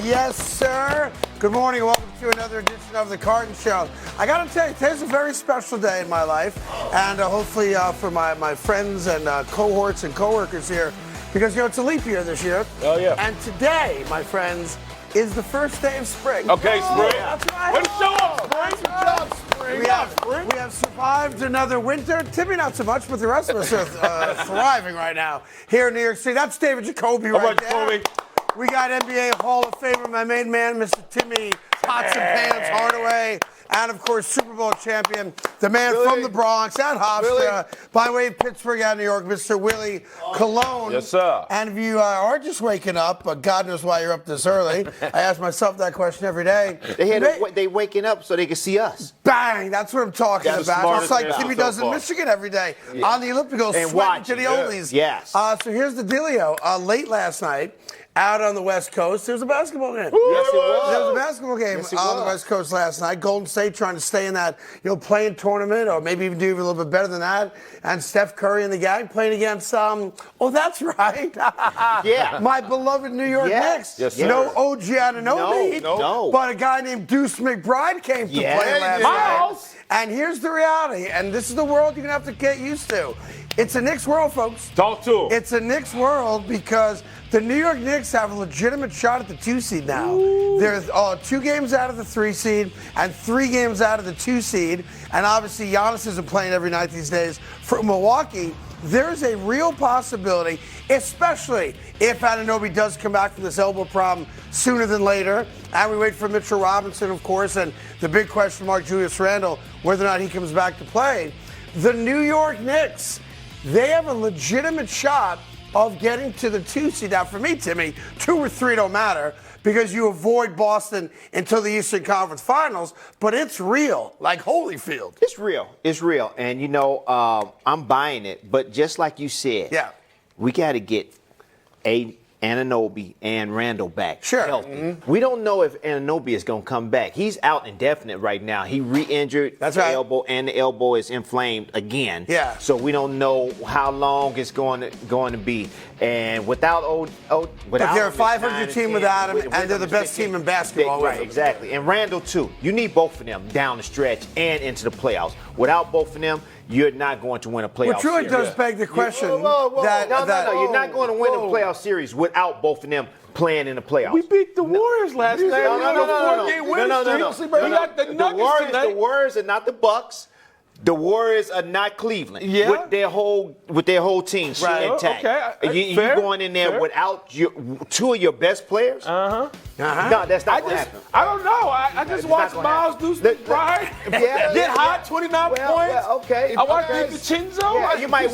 Yes, sir. Good morning and welcome to another edition of the Carton Show. I got to tell you, today's a very special day in my life, and hopefully for my friends and cohorts and coworkers here, because, it's a leap year this year. Oh, yeah. And today, my friends, is the first day of spring. Okay, spring. That's right. Way to show up, spring. Good job, spring. We have survived another winter. Timmy, not so much, but the rest of us are thriving right now here in New York City. That's David Jacoby right there. Jacoby. We got NBA Hall of Famer, my main man, Mr. Timmy Pots and Pans Hardaway. And, of course, Super Bowl champion, the man from the Bronx at Hofstra, by way of Pittsburgh and New York, Mr. Willie Colon. Yes, sir. And if you are just waking up, God knows why you're up this early. I ask myself that question every day. They waking up so they can see us. Bang! That's what I'm talking That's about. It's like smartest Timmy so does in far. Michigan every day on the elliptical, And sweating to the watching. oldies. Yes. So here's the dealio. Late last night, out on the West Coast, there was a basketball game. Yes, it was. There was a basketball game Yes, it on the was. West Coast last night. Golden State trying to stay in that, playing tournament, or maybe even do even a little bit better than that. And Steph Curry and the gang playing against, that's right. Yeah. My beloved New York Knicks. Yes, sir. No OG Anunoby. No. But a guy named Deuce McBride came to Yeah, play he last did. night. Miles. And here's the reality, and this is the world you're going to have to get used to. It's a Knicks world, folks. Talk to him. It's a Knicks world because the New York Knicks have a legitimate shot at the 2 seed now. They're 2 games out of the 3 seed and 3 games out of the 2 seed. And obviously, Giannis isn't playing every night these days for Milwaukee. There's a real possibility, especially if Anunoby does come back from this elbow problem sooner than later. And we wait for Mitchell Robinson, of course, and the big question mark, Julius Randle, whether or not he comes back to play. The New York Knicks, they have a legitimate shot of getting to the 2 seed. Now, for me, Timmy, 2 or 3 don't matter because you avoid Boston until the Eastern Conference Finals, but it's real, like Holyfield. It's real. And, I'm buying it. But just like you said, we got to get Anunoby and Randall back healthy. Mm-hmm. We don't know if Anunoby is going to come back. He's out indefinite right now. He re-injured the elbow, and the elbow is inflamed again. Yeah. So we don't know how long it's going to be. And without But they're a 500 team without him, and they're the best team in basketball. Right, exactly. And Randall, too. You need both of them down the stretch and into the playoffs. Without both of them, you're not going to win a playoff Which really series. does beg the question. No. You're not going to win a playoff series without both of them playing in the playoffs. We beat the Warriors last night. No. We got the Nuggets tonight. The Warriors are not the Bucks. The Warriors are not Cleveland. Yeah. With their whole team intact. Okay. You going in there without 2 of your best players? No, that's not going to happen. I don't know. I just watched Miles do some pride. Get hot, 29 points. Okay. I watched DiVincenzo. Yeah, you might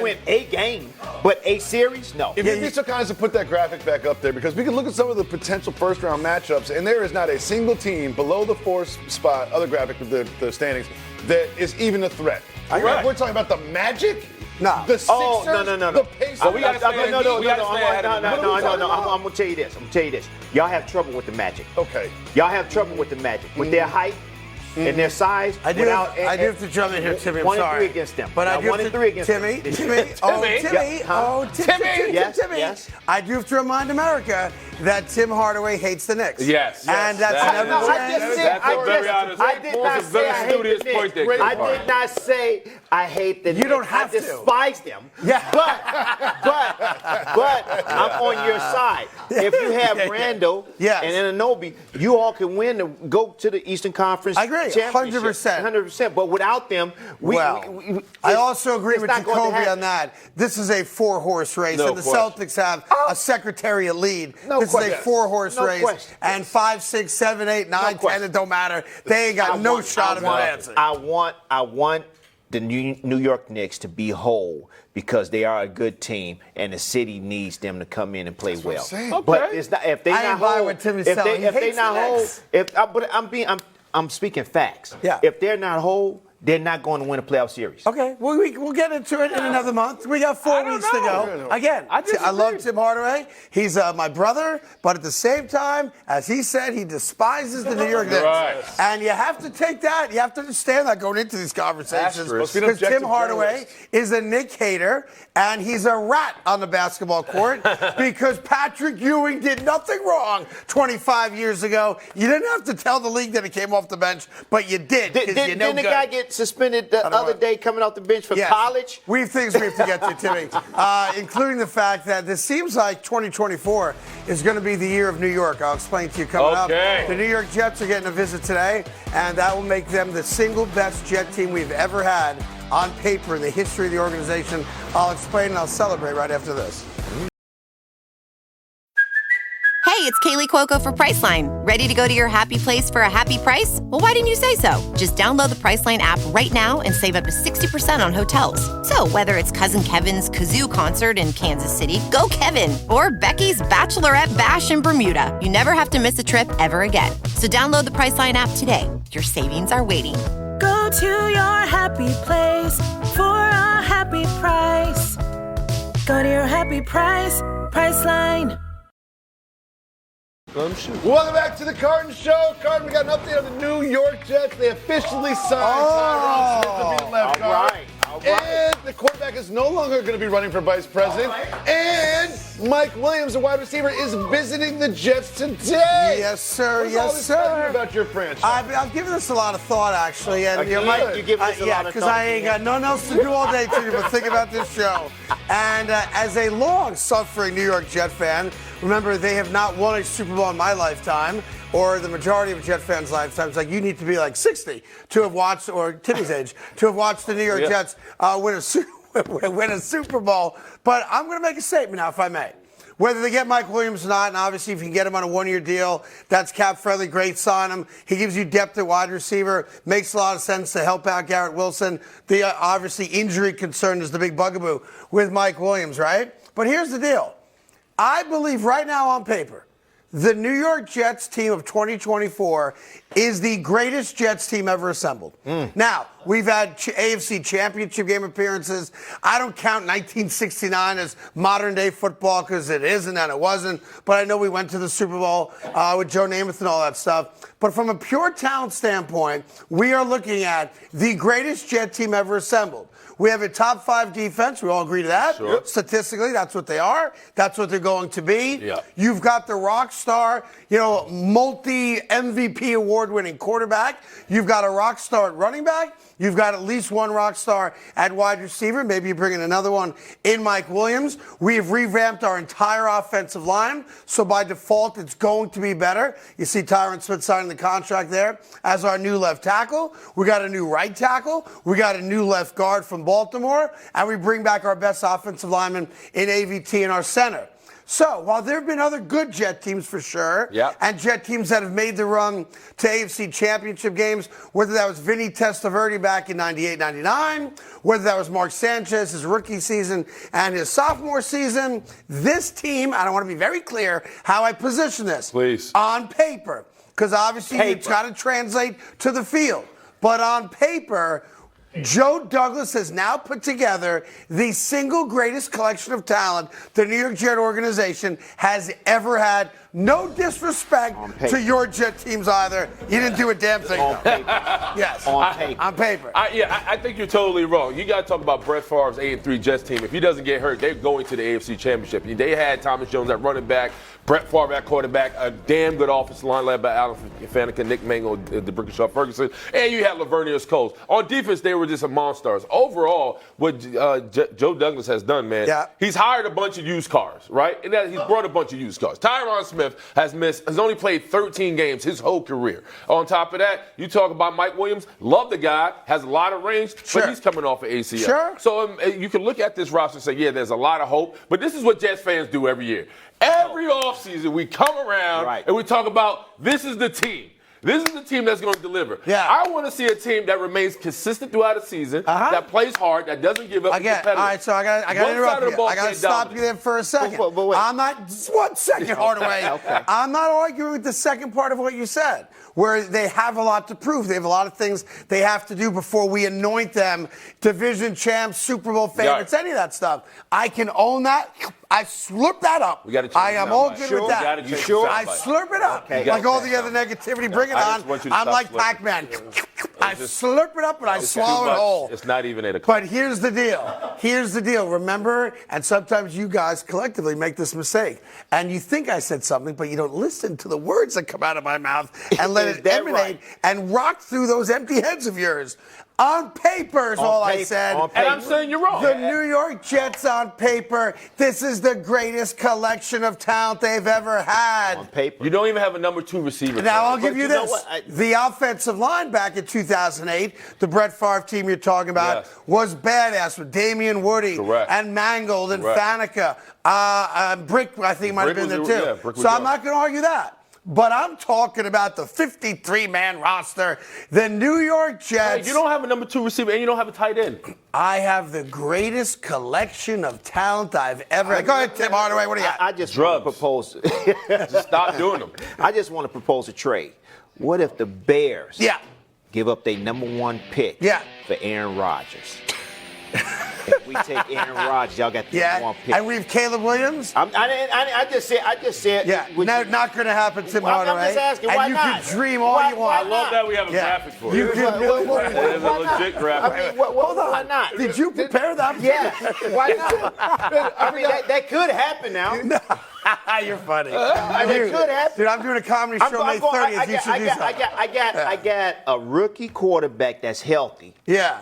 win a game, but a series, no. If you'd be so kind as to put that graphic back up there, because we can look at some of the potential first-round matchups, and there is not a single team below the 4th spot, other graphic with the standings, that is even a threat. Right. We're talking about the Magic? No. The Sixers? No. The Pacers? We gotta stay I'm going to tell you this. Y'all have trouble with the Magic. Okay. Y'all have trouble with the Magic. With their height and their size. I do have to jump in here, Timmy. I'm 1 and sorry. 3 against them. But I do have 1 and 3 against Timmy. them. Timmy. Yes. I do have to remind America that Tim Hardaway hates the Knicks. Yes. And that's never changed. That's a very honest. I did not say I hate the Knicks. I did not say I hate the Knicks. You don't have to. I despise them. Yeah. But I'm on your side. If you have Randall and Anunoby, you all can win and go to the Eastern Conference. I agree. 100%. 100%. But without them, I also agree with not going to Jacoby happen. on that. This is a 4-horse race, No and the question. Celtics have a secretariat lead. This is a 4-horse race, question. and 5, 6, 7, 8, 9, 10, it don't matter. They ain't got no shot of advancing. I want the New York Knicks to be whole because they are a good team, and the city needs them to come in and play well. But it's not if they I not ain't buying whole. what Timmy's If selling. they He hates not the whole, Knicks. but I'm speaking facts. Yeah. If they're not whole, they're not going to win a playoff series. Okay, well, we'll get into it in another month. We got 4 weeks to go. Again, I love Tim Hardaway. He's my brother, but at the same time, as he said, he despises the New York Knicks. Right. And you have to take that. You have to understand that going into these conversations. Asterisk. Because Tim Hardaway is a Knick hater, and he's a rat on the basketball court because Patrick Ewing did nothing wrong 25 years ago. You didn't have to tell the league that he came off the bench, but you did. Didn't the guy get suspended the other day coming off the bench for college? We have things we have to get to, Timmy, including the fact that this seems like 2024 is going to be the year of New York. I'll explain to you coming up. The New York Jets are getting a visit today, and that will make them the single best Jet team we've ever had on paper in the history of the organization. I'll explain and I'll celebrate right after this. Hey, it's Kaylee Cuoco for Priceline. Ready to go to your happy place for a happy price? Well, why didn't you say so? Just download the Priceline app right now and save up to 60% on hotels. So whether it's Cousin Kevin's Kazoo Concert in Kansas City, go Kevin, or Becky's Bachelorette Bash in Bermuda, you never have to miss a trip ever again. So download the Priceline app today. Your savings are waiting. Go to your happy place for a happy price. Go to your happy price, Priceline. Welcome back to the Carton Show. Carton, we got an update on the New York Jets. They officially signed Tyron Smith to be left guard. And the quarterback is no longer going to be running for vice president. And Mike Williams, the wide receiver, is visiting the Jets today. Yes, sir. What's all this talking about your franchise? I've given this a lot of thought, actually. And Mike, you give this a lot of thought. because I ain't got nothing else to do all day today but think about this show. And as a long-suffering New York Jet fan, remember, they have not won a Super Bowl in my lifetime, or the majority of Jet fans' lifetimes. Like, you need to be like 60 to have watched, or Timmy's age, to have watched the New York Jets win a Super Bowl. But I'm going to make a statement now, if I may. Whether they get Mike Williams or not, and obviously if you can get him on a one-year deal, that's cap-friendly, great, sign him. He gives you depth at wide receiver, makes a lot of sense to help out Garrett Wilson. The obviously injury concern is the big bugaboo with Mike Williams, right? But here's the deal. I believe right now on paper, the New York Jets team of 2024 is the greatest Jets team ever assembled. Now, we've had AFC Championship game appearances. I don't count 1969 as modern-day football because it isn't and it wasn't. But I know we went to the Super Bowl with Joe Namath and all that stuff. But from a pure talent standpoint, we are looking at the greatest Jet team ever assembled. We have a top 5 defense. We all agree to that. Sure. Statistically, that's what they are. That's what they're going to be. Yeah. You've got the rock star, multi-MVP award-winning quarterback. You've got a rock star at running back. You've got at least one rock star at wide receiver. Maybe you bring in another one in Mike Williams. We have revamped our entire offensive line, so by default, it's going to be better. You see Tyron Smith signing the contract there as our new left tackle. We got a new right tackle. We got a new left guard from Baltimore, and we bring back our best offensive lineman in AVT in our center. So, while there have been other good Jet teams for sure, and Jet teams that have made the run to AFC Championship games, whether that was Vinny Testaverde back in 98-99, whether that was Mark Sanchez, his rookie season, and his sophomore season, this team, and I want to be very clear how I position this. Please. On paper, because obviously it's got to translate to the field. But on paper, Joe Douglas has now put together the single greatest collection of talent the New York Jet organization has ever had. No disrespect to your Jet teams either. You didn't do a damn thing. On paper. Yes. On paper. On paper. I think you're totally wrong. You got to talk about Brett Favre's 8-3 Jets team. If he doesn't get hurt, they're going to the AFC Championship. They had Thomas Jones at running back, Brett Favre at quarterback, a damn good offensive line led by Alan Faneca, Nick Mango, DeBrickashaw Ferguson, and you had Lavernius Coles. On defense, they were just monsters. Overall, what Joe Douglas has done, man, he's hired a bunch of used cars, right? And he's brought a bunch of used cars. Tyron Smith has only played 13 games his whole career. On top of that, you talk about Mike Williams. Love the guy, has a lot of range, but he's coming off of ACL. So you can look at this roster and say, yeah, there's a lot of hope. But this is what Jets fans do every year. Every offseason, we come around and we talk about this is the team. This is the team that's going to deliver. Yeah. I want to see a team that remains consistent throughout the season, that plays hard, that doesn't give up. Again, all right, so I got to interrupt you. I got to stop you there for a second. But wait. I'm not, just 1 second, Hardaway. Okay. I'm not arguing with the second part of what you said, where they have a lot to prove. They have a lot of things they have to do before we anoint them division champs, Super Bowl favorites, any of that stuff. I can own that. I slurp that up. We gotta change I am the all soundbite. good Sure. with that. You sure? I slurp it up. Okay. Like all the other negativity, bring it I on. just want you to I'm stop like slurping. Pac-Man. I slurp it up and I It's swallow too it much. whole. It's not even 8 o'clock. But here's the deal. Here's the deal. Remember, and sometimes you guys collectively make this mistake, and you think I said something, but you don't listen to the words that come out of my mouth and let it emanate and rock through those empty heads of yours. On paper is all I said. And I'm saying you're wrong. The New York Jets on paper, this is the greatest collection of talent they've ever had. On paper. You don't even have a number 2 receiver. Now, I'll But give you you know this. what? The offensive line back in 2008, the Brett Favre team you're talking about, Yes. was badass with Damian Woody Correct. and Mangold and Correct. Faneca. Brick, I think, might have Brick been was there the- too. yeah, Brick was So I'm young. not going to argue that. But I'm talking about the 53-man roster, the New York Jets. You don't have a number 2 receiver, and you don't have a tight end. I have the greatest collection of talent I've ever had. Go ahead, Tim Hardaway. What do you got? I just want to Drugs. propose. Just stop doing them. I just want to propose a trade. What if the Bears give up their number 1 pick for Aaron Rodgers? If we take Aaron Rodgers, y'all got the number 1 pick. And we have Caleb Williams. I just said. Yeah, not going to happen, Tim I'm Hardaway. just asking, and why you not? can dream all you want. I love that we have a graphic for You it. can There's a legit graphic. I mean, why not? Did you prepare that? Yeah, why not? I mean, that could happen now. You're funny. That could happen. Dude, I'm doing a comedy show May 30th. You should do something. I got a rookie quarterback that's healthy Yeah.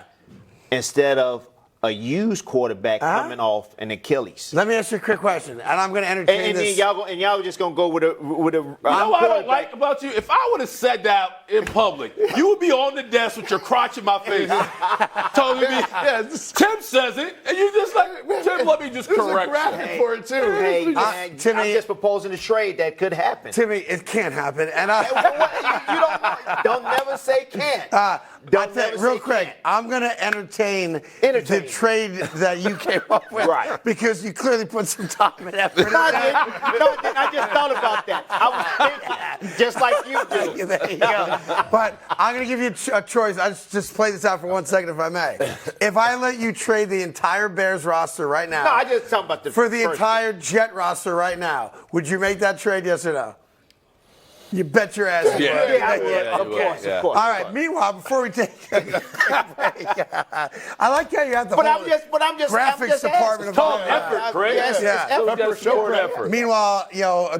instead of a used quarterback coming off an Achilles. Let me ask you a quick question, and I'm going to entertain And this. then y'all just gonna go with a. You know what I don't like about you? If I would have said that in public, you would be on the desk with your crotch in my face, telling me, Tim says it, and you just like, Tim, let me just correct you. for it too. Hey, man, Timmy- I'm just proposing a trade that could happen. Timmy, it can't happen. And You don't never say can't. Don't never real say quick, can't. I'm going to entertain Entertain. the trade that you came up with. Right. Because you clearly put some time and effort into that. No, I just thought about that. I was thinking, just like you do. There you go. But I'm going to give you a choice. I'll just play this out for 1 second, if I may. If I let you trade the entire Bears roster right now No, I just talking about the for the first entire Jet roster right now, would you make that trade, yes or no? You bet your ass you would. Yeah, I would. Yeah, Of you would. course, Yeah. of course. All right. Meanwhile, before we take a break, I like how you have the But whole I'm just graphics department It's called of effort, Craig. Yes, Yeah. it's effort. That's sport effort. Meanwhile,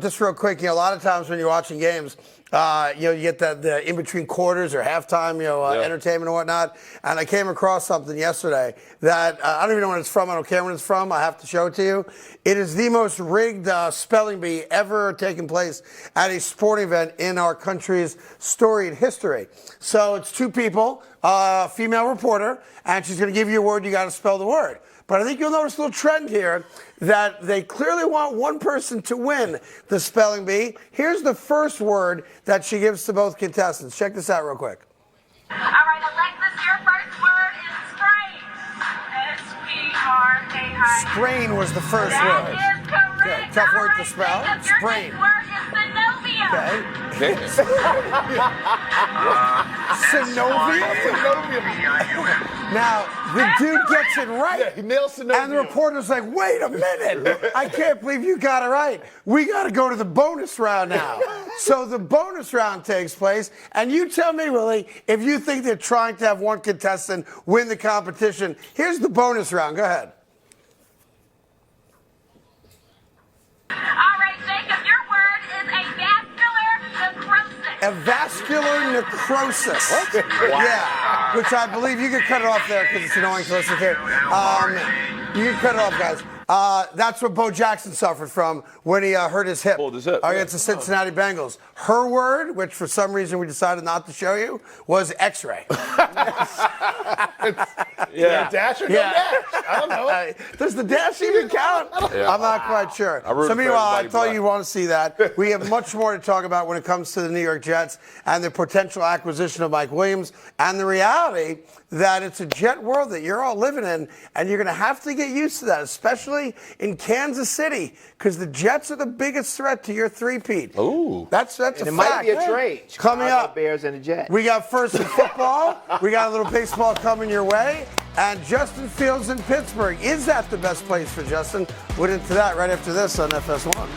just real quick, a lot of times when you're watching games, you get the in between quarters or halftime, entertainment and whatnot. And I came across something yesterday that I don't even know when it's from. I don't care when it's from. I have to show it to you. It is the most rigged spelling bee ever taken place at a sporting event in our country's storied history. So it's 2 people, a female reporter, and she's going to give you a word. You got to spell the word. But I think you'll notice a little trend here that they clearly want one person to win the spelling bee. Here's the first word that she gives to both contestants. Check this out real quick. All right, Alexis, your first word is sprain. S-P-R-A-I. Sprain was the first That word. is correct. Okay, tough word to All spell. right, Jacob, your Sprain. next word is synovium. Okay. Synovium? Now, the dude gets it right. Yeah, he nails synovium. And the reporter's like, wait a minute. I can't believe you got it right. We got to go to the bonus round now. So the bonus round takes place. And you tell me, Willie, if you think they're trying to have one contestant win the competition. Here's the bonus round. Go ahead. All right, Jacob, your word is a vascular necrosis. A vascular necrosis. What? Yeah, which I believe you can cut it off there because it's annoying to listen to. You can cut it off, guys. That's what Bo Jackson suffered from when he hurt his hip. Pulled his hip, Against the Cincinnati Bengals. Her word, which for some reason we decided not to show you, was X-ray. Yeah. Dash or no dash? I don't know. Does the dash even count? I'm not quite sure. So meanwhile, I thought you want to see that. We have much more to talk about when it comes to the New York Jets and the potential acquisition of Mike Williams and the reality that it's a Jet world that you're all living in, and you're going to have to get used to that, especially in Kansas City, because the Jets are the biggest threat to your three-peat. Ooh. That's and a it fact. might be a trade. Coming Chicago up. Bears and the Jets. We got first in football. We got a little baseball coming your way. And Justin Fields in Pittsburgh. Is that the best place for Justin? We'll get into that right after this on FS1.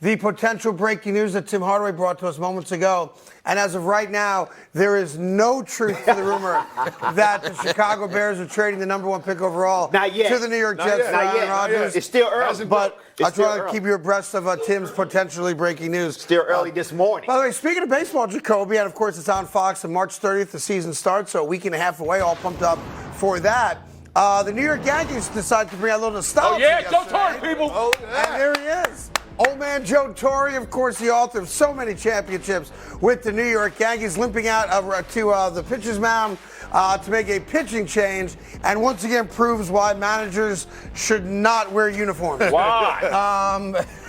The potential breaking news that Tim Hardaway brought to us moments ago. And as of right now, there is no truth to the rumor that the Chicago Bears are trading the #1 pick overall to the New York Jets for Aaron Rodgers. It's still early. But I just want to keep you abreast of Tim's potentially breaking news. Still early this morning. By the way, speaking of baseball, Jacoby, and of course it's on Fox on March 30th, the season starts, so a week and a half away, all pumped up for that. The New York Yankees decided to bring out a little nostalgia. Oh, yeah, Joe Torre, people. Oh, yeah. And there he is. Old man Joe Torre, of course, the author of so many championships with the New York Yankees, limping out to the pitcher's mound to make a pitching change, and once again proves why managers should not wear uniforms. Why?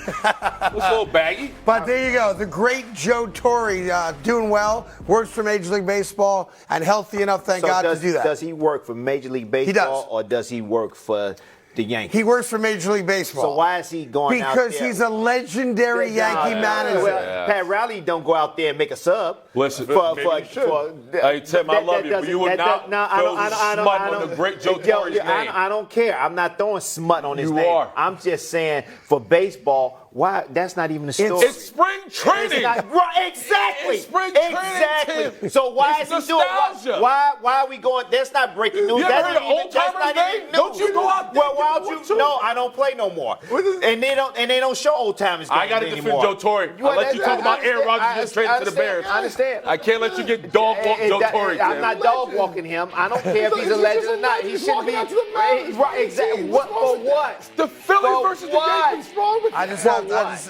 It's a little baggy. But there you go. The great Joe Torre doing well, works for Major League Baseball, and healthy enough, thank God, to do that. Does he work for Major League Baseball or does he work for the Yankees? He works for Major League Baseball. So why is he going out there? Because he's a legendary Yankee manager. Well, Pat Riley don't go out there and make a sub. Listen, hey, Tim, I love you, but you would not throw smut on the great Joe Torre's name. I don't care. I'm not throwing smut on his name. You are. I'm just saying, for baseball, why? That's not even a story. It's spring training. Right, exactly. It's spring training. Exactly. So why it's is he doing? Why are we going? That's not breaking news. You ever heard of old timers' game? Don't you go out there? Well, why don't you? No, I don't play no more. And they don't show old timers games I got to defend anymore. Joe Torre. I'll let you talk about Aaron Rodgers just traded to the Bears. I understand. I can't let you get dog walk Joe Torre. I'm not dog walking him. I don't care if he's a legend or not. He shouldn't be. Right, exactly. What for? What? The Philly versus the Yankees.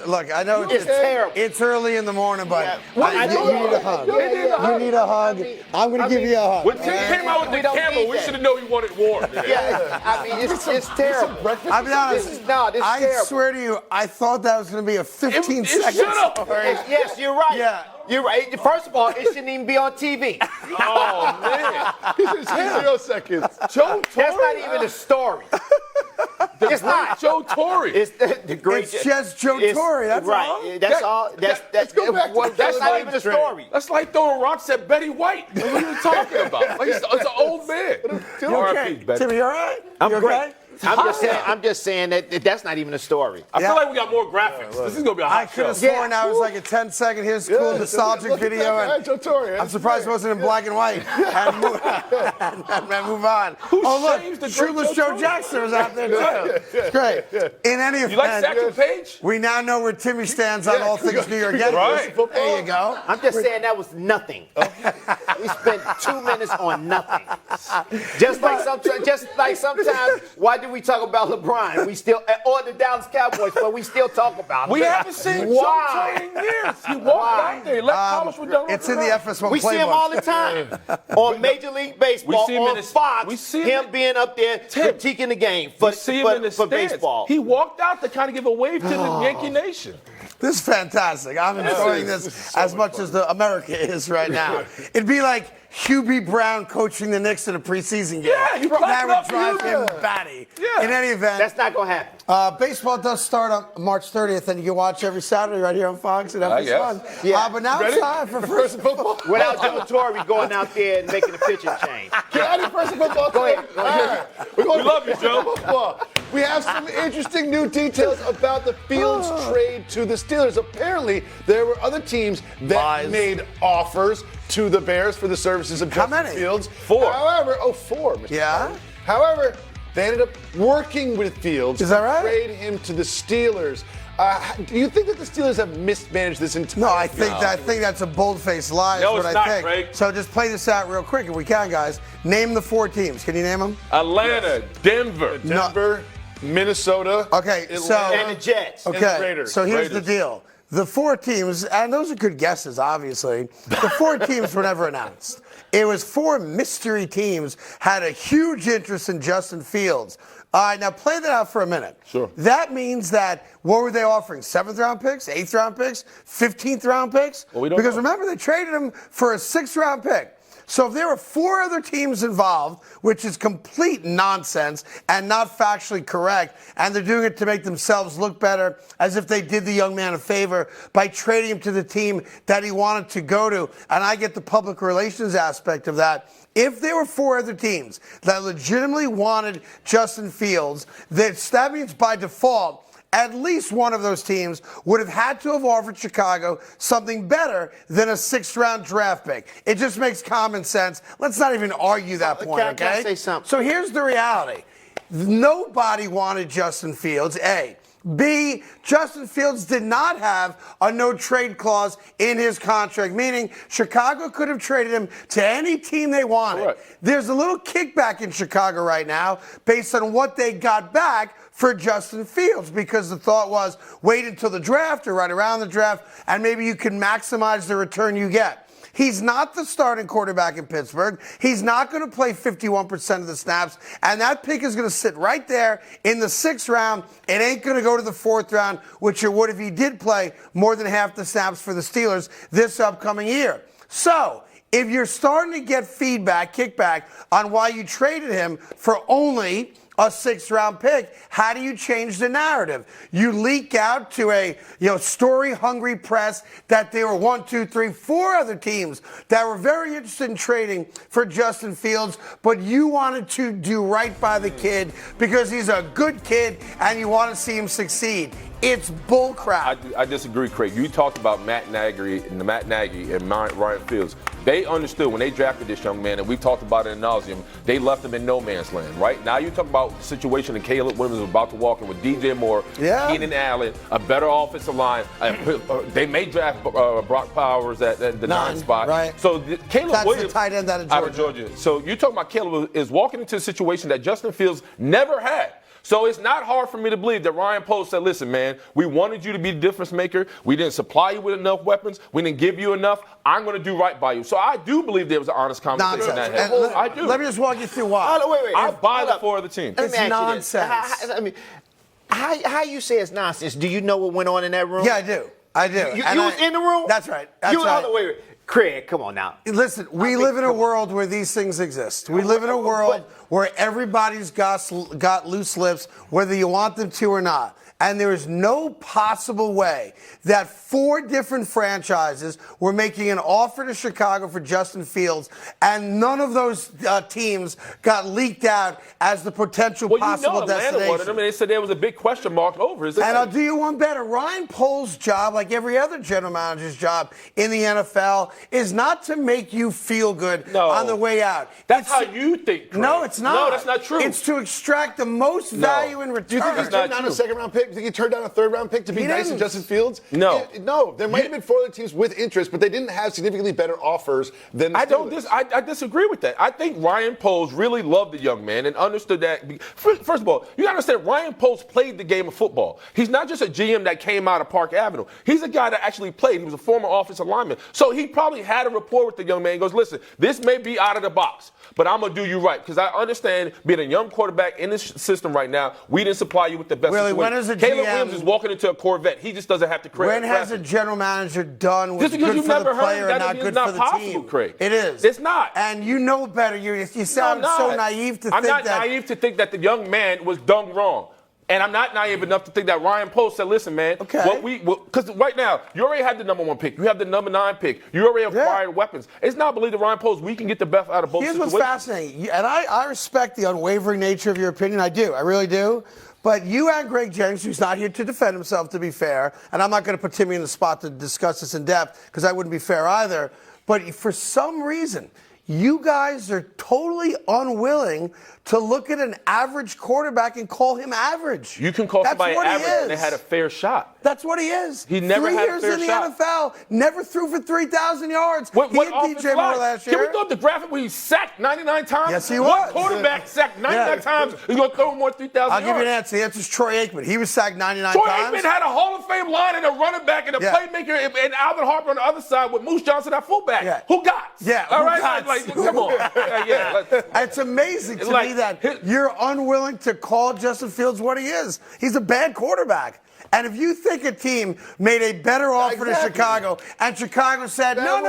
Look. I know it's terrible. It's early in the morning, but you need a hug. You need a hug. I'm going to give you a hug. When Tim came out with the camel, we should have known he wanted warm. Yeah, I mean, it's terrible. I'll be honest. This is terrible. I swear to you, I thought that was going to be a 15-second story. Yes, you're right. Yeah. You're right. First of all, it shouldn't even be on TV. Oh, man. 0 seconds. Joe Torre. That's not even a story. It's not Joe Torre. It's the great. It's just Joe Torre. That's right. all. That's all. That's not even a story. That's like throwing rocks at Betty White. What are you talking about? Like it's an old man. You okay? Timmy, you all right? I'm you great. Okay? I'm just saying that that's not even a story. I feel like we got more graphics. This is gonna be a hot I could have show. sworn that was like a 10-second. Here's a cool nostalgic video. And Joe Torre. I'm surprised it wasn't in black and white. And move on. Shames the Look, great Shoeless Joe Joe Torre? Jackson was out there too. It's great. In any event, You like second page? we now know where Timmy stands on all things New York Yankees. Right. There you go. I'm just saying that was nothing. We spent 2 minutes on nothing. Just like sometimes, why do we talk about LeBron? We still, or the Dallas Cowboys, but we still talk about him. We haven't seen Joe Torre in years. He walked out there. He let Thomas was done. It's in the FS1 We playbook. see him all the time on Major League Baseball, We see him on in his- Fox. we see him him- being up there critiquing the game for baseball. He walked out to kind of give a wave to the Yankee Nation. This is fantastic. I'm enjoying this as much as the America is right now. It'd be like Hugh B. Brown coaching the Knicks in a preseason game. Yeah, you brought that it would up, drive Hugh. him batty. Yeah. In any event, That's not going to happen. baseball does start on March 30th, and you can watch every Saturday right here on Fox, and I that's guess. fun. Yeah. But now it's time for first football. Without Joe Torre going out there and making a pitching change. Get out of first football. Go ahead. All right. We love you, Joe. Football. We have some interesting new details about the Fields trade to the Steelers. Apparently, there were other teams that made offers to the Bears for the services of Justin Fields. 4. However, 4, Mr. Yeah? Carton. However, they ended up working with Fields Is that right? to trade him to the Steelers. Do you think that the Steelers have mismanaged this entire? No, I think that's a bold-faced lie. No, is what it's I not, think. Craig. So just play this out real quick if we can, guys. Name the 4 teams. Can you name them? Atlanta, Denver, Minnesota. Okay, And the Jets. Okay, And the Raiders. so here's the deal. The 4 teams, and those are good guesses, obviously. The 4 teams were never announced. It was 4 mystery teams had a huge interest in Justin Fields. All right, now play that out for a minute. Sure. That means that, what were they offering? 7th-round picks, 8th-round picks, 15th-round picks? Well, we don't because know. remember, they traded him for a 6th-round pick. So if there were 4 other teams involved, which is complete nonsense and not factually correct, and they're doing it to make themselves look better, as if they did the young man a favor by trading him to the team that he wanted to go to, and I get the public relations aspect of that. If there were 4 other teams that legitimately wanted Justin Fields, that means by default, at least one of those teams would have had to have offered Chicago something better than a 6th-round draft pick. It just makes common sense. Let's not even argue that point, Can I okay? say something? So here's the reality. Nobody wanted Justin Fields, A. B, Justin Fields did not have a no-trade clause in his contract, meaning Chicago could have traded him to any team they wanted. Correct. There's a little kickback in Chicago right now based on what they got back for Justin Fields, because the thought was wait until the draft or right around the draft, and maybe you can maximize the return you get. He's not the starting quarterback in Pittsburgh. He's not going to play 51% of the snaps, and that pick is going to sit right there in the 6th round. It ain't going to go to the 4th round, which it would if he did play more than half the snaps for the Steelers this upcoming year. So, if you're starting to get kickback on why you traded him for only a 6th-round pick, how do you change the narrative? You leak out to a story-hungry press that there were 1, 2, 3, 4 other teams that were very interested in trading for Justin Fields, but you wanted to do right by the kid because he's a good kid and you want to see him succeed. It's bullcrap. I disagree, Craig. You talked about Matt Nagy and Ryan Fields. They understood when they drafted this young man, and we've talked about it ad nauseum, they left him in no man's land, right? Now you talk about the situation that Caleb Williams was about to walk in with DJ Moore, Keenan Allen, a better offensive line. They may draft Brock Powers at the 9th spot. Right. So Caleb That's Williams, the tight end out of Georgia. So you're talking about Caleb is walking into a situation that Justin Fields never had. So it's not hard for me to believe that Ryan Poles said, listen, man, we wanted you to be the difference maker. We didn't supply you with enough weapons. We didn't give you enough. I'm going to do right by you. So I do believe there was an honest conversation that happened. I do. Let me just walk you through why. Wait. I buy the 4 other teams. Let me ask you nonsense. this. How you say it's nonsense? Do you know what went on in that room? Yeah, I do. You was in the room? That's right. Wait. Craig, come on now. Listen, we live in a world where these things exist. We live in a world where everybody's got loose lips, whether you want them to or not. And there is no possible way that 4 different franchises were making an offer to Chicago for Justin Fields, and none of those teams got leaked out as the potential possible Atlanta destination. wanted him, and they said there was a big question mark over his head. And I'll do you one better. Ryan Poles' job, like every other general manager's job in the NFL, is not to make you feel good on the way out. That's how you think, Craig. No, it's not. No, that's not true. It's to extract the most value in return. Do you think he turned down a 2nd-round pick? Do you think he turned down a 3rd-round pick to be nice to Justin Fields? No. No. There might have been 4 other teams with interest, but they didn't have significantly better offers than the Steelers. I disagree with that. I think Ryan Poles really loved the young man and understood that. First of all, you got to understand, Ryan Poles played the game of football. He's not just a GM that came out of Park Avenue. He's a guy that actually played. He was a former offensive lineman. So he probably had a rapport with the young man. He goes, listen, this may be out of the box, but I'm going to do you right. Because I understand being a young quarterback in this system right now, we didn't supply you with the best. Really, when is a Caleb GM Williams is walking into a Corvette. He just doesn't have to create. When has a general manager done what's just because good you've for never the player heard and that not it's good not for the possible, team? Craig. It is. It's not. And you know better. You sound so naive to think that. I'm not naive to think that the young man was done wrong. And I'm not naive enough to think that Ryan Poles said, listen, man, because right now, you already have the number 1 pick. You have the number 9 pick. You already acquired weapons. It's not believe that Ryan Poles, we can get the best out of both situations. Here's what's fascinating. And I respect the unwavering nature of your opinion. I do. I really do. But you and Greg Jennings, who's not here to defend himself, to be fair, and I'm not going to put Timmy in the spot to discuss this in depth because that wouldn't be fair either. But for some reason, you guys are totally unwilling to look at an average quarterback and call him average. You can call That's somebody what he average and they is. had a fair shot. That's what he is. He never 3 had a years fair in the shot. NFL, never threw for 3,000 yards. What he hit offensive DJ Moore line? last Can we year. throw up the graphic where he sacked 99 times? Yes, he What was. quarterback sacked 99 times? He's going to throw more 3,000 yards. I'll give you an answer. The answer is Troy Aikman. He was sacked 99 Troy times. Aikman had a Hall of Fame line and a running back and a playmaker and Alvin Harper on the other side with Moose Johnson at fullback. Yeah. Who got? Yeah, All who right? gots? Like, come on. It's amazing to Like, me that you're unwilling to call Justin Fields what he is. He's a bad quarterback. And if you think a team made a better offer to Chicago, and Chicago said, no,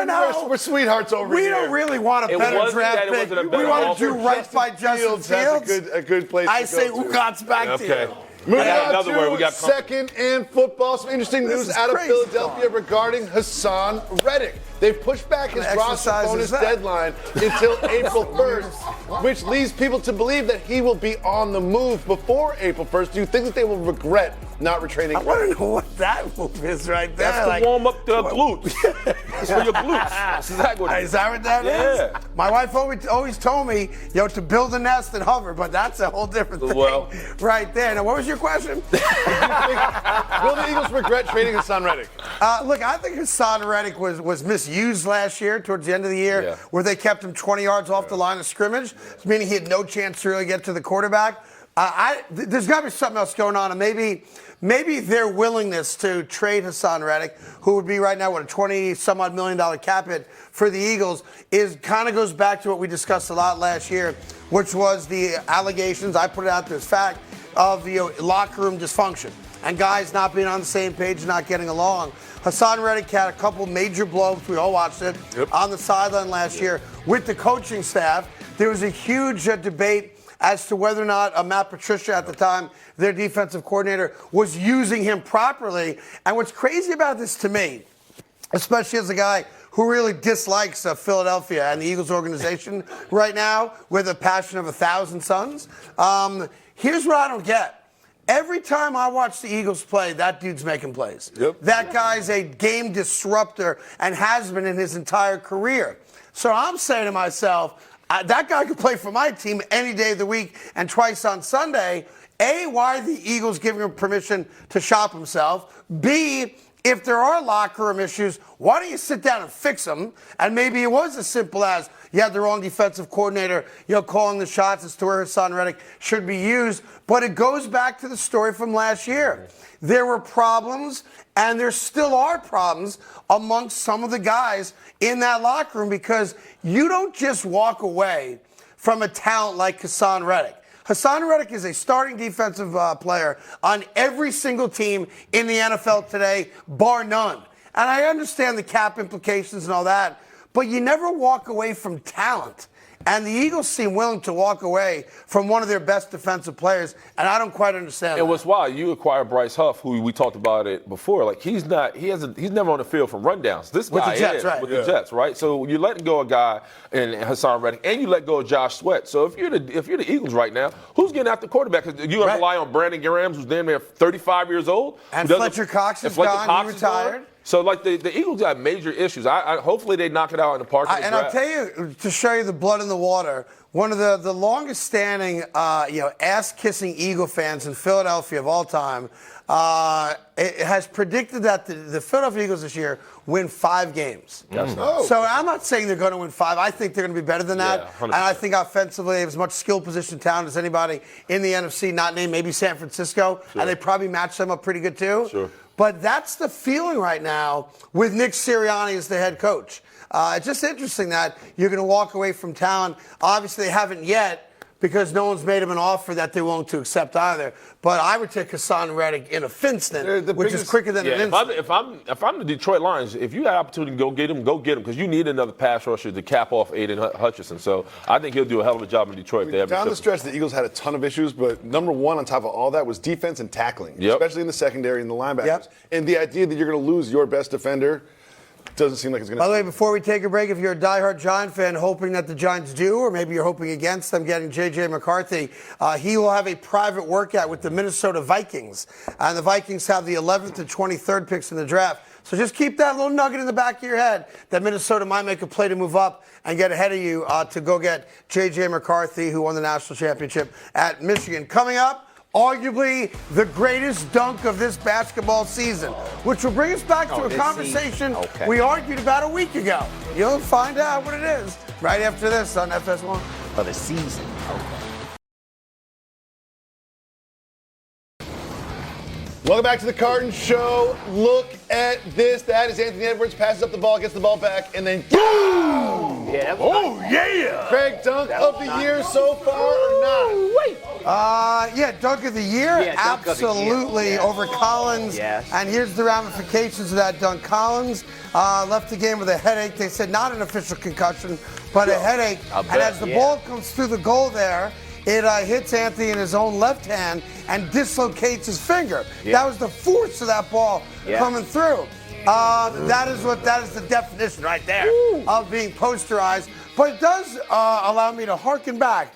we're sweethearts over we here. don't really want a It better wasn't draft that it pick. wasn't a We better want to do offer. right by Justin Fields. That's a good place I to say, go to. who got back to Okay. you? Moving got on another word. We to got second and football. Some interesting This news is out of crazy Philadelphia talk. regarding Hassan Reddick. They've pushed back his What roster exercise bonus is that? deadline until April 1st, which leads people to believe that he will be on the move before April 1st. Do you think that they will regret not retraining? I want to know what that move is right there. That's to warm up the glutes. It's for your glutes. That's exactly what it Is that what that is? Yeah. My wife always told me, to build a nest and hover, but that's a whole different thing Well. right there. Now, what was your question? Will the Eagles regret trading Hassan Reddick? Look, I think Hassan Reddick was misused last year, towards the end of the year, where they kept him 20 yards off the line of scrimmage, meaning he had no chance to really get to the quarterback. There's got to be something else going on, and maybe their willingness to trade Hassan Reddick, who would be right now, a $20-some-odd million cap hit for the Eagles, kind of goes back to what we discussed a lot last year, which was the allegations, I put it out there as fact, of the locker room dysfunction and guys not being on the same page and not getting along. Hassan Reddick had a couple major blowups, we all watched it, on the sideline last year with the coaching staff. There was a huge debate as to whether or not Matt Patricia at the time, their defensive coordinator, was using him properly. And what's crazy about this to me, especially as a guy who really dislikes Philadelphia and the Eagles organization right now with a passion of 1,000 suns, here's what I don't get. Every time I watch the Eagles play, that dude's making plays. That guy's a game disruptor and has been in his entire career. So I'm saying to myself, that guy could play for my team any day of the week and twice on Sunday. A, why are the Eagles giving him permission to shop himself? B, if there are locker room issues, why don't you sit down and fix them? And maybe it was as simple as you had the wrong defensive coordinator, calling the shots as to where Hassan Reddick should be used. But it goes back to the story from last year. There were problems, and there still are problems amongst some of the guys in that locker room because you don't just walk away from a talent like Hassan Reddick. Hassan Reddick is a starting defensive player on every single team in the NFL today, bar none. And I understand the cap implications and all that, but you never walk away from talent. And the Eagles seem willing to walk away from one of their best defensive players, and I don't quite understand And that. what's wild, you acquire Bryce Huff, who we talked about it before. Like he's never on the field from rundowns. This With guy the Jets, is right. with the Jets, right? So you're letting go a guy in Hassan Reddick, and you let go of Josh Sweat. So if you're the Eagles right now, who's getting after quarterback? Because you're gonna rely on Brandon Graham, who's damn near 35 years old, And Fletcher Cox is gone. He retired. So, like, the Eagles got major issues. Hopefully they knock it out in the park. And I'll tell you, to show you the blood in the water, one of the longest-standing, ass-kissing Eagle fans in Philadelphia of all time, it has predicted that the Philadelphia Eagles this year win 5 games. So I'm not saying they're going to win 5. I think they're going to be better than that. Yeah, and I think offensively they have as much skill position talent as anybody in the NFC, not named maybe San Francisco. And they probably match them up pretty good too. Sure. But that's the feeling right now with Nick Sirianni as the head coach. It's just interesting that you're going to walk away from talent. Obviously, they haven't yet because no one's made him an offer that they're willing to accept either. But I would take Hassan Reddick in a instant, which is quicker than an instant. If I'm the Detroit Lions, if you got an opportunity to go get him because you need another pass rusher to cap off Aiden Hutchinson. So I think he'll do a hell of a job in Detroit. If they have Down the stretch, the Eagles had a ton of issues, but number one on top of all that was defense and tackling, especially in the secondary and the linebackers. And the idea that you're going to lose your best defender, doesn't seem like it's going to. By the way, before we take a break, if you're a diehard Giant fan hoping that the Giants do, or maybe you're hoping against them getting J.J. McCarthy, he will have a private workout with the Minnesota Vikings. And the Vikings have the 11th and 23rd picks in the draft. So just keep that little nugget in the back of your head that Minnesota might make a play to move up and get ahead of you to go get J.J. McCarthy, who won the national championship at Michigan. Coming up, arguably the greatest dunk of this basketball season, which will bring us back to a conversation we argued about a week ago. You'll find out what it is right after this on FS1. For the season. Welcome back to the Carton Show. Look at this. That is Anthony Edwards passes up the ball, gets the ball back, and then boom! Yeah. Yeah! Craig, dunk of the year so far or not? Yeah, dunk of the year, Yeah, dunk of the year. absolutely, Yes. over Collins. Yes. And here's the ramifications of that dunk. Collins left the game with a headache. They said not an official concussion, but a headache. And as the ball comes through the goal there, it hits Anthony in his own left hand and dislocates his finger. Yeah. That was the force of that ball coming through. That is the definition right there of being posterized. But it does allow me to harken back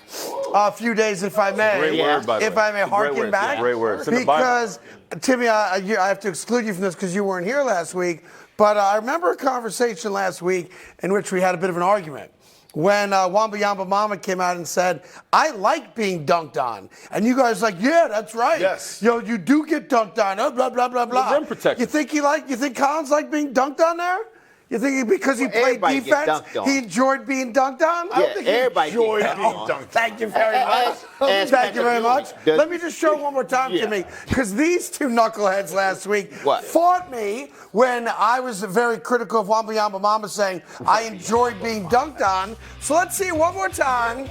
a few days, if I may. Great word, by the way. If I may harken back. Great word. It's in the Bible. Because, Timmy, I have to exclude you from this because you weren't here last week. But I remember a conversation last week in which we had a bit of an argument. When Wamba Yamba Mama came out and said, I like being dunked on. And you guys like, yeah, that's right. Yes. Yo, you do get dunked on. Oh, blah, blah, blah, blah. rim protector. You think Collins liked being dunked on there? You think because he played Everybody get defense, dunked on. he enjoyed being dunked on? Yeah, everybody enjoyed get being dunked on. dunked. Thank you very much. Thank you very much. Let me just show one more time to me, because these two knuckleheads last week fought me when I was very critical of Wamba Yamba Mama saying I enjoyed being dunked on. So let's see it one more time.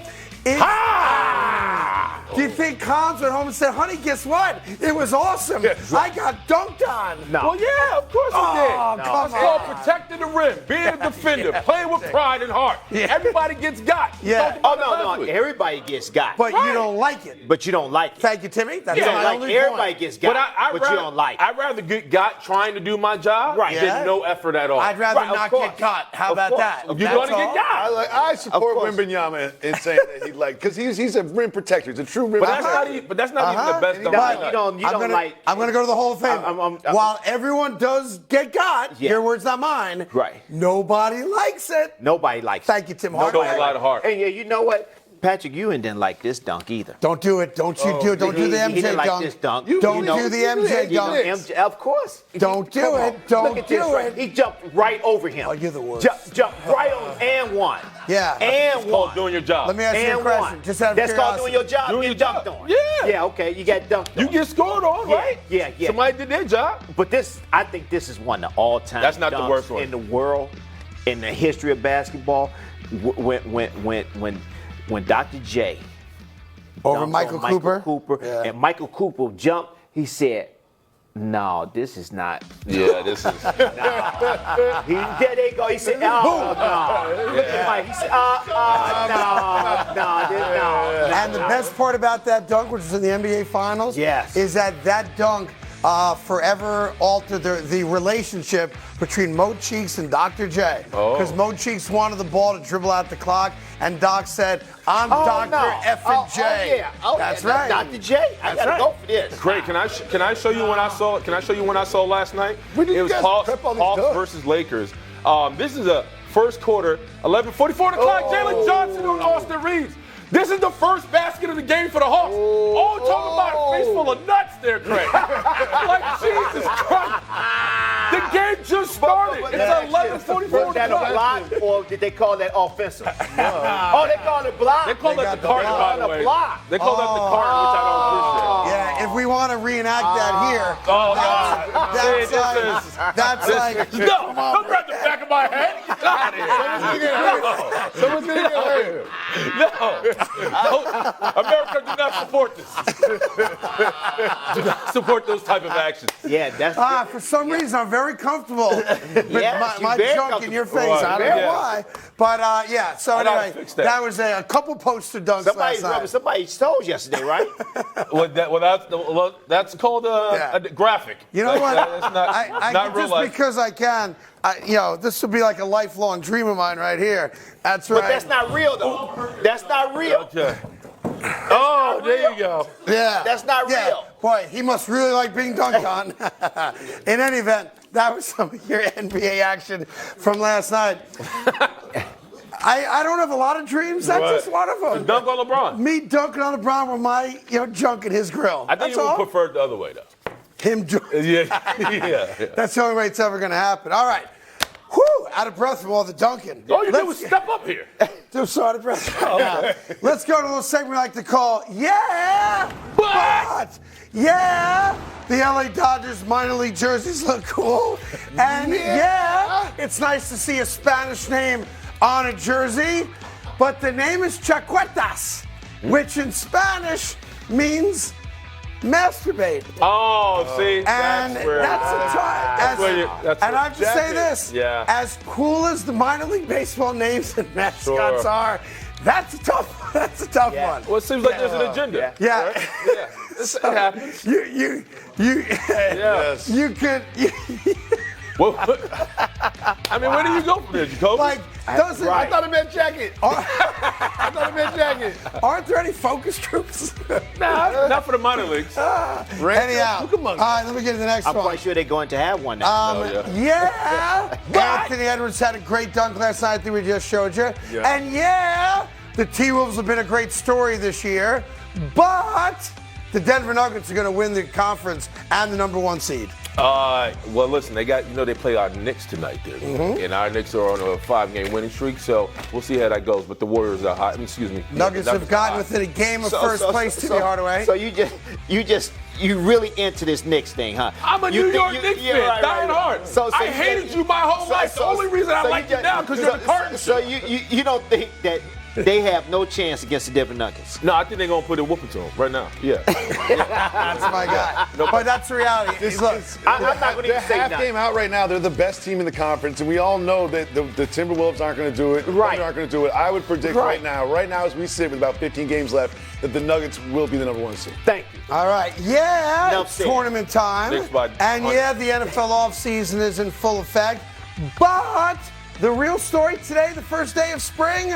Do you think Collins went home and said, honey, guess what? It was awesome. I got dunked on. No. Well, yeah, of course he did. Come It's called protecting the rim, being a defender, playing with pride and heart. Everybody gets got. Yeah. Oh, no. Everybody gets got. But you don't like it. But you don't like it. Thank you, Timmy. That's You don't my like only everybody point. gets got, but you don't like it. I'd rather get got trying to do my job than no effort at all. I'd rather Right, of not course. get caught. How Of about course. that? You're That's going to all. get got. I support Wembanyama in saying that he because he's a rim protector. He's a true rim protector. But that's not even the best dunk. I'm going to go to the Hall of Fame. While everyone does get got, your words, not mine. Right. Nobody likes it. Nobody likes Thank you, Tim Shows Hardaway. a lot of heart. And you know what? Patrick Ewing didn't like this dunk either. Don't do it. Don't you do it. Don't do the MJ He didn't dunk. like this dunk. Don't do the MJ dunk. MJ, of course. Don't do Come on. it. Don't Look at this, do right? it. He jumped right over him. Oh, you're the worst. Jumped right on and won. Yeah. And It's called won. doing your job. Let me ask you a And question. won. Just out of That's called curiosity. doing your job. Doing You your get dunked job. on. Yeah. Yeah, okay. You got dunked on. You get scored on, right? Yeah. Somebody did their job. But I think this is one of the all-time That's not the dunks worst one. in the world, in the history of basketball. When Dr. J Over dunked on Michael Cooper. Yeah. and Michael Cooper jumped, he said, "No, this is not." Yeah, this is. There they go. He said, "Oh no." Look at Mike. He said, no. And the best part about that dunk, which was in the NBA Finals, is that dunk forever altered the relationship between Mo Cheeks and Dr. J. Because Mo Cheeks wanted the ball to dribble out the clock, and Doc said, I'm Dr. Effin' J. That's right. Dr. J. I gotta go for this. Great. Can I show you when I saw? Can I show you when I saw last night? It was Hawks versus Lakers. This is a first quarter, 11:44 the clock. Jalen Johnson and Austin Reeves. This is the first basket of the game for the Hawks. Oh, talking about a face full of nuts there, Craig. Like, Jesus Christ. The game just started. It's 11:44. Was that a block, or did they call that offensive? Oh, they call it block. They call that the Carton, by the way. Block. They call that the Carton, which I don't appreciate. Yeah, if we want to reenact that here, that's like. No, don't grab the back of my head. Get out of here. Someone's going to get hurt. No. America did not support this. Do not support those type of actions. Yeah, that's For some reason, I'm very comfortable with Yes, my you're very junk in your face. Right, I don't know yeah. why. But, yeah, so I gotta anyway, fix that. that was a couple poster dunks somebody's last rubbing night. somebody's toes yesterday, right? That's called a graphic. You know Like, what? That's not, I not real just life. because I can, this would be like a lifelong dream of mine right here. That's right. But that's not real, though. That's not real. Okay. Oh, there you go. Yeah. That's not Yeah. real. Boy, he must really like being dunked on. In any event, that was some of your NBA action from last night. I don't have a lot of dreams. That's just one of them. Dunk on LeBron. Me dunking on LeBron with my junk in his grill. I think That's you would all. prefer it the other way, though. Him dunk. Yeah. That's the only way it's ever going to happen. All right. Whew, out of breath from all the dunking. All you did was step up here. I'm so out of breath. Yeah. Let's go to a little segment we like to call Yeah, but yeah, the LA Dodgers minor league jerseys look cool. And yeah, it's nice to see a Spanish name on a jersey, but the name is Chaquetas, which in Spanish means masturbate. Oh, see, And that's where. that's a That's where you- that's and where- I have to say this. Yeah. As cool as the minor league baseball names and mascots Sure. are, that's a tough Yeah. one. Well, it seems like there's an agenda. Yeah. Yeah. It happens. You Yes. you could Well, I mean, where do you go from there, Jacoby? like doesn't I thought it meant jacket. I thought it meant jacket. aren't there any focus groups? Nah, not for the minor leagues. Anyhow, all right, let me get to the next I'm one. quite sure they're going to have one now. Yeah. Anthony Edwards had a great dunk last night that we just showed you. Yeah. And yeah, the T-Wolves have been a great story this year. But the Denver Nuggets are going to win the conference and the number 1 seed. Well, listen, they play our Knicks tonight, dude. And our Knicks are on a 5-game winning streak, so we'll see how that goes. But the Warriors are hot. Excuse me. Nuggets have gotten within a game of first place, Timmy Hardaway. So you really into this Knicks thing, huh? I'm a New York Knicks fan, dying hard. So I hated you my whole life. The only reason I like you now because you're the Carton. So you don't think that they have no chance against the Denver Nuggets? No, I think they're gonna put a whooping to them right now. Yeah. That's my guy. But that's the reality. Look, I'm not going to They're even say half nothing. game out right now. They're the best team in the conference, and we all know that the Timberwolves aren't going to do it. The Right. Thunder aren't going to do it. I would predict right now as we sit with about 15 games left, that the Nuggets will be the number 1 seed. Thank you. all right. Yeah, Enough it's said. tournament time. Knicks by And 100. yeah, the NFL offseason is in full effect. But the real story today, the first day of spring,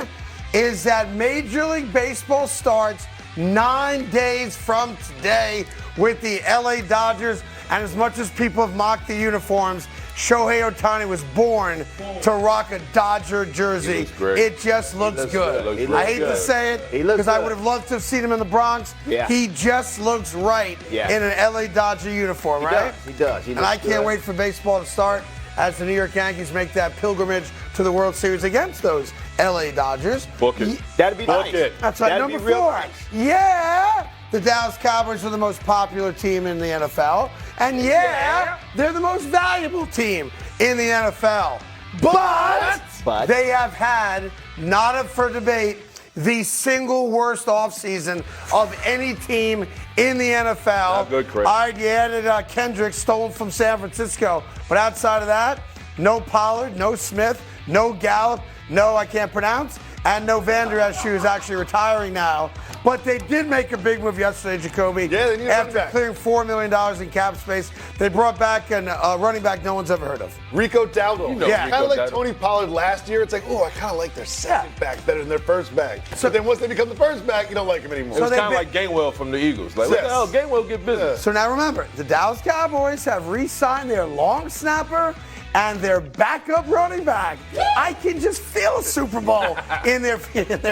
is that Major League Baseball starts 9 days from today with the LA Dodgers. And as much as people have mocked the uniforms, Shohei Ohtani was born to rock a Dodger jersey. He looks great. It just looks looks good. good. He I looks hate to good. say it He looks because I good. would have loved to have seen him in the Bronx. Yeah. He just looks right Yeah. in an LA Dodger uniform, right? He does. He And I looks can't good. wait for baseball to start as the New York Yankees make that pilgrimage to the World Series against those LA Dodgers. Book it. That'd be Book nice. it. That's right, That'd number be real 4. nice. Yeah, the Dallas Cowboys are the most popular team in the NFL. And yeah, they're the most valuable team in the NFL. But they have had, not up for debate, the single worst offseason of any team in the NFL. Not good, Chris. All right, you added Kendrick, stolen from San Francisco. But outside of that, no Pollard, no Smith, no Gallup, no I can't pronounce, and no Vander Esch, who is actually retiring now. But they did make a big move yesterday, Jacoby. Yeah, they need a running after back. clearing $4 million in cap space. They brought back a running back no one's ever heard of. Rico Dowdle. know Yeah. Rico Kind of like Dowdle. Tony Pollard last year. It's like, oh, I kind of like their second back better than their first back. So then once they become the first back, you don't like him anymore. It was they've kind of been- like Gainwell from the Eagles. Like, what the Yes. hell? Gainwell get business. So now remember, the Dallas Cowboys have re-signed their long snapper and their backup running back. I can just feel a Super Bowl in their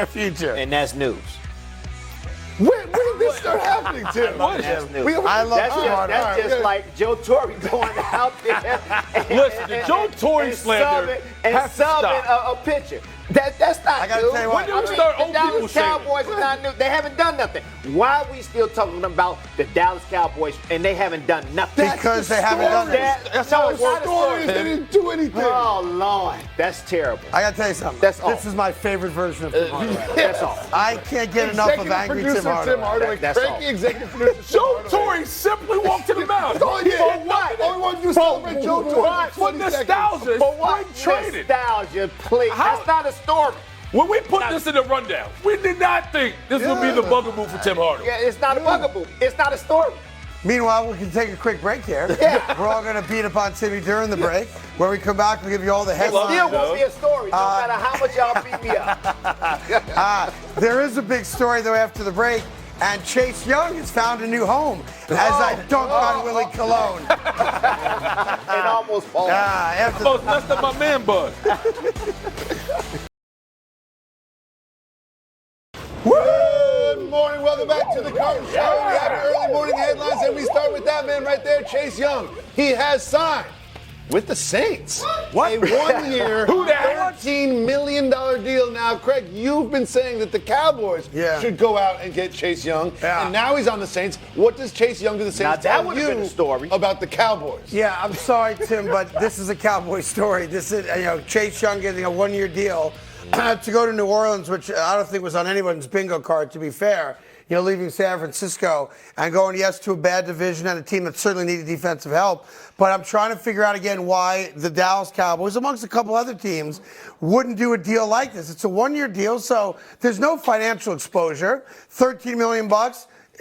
future. And that's news. When did this start happening, Tim? That's news. I love That's all right, just, all right. like Joe Torre going out there. Listen, the Joe Torre slander and has to subbing stop. a pitcher. That's not I gotta new. tell you what. When did we start The old people Dallas saying it? Cowboys are not new. They haven't done nothing. Why are we still talking about the Dallas Cowboys and they haven't done nothing? Because they haven't done it. That's how it's not a Story is story. they didn't do anything. Oh, Lord. That's terrible. I gotta tell you something. That's all. This is my favorite version of Tim Hardaway. That's all. I can't get enough of Executive angry producer Tim Hardaway. That's Cranky all. executive producer Tim Joe Hardaway. Torre simply walked to the mound. All he did. For what? All he wanted to do is celebrate Joe Torre. For nostalgia. For what? Spring training. Nostalgia, please. How- That's not a story. When we put this in the rundown, we did not think this would be the bugaboo for Tim Hardaway. Yeah, it's not a bugaboo. It's not a story. Meanwhile, we can take a quick break here. Yeah. We're all going to beat up on Timmy during the break. When we come back, we'll give you all the It headlines. still won't be a story, no matter how much y'all beat me up. There is a big story, though, after the break. And Chase Young has found a new home as I dunk on Willie Colon. It almost falls. After Almost messed up my man bun. Good morning. Welcome back to the Carton Show. We have your early morning headlines, and we start with that man right there, Chase Young. He has signed with the Saints. What? A 1 year, Who that? $13 million deal. Now, Craig, you've been saying that the Cowboys should go out and get Chase Young, and now he's on the Saints. What does Chase Young to the Saints Now, that tell would've been you a story. about the Cowboys? Yeah, I'm sorry, Tim, but this is a Cowboy story. This is, Chase Young getting a 1 year deal to go to New Orleans, which I don't think was on anyone's bingo card, to be fair. Leaving San Francisco and going, yes, to a bad division and a team that certainly needed defensive help. But I'm trying to figure out again why the Dallas Cowboys, amongst a couple other teams, wouldn't do a deal like this. It's a 1 year deal, so there's no financial exposure. $13 million.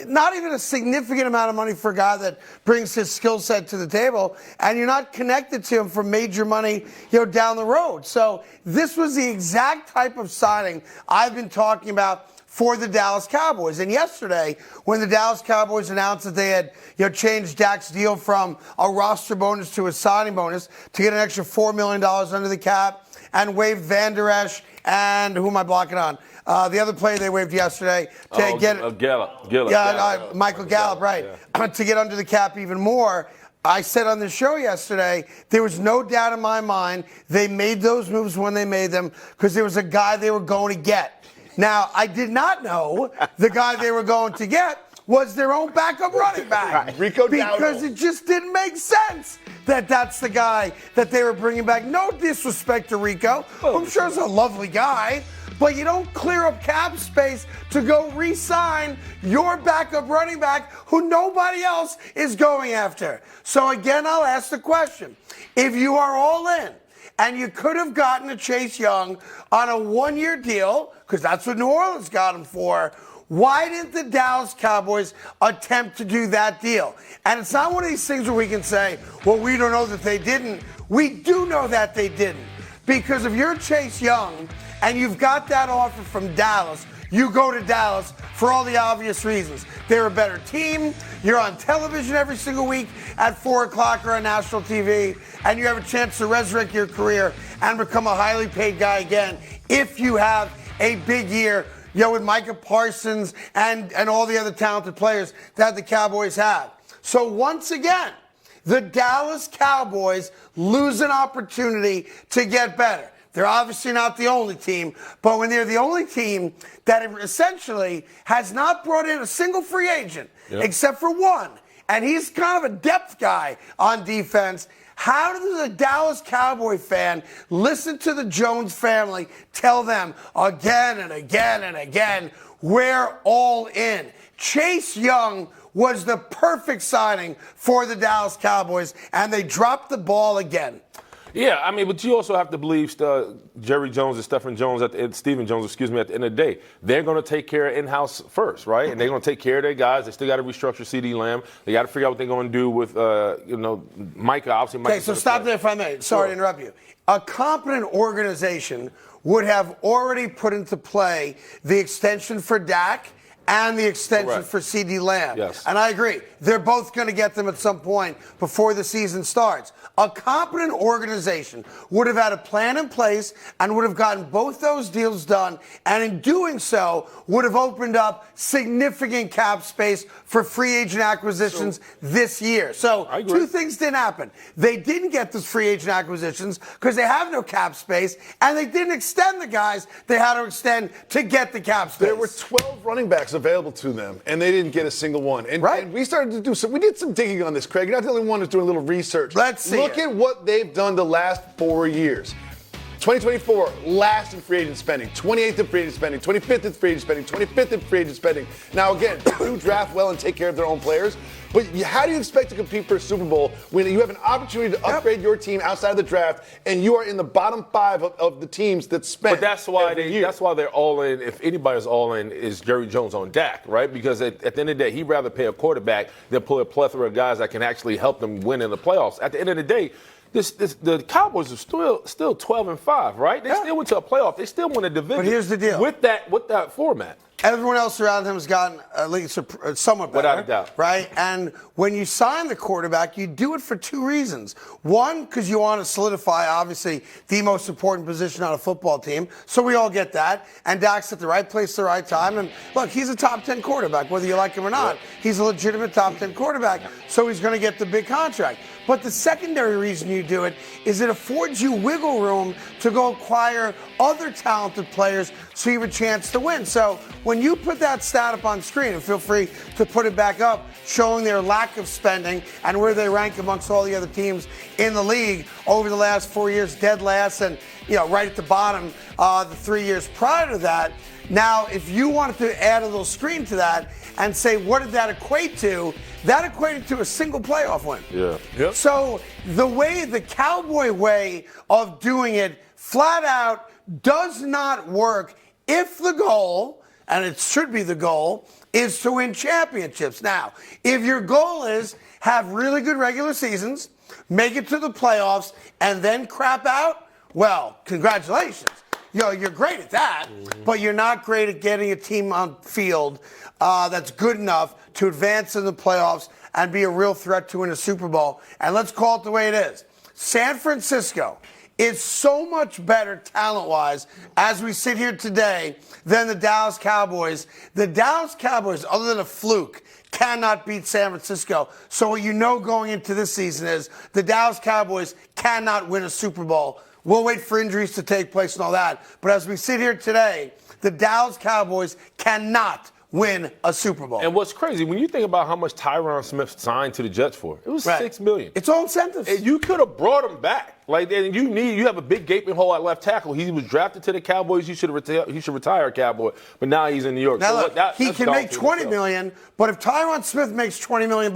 Not even a significant amount of money for a guy that brings his skill set to the table, and you're not connected to him for major money, down the road. So this was the exact type of signing I've been talking about for the Dallas Cowboys. And yesterday, when the Dallas Cowboys announced that they had changed Dak's deal from a roster bonus to a signing bonus to get an extra $4 million under the cap, and waived Van Der Esch and who am I blocking on? The other player they waived yesterday to get Gallup. Michael Gallup, right? Yeah. To get under the cap even more. I said on the show yesterday, there was no doubt in my mind they made those moves when they made them because there was a guy they were going to get. Now, I did not know the guy they were going to get was their own backup running back. Rico because Dowdle. it just didn't make sense that that's the guy that they were bringing back. No disrespect to Rico. I'm sure he's a lovely guy. But you don't clear up cap space to go re-sign your backup running back who nobody else is going after. So again, I'll ask the question. If you are all in, and you could have gotten a Chase Young on a 1 year deal, because that's what New Orleans got him for, why didn't the Dallas Cowboys attempt to do that deal? And it's not one of these things where we can say, well, we don't know that they didn't. We do know that they didn't. Because if you're Chase Young and you've got that offer from Dallas, you go to Dallas for all the obvious reasons. They're a better team. You're on television every single week at 4 o'clock or on national TV, and you have a chance to resurrect your career and become a highly paid guy again if you have a big year, with Micah Parsons and all the other talented players that the Cowboys have. So once again, the Dallas Cowboys lose an opportunity to get better. They're obviously not the only team, but when they're the only team that essentially has not brought in a single free agent except for one, and he's kind of a depth guy on defense, how does a Dallas Cowboy fan listen to the Jones family tell them again and again and again, we're all in? Chase Young was the perfect signing for the Dallas Cowboys, and they dropped the ball again. Yeah, but you also have to believe Jerry Jones and Stephen Jones at the end of the day. They're going to take care of in-house first, right? And they're going to take care of their guys. They still got to restructure CeeDee Lamb. They got to figure out what they're going to do with, Micah. Obviously, Micah. Okay, so stop there if I may. Sorry to interrupt you. A competent organization would have already put into play the extension for Dak and the extension Correct. for CD Lamb. Yes. And I agree. They're both going to get them at some point before the season starts. A competent organization would have had a plan in place and would have gotten both those deals done, and in doing so would have opened up significant cap space for free agent acquisitions this year. So two things didn't happen. They didn't get those free agent acquisitions because they have no cap space, and they didn't extend the guys they had to extend to get the cap space. There were 12 running backs available to them, and they didn't get a single one. And we started to do some. We did some digging on this, Craig. You're not the only one who's doing a little research. Let's see. Look at what they've done the last 4 years. 2024, last in free agent spending, 28th in free agent spending, 25th in free agent spending, 25th in free agent spending. Now, again, they do draft well and take care of their own players, but how do you expect to compete for a Super Bowl when you have an opportunity to upgrade your team outside of the draft and you are in the bottom 5 of the teams that spend? But that's why they're all in. If anybody's all in, is Jerry Jones on Dak, right? Because at the end of the day, he'd rather pay a quarterback than pull a plethora of guys that can actually help them win in the playoffs. At the end of the day, the Cowboys are still 12-5, right? They still went to a playoff. They still won a division. But here's the deal. With that format. Everyone else around him has gotten at least somewhat better. Without a doubt. Right? And when you sign the quarterback, you do it for two reasons. One, because you want to solidify, obviously, the most important position on a football team. So we all get that. And Dak's at the right place at the right time. And look, he's a top 10 quarterback, whether you like him or not. Yep. He's a legitimate top 10 quarterback. So he's going to get the big contract. But the secondary reason you do it is it affords you wiggle room to go acquire other talented players so you have a chance to win. So when you put that stat up on screen, and feel free to put it back up, showing their lack of spending and where they rank amongst all the other teams in the league over the last 4 years, dead last, and right at the bottom the 3 years prior to that. Now, if you wanted to add a little screen to that and say, what did that equate to? That equated to a single playoff win. Yeah. Yep. So the Cowboy way of doing it flat out does not work if the goal, and it should be the goal, is to win championships. Now, if your goal is have really good regular seasons, make it to the playoffs, and then crap out, well, congratulations. You're great at that, but you're not great at getting a team on field that's good enough to advance in the playoffs and be a real threat to win a Super Bowl. And let's call it the way it is. San Francisco is so much better talent-wise as we sit here today than the Dallas Cowboys. The Dallas Cowboys, other than a fluke, cannot beat San Francisco. So what you know going into this season is the Dallas Cowboys cannot win a Super Bowl. We'll wait for injuries to take place and all that. But as we sit here today, the Dallas Cowboys cannot win a Super Bowl. And what's crazy, when you think about how much Tyron Smith signed to the Jets for, it was $6 million. It's all incentives. And you could have brought him back. Like, and you have a big gaping hole at left tackle. He was drafted to the Cowboys. He should retire a Cowboy. But now he's in New York. Now so look, he can make $20 million, but if Tyron Smith makes $20 million,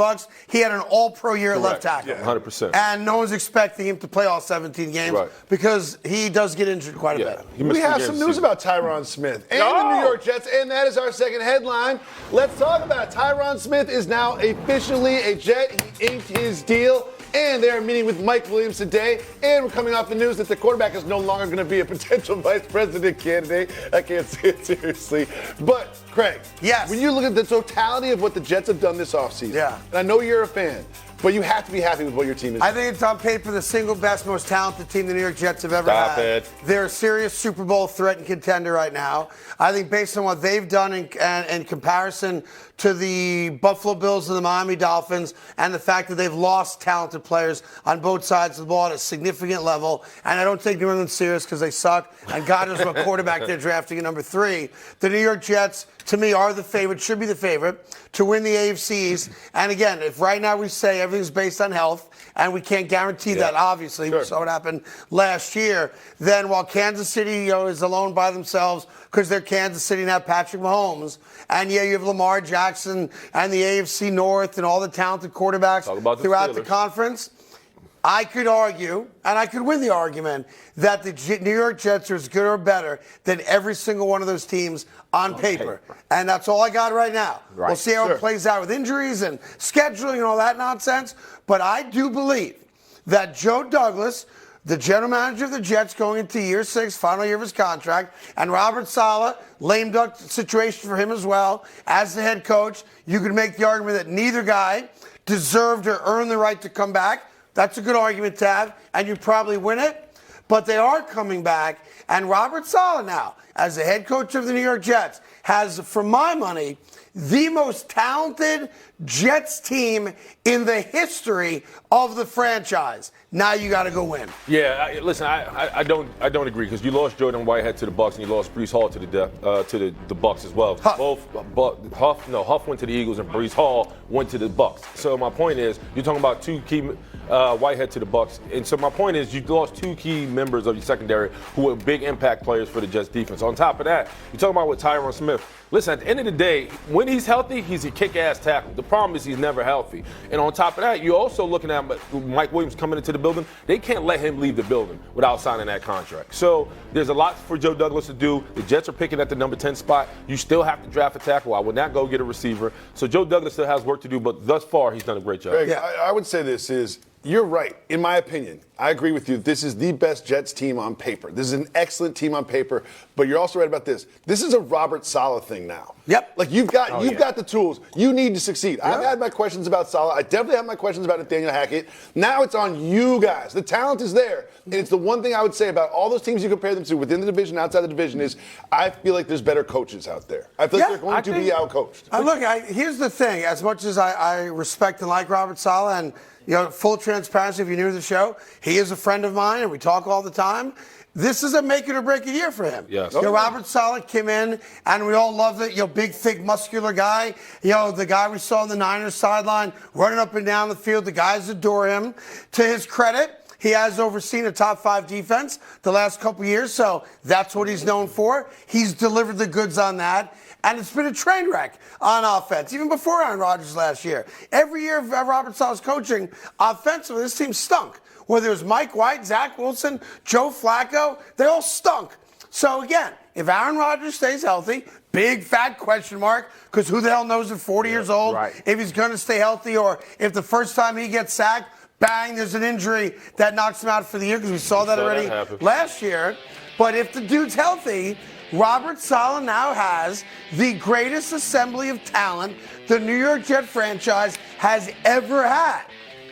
he had an all-pro year at left tackle. Yeah, 100%. And no one's expecting him to play all 17 games because he does get injured quite a bit. We have some news about Tyron Smith and the New York Jets, and that is our second headline. Let's talk about it. Tyron Smith is now officially a Jet. He inked his deal. And they are meeting with Mike Williams today. And we're coming off the news that the quarterback is no longer going to be a potential vice president candidate. I can't say it seriously. But, Craig, when you look at the totality of what the Jets have done this offseason, and I know you're a fan, but you have to be happy with what your team is doing. I think it's on paper the single best, most talented team the New York Jets have ever had. They're a serious Super Bowl threat and contender right now. I think based on what they've done in comparison to the Buffalo Bills and the Miami Dolphins and the fact that they've lost talented players on both sides of the ball at a significant level, and I don't take New England serious because they suck, and God knows what quarterback they're drafting at number 3. The New York Jets, to me, are the favorite, should be the favorite to win the AFC East. And again, if right now we say everything's based on health, and we can't guarantee that, obviously, we saw what happened last year, then while Kansas City is alone by themselves because they're Kansas City and have Patrick Mahomes, and you have Lamar Jackson and the AFC North and all the talented quarterbacks throughout the conference, I could argue, and I could win the argument, that the New York Jets are as good or better than every single one of those teams on paper. And that's all I got right now. We'll see how it plays out with injuries and scheduling and all that nonsense. But I do believe that Joe Douglas, the general manager of the Jets going into year 6, final year of his contract, and Robert Saleh, lame duck situation for him as well, as the head coach. You could make the argument that neither guy deserved or earned the right to come back. That's a good argument to have, and you'd probably win it. But they are coming back, and Robert Saleh now, as the head coach of the New York Jets, has, for my money, the most talented Jets team in the history of the franchise. Now you got to go win. Yeah, listen, I don't agree because you lost Jordan Whitehead to the Bucks and you lost Breece Hall to the Bucks as well. Huff went to the Eagles and Breece Hall went to the Bucks. So my point is, you're talking about two key Whitehead to the Bucks, and so my point is, you lost two key members of your secondary who were big impact players for the Jets defense. On top of that, you're talking about with Tyron Smith. Listen, at the end of the day, when he's healthy, he's a kick-ass tackle. The problem is he's never healthy. And on top of that, you're also looking at Mike Williams coming into the building. They can't let him leave the building without signing that contract. So there's a lot for Joe Douglas to do. The Jets are picking at the number 10 spot. You still have to draft a tackle. I would not go get a receiver. So Joe Douglas still has work to do, but thus far, he's done a great job. Greg, I would say this is, you're right. In my opinion, I agree with you. This is the best Jets team on paper. This is an excellent team on paper. But you're also right about this. This is a Robert Saleh thing now. Yep. Like you've got the tools. You need to succeed. Yeah. I've had my questions about Saleh. I definitely have my questions about Nathaniel Hackett. Now it's on you guys. The talent is there. And it's the one thing I would say about all those teams you compare them to within the division, outside the division, is I feel like there's better coaches out there. I feel like they're going to be outcoached. Look, here's the thing. As much as I respect and like Robert Saleh, and full transparency, if you're new to the show, he is a friend of mine, and we talk all the time. This is a make it or break it year for him. Yes. Robert Saleh came in, and we all loved it. Big, thick, muscular guy. The guy we saw on the Niners sideline running up and down the field. The guys adore him. To his credit, he has overseen a top 5 defense the last couple years, so that's what he's known for. He's delivered the goods on that. And it's been a train wreck on offense, even before Aaron Rodgers last year. Every year of Robert Saleh's coaching, offensively, this team stunk. Whether it was Mike White, Zach Wilson, Joe Flacco, they all stunk. So again, if Aaron Rodgers stays healthy, big fat question mark, because who the hell knows at 40 years old if he's going to stay healthy, or if the first time he gets sacked, bang, there's an injury that knocks him out for the year, because we saw that already last year. But if the dude's healthy, Robert Saleh now has the greatest assembly of talent the New York Jet franchise has ever had.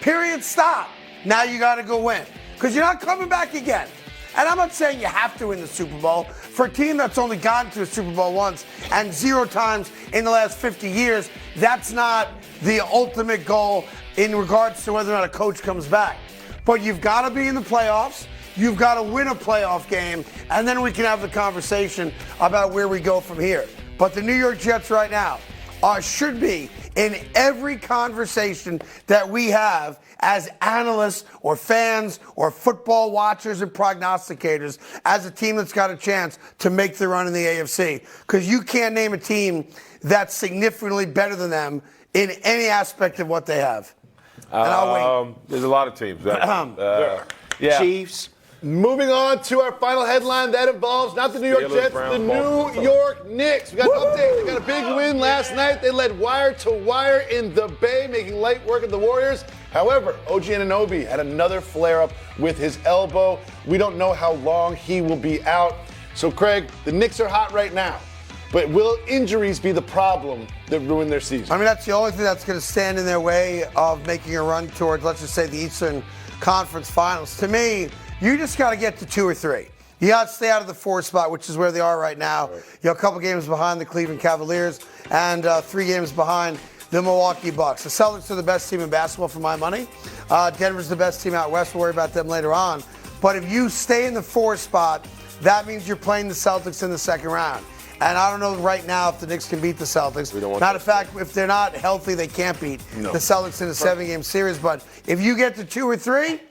Period. Stop. Now you got to go win, because you're not coming back again. And I'm not saying you have to win the Super Bowl. For a team that's only gotten to a Super Bowl once and 0 times in the last 50 years, that's not the ultimate goal in regards to whether or not a coach comes back. But you've got to be in the playoffs. You've got to win a playoff game, and then we can have the conversation about where we go from here. But the New York Jets right now should be in every conversation that we have as analysts or fans or football watchers and prognosticators as a team that's got a chance to make the run in the AFC. Because you can't name a team that's significantly better than them in any aspect of what they have. And I'll wait. There's a lot of teams. Chiefs. Moving on to our final headline that involves not the New York Jets, the New York Knicks. We got an update. They got a big win last night. They led wire to wire in the Bay, making light work of the Warriors. However, OG Anunoby had another flare-up with his elbow. We don't know how long he will be out. So, Craig, the Knicks are hot right now. But will injuries be the problem that ruin their season? I mean, that's the only thing that's going to stand in their way of making a run towards, let's just say, the Eastern Conference Finals. To me, you just got to get to 2 or 3. You got to stay out of the 4 spot, which is where they are right now. A couple games behind the Cleveland Cavaliers and 3 games behind the Milwaukee Bucks. The Celtics are the best team in basketball for my money. Denver's the best team out west. We'll worry about them later on. But if you stay in the 4 spot, that means you're playing the Celtics in the second round. And I don't know right now if the Knicks can beat the Celtics. Matter of fact, if they're not healthy, they can't beat the Celtics in a 7-game series. But if you get to 2 or 3,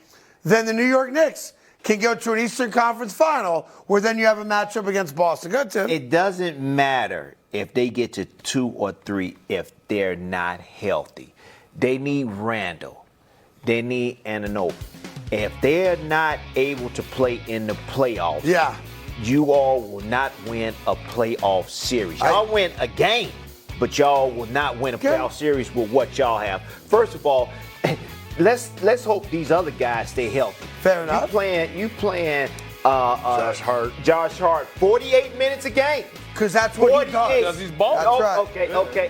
then the New York Knicks can go to an Eastern Conference Final, where then you have a matchup against Boston. Good, Tim. It doesn't matter if they get to 2 or 3 if they're not healthy. They need Randall. They need Anunoby. If they're not able to play in the playoffs, you all will not win a playoff series. Y'all win a game, but y'all will not win a playoff series with what y'all have. First of all, let's hope these other guys stay healthy. Fair enough. You playing Josh Hart, 48 minutes a game. Because that's what he does. Because he's balling. That's right. Okay.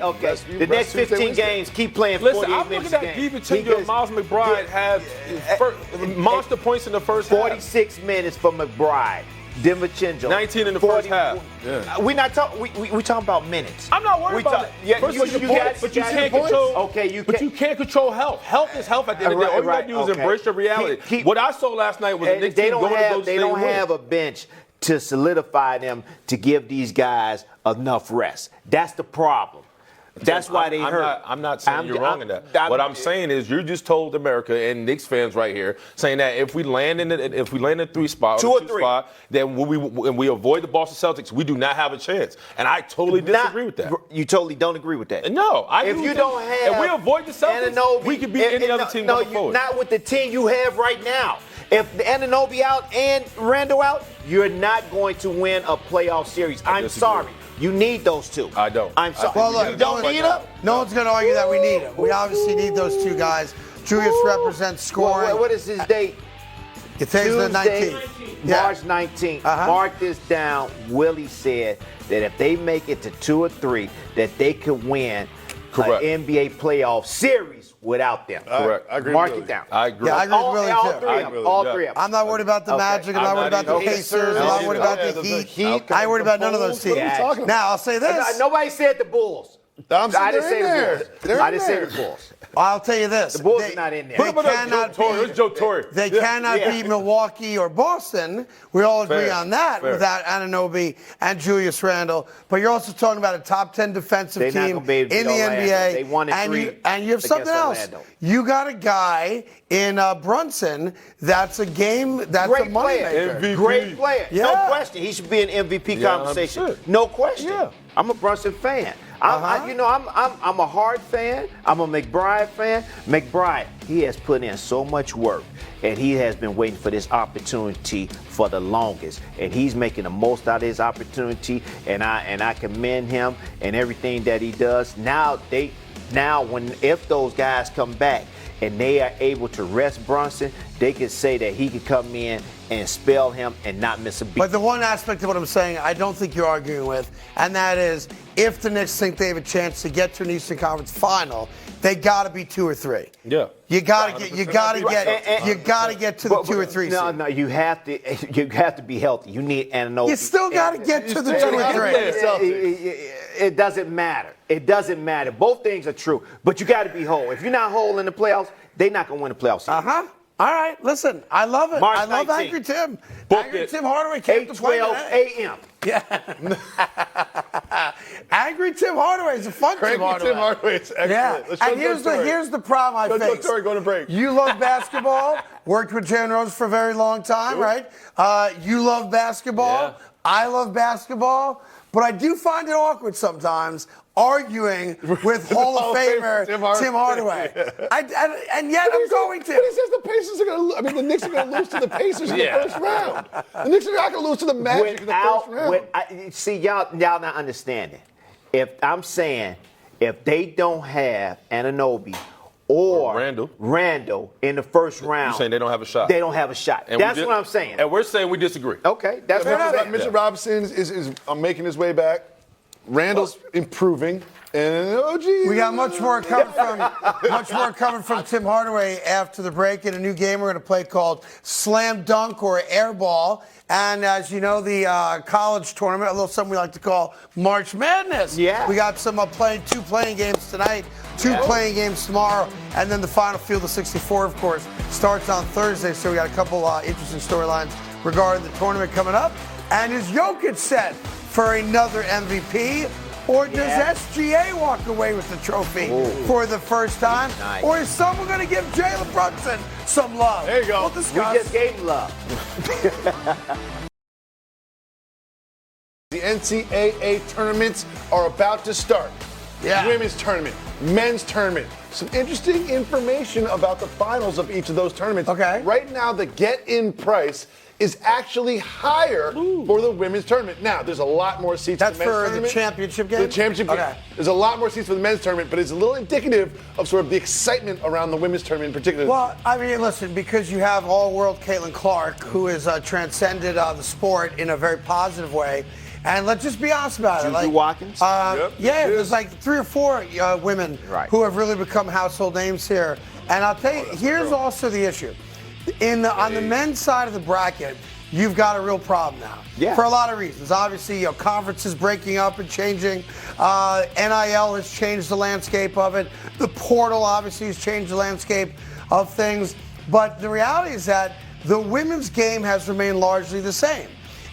The next 15 games, keep playing 48 Listen, I'm minutes looking a at game. DiVincenzo and Miles McBride have monster points in the first half. 46 minutes for McBride. DiVincenzo. 19 in the first half. Yeah. We're not talking. We talking about minutes. I'm not worried about it. Yeah, First, you got got it, but you got can't your control. points. Okay, but you can't control health. Health is health at the end of the day. All you got to do is embrace your reality. What I saw last night was the Knicks team going to go to They don't have a bench to solidify them to give these guys enough rest. That's the problem. That's why they hurt. I'm not saying you're wrong in that. What I'm saying is you just told America and Knicks fans right here saying that if we land in the 3 spot, two or three spot, then we avoid the Boston Celtics, we do not have a chance. And I totally disagree with that. You totally don't agree with that. No, if you don't have, if we avoid the Celtics, Anunoby, we could beat any other team going forward. Not with the team you have right now. If Anunoby out and Randall out, you're not going to win a playoff series. I'm sorry. You need those two. I don't. I'm sorry. Well, look, you don't need them? No one's going to argue that we need them. We obviously need those two guys. Julius represents scoring. What is his date? Today's the 19th. March 19th. Mark this down. Willie said that if they make it to 2 or 3, that they could win an NBA playoff series without them. Correct. I agree Mark with it down. I agree. Yeah, I agree with Willie, all too. three of them. All three of them. I'm not worried about the Magic. I'm not worried about the Pacers. I'm not worried about the Heat. I ain't worried about none of those teams. Now, I'll say this. Nobody said the Bulls. I didn't say the Bulls. I didn't say the Bulls. I'll tell you this. The Bulls are not in there. Joe Torre. They cannot beat Milwaukee or Boston. We all agree on that without Anunoby and Julius Randle. But you're also talking about a top 10 defensive team in the NBA. They won and you have something else. You got a guy in Brunson that's a moneymaker. MVP. Great player. Yeah. No question. He should be in MVP conversation. 100%. No question. Yeah. I'm a Brunson fan. I'm a Hart fan. I'm a McBride fan. McBride, he has put in so much work, and he has been waiting for this opportunity for the longest, and he's making the most out of his opportunity, and I commend him and everything that he does. If those guys come back and they are able to rest Brunson, they can say that he can come in and spell him and not miss a beat. But the one aspect of what I'm saying, I don't think you're arguing with, and that is if the Knicks think they have a chance to get to an Eastern Conference final, they got to be 2 or 3. Yeah. You got to get to the 2 or 3 seed. No, you have to be healthy. You need Anunoby. You still got to get to the 2 or 3. It doesn't matter. It doesn't matter. Both things are true, but you got to be whole. If you're not whole in the playoffs, they're not going to win the playoffs. All right, listen, I love it. March I love 19th. Angry Tim. Book Angry it. Tim Hardaway came to play 8:12 a.m. Angry Tim Hardaway is a fun Tim Hardaway. Tim Hardaway is excellent. Yeah, Let's and show here's the problem I face. Go to break. You love basketball. Worked with Jalen Rose for a very long time, right? You love basketball. Yeah. I love basketball. But I do find it awkward sometimes arguing with Hall of Famer Tim Hardaway. And yet I'm going to. But he says the Pacers are going to. The Knicks are going to lose to the Pacers in the first round. The Knicks are not going to lose to the Magic in the first round. Y'all not understanding. If they don't have Anunoby or Randall in the first round, You're saying they don't have a shot. They don't have a shot. That's what I'm saying. And we're saying we disagree. Okay, that's what I'm saying. Mitchell Robinson is making his way back. Randall's improving. And we got much more coming from Tim Hardaway after the break. In a new game we're going to play called Slam Dunk or Airball. And as you know, the college tournament, a little something we like to call March Madness. Yeah. We got some two playing games tonight, two playing games tomorrow, and then the final field of 64, of course, starts on Thursday. So we got a couple interesting storylines regarding the tournament coming up. And is Jokic set for another MVP? Or does SGA walk away with the trophy for the first time? Nice. Or is someone going to give Jalen Brunson some love? There you go. We'll discuss. We just gave him love. The NCAA tournaments are about to start. Yeah. Women's tournament, men's tournament. Some interesting information about the finals of each of those tournaments. Okay. Right now, the get-in price is actually higher for the women's tournament. Now, there's a lot more seats That's for the men's for tournament. the championship game? The championship game. There's a lot more seats for the men's tournament, but it's a little indicative of sort of the excitement around the women's tournament in particular. Well, I mean, listen, because you have all-world Caitlin Clark, who has transcended the sport in a very positive way. And let's just be honest about it. Juju Watkins? There's like 3 or 4 women who have really become household names here. And I'll tell you, here's also the issue. On the men's side of the bracket, you've got a real problem now. Yeah. For a lot of reasons. Obviously, conferences breaking up and changing. NIL has changed the landscape of it. The portal obviously has changed the landscape of things. But the reality is that the women's game has remained largely the same.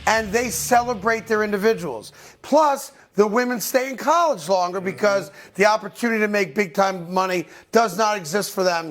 And they celebrate their individuals. Plus, the women stay in college longer because the opportunity to make big-time money does not exist for them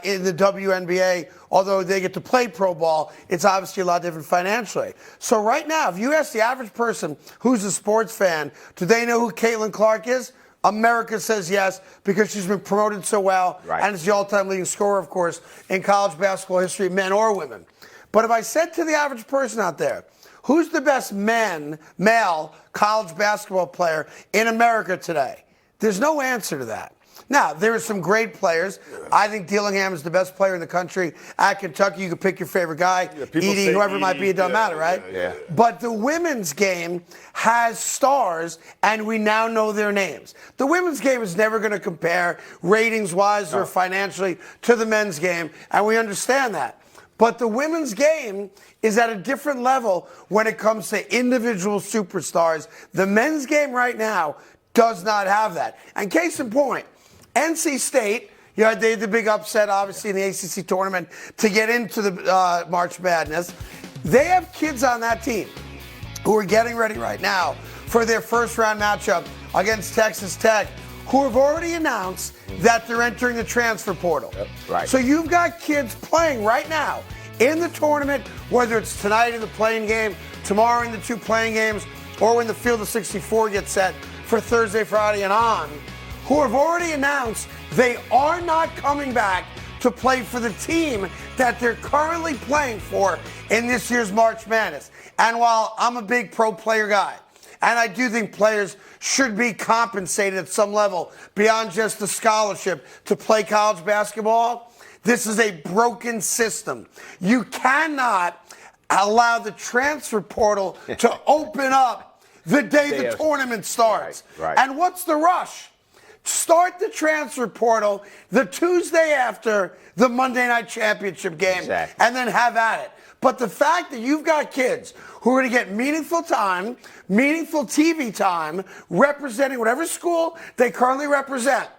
in the WNBA. Although they get to play pro ball, it's obviously a lot different financially. So right now, if you ask the average person who's a sports fan, do they know who Caitlin Clark is? America says yes, because she's been promoted so well, and is the all-time leading scorer, of course, in college basketball history, men or women. But if I said to the average person out there, who's the best male college basketball player in America today? There's no answer to that. Now, there are some great players. I think Dillingham is the best player in the country. At Kentucky, you can pick your favorite guy. Edie, whoever it might be, it doesn't matter, right? Yeah. But the women's game has stars, and we now know their names. The women's game is never going to compare ratings-wise or financially to the men's game, and we understand that. But the women's game is at a different level when it comes to individual superstars. The men's game right now does not have that. And case in point, NC State, they had the big upset, obviously, in the ACC tournament to get into the March Madness. They have kids on that team who are getting ready right now for their first-round matchup against Texas Tech, who have already announced that they're entering the transfer portal. So you've got kids playing right now in the tournament, whether it's tonight in the playing game, tomorrow in the 2 playing games, or when the Field of 64 gets set for Thursday, Friday, and on, who have already announced they are not coming back to play for the team that they're currently playing for in this year's March Madness. And while I'm a big pro player guy, and I do think players should be compensated at some level beyond just the scholarship to play college basketball, this is a broken system. You cannot allow the transfer portal to open up the day the tournament starts. And what's the rush? Start the transfer portal the Tuesday after the Monday night championship game and then have at it. But the fact that you've got kids who are going to get meaningful time, meaningful TV time, representing whatever school they currently represent,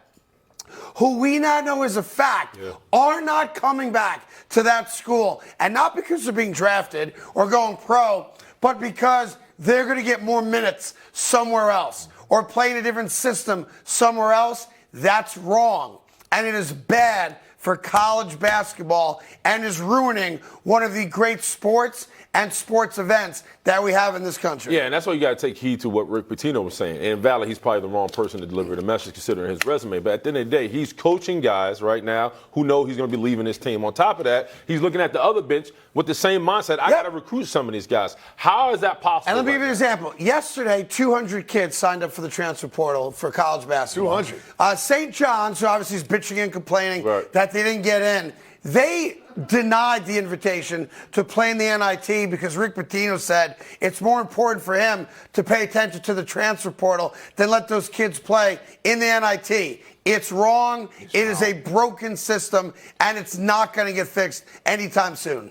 who we now know as a fact are not coming back to that school. And not because they're being drafted or going pro, but because they're going to get more minutes somewhere else or play in a different system somewhere else. That's wrong. And it is bad for college basketball and is ruining one of the great sports and sports events that we have in this country. Yeah, and that's why you got to take heed to what Rick Pitino was saying. And Valley, he's probably the wrong person to deliver the message considering his resume. But at the end of the day, he's coaching guys right now who know he's going to be leaving his team. On top of that, he's looking at the other bench with the same mindset. I got to recruit some of these guys. How is that possible? And let me give you an example. Yesterday, 200 kids signed up for the transfer portal for college basketball. 200. St. John's, who obviously is bitching and complaining that they didn't get in, they denied the invitation to play in the NIT because Rick Pitino said it's more important for him to pay attention to the transfer portal than let those kids play in the NIT. It's wrong. It is a broken system, and it's not going to get fixed anytime soon.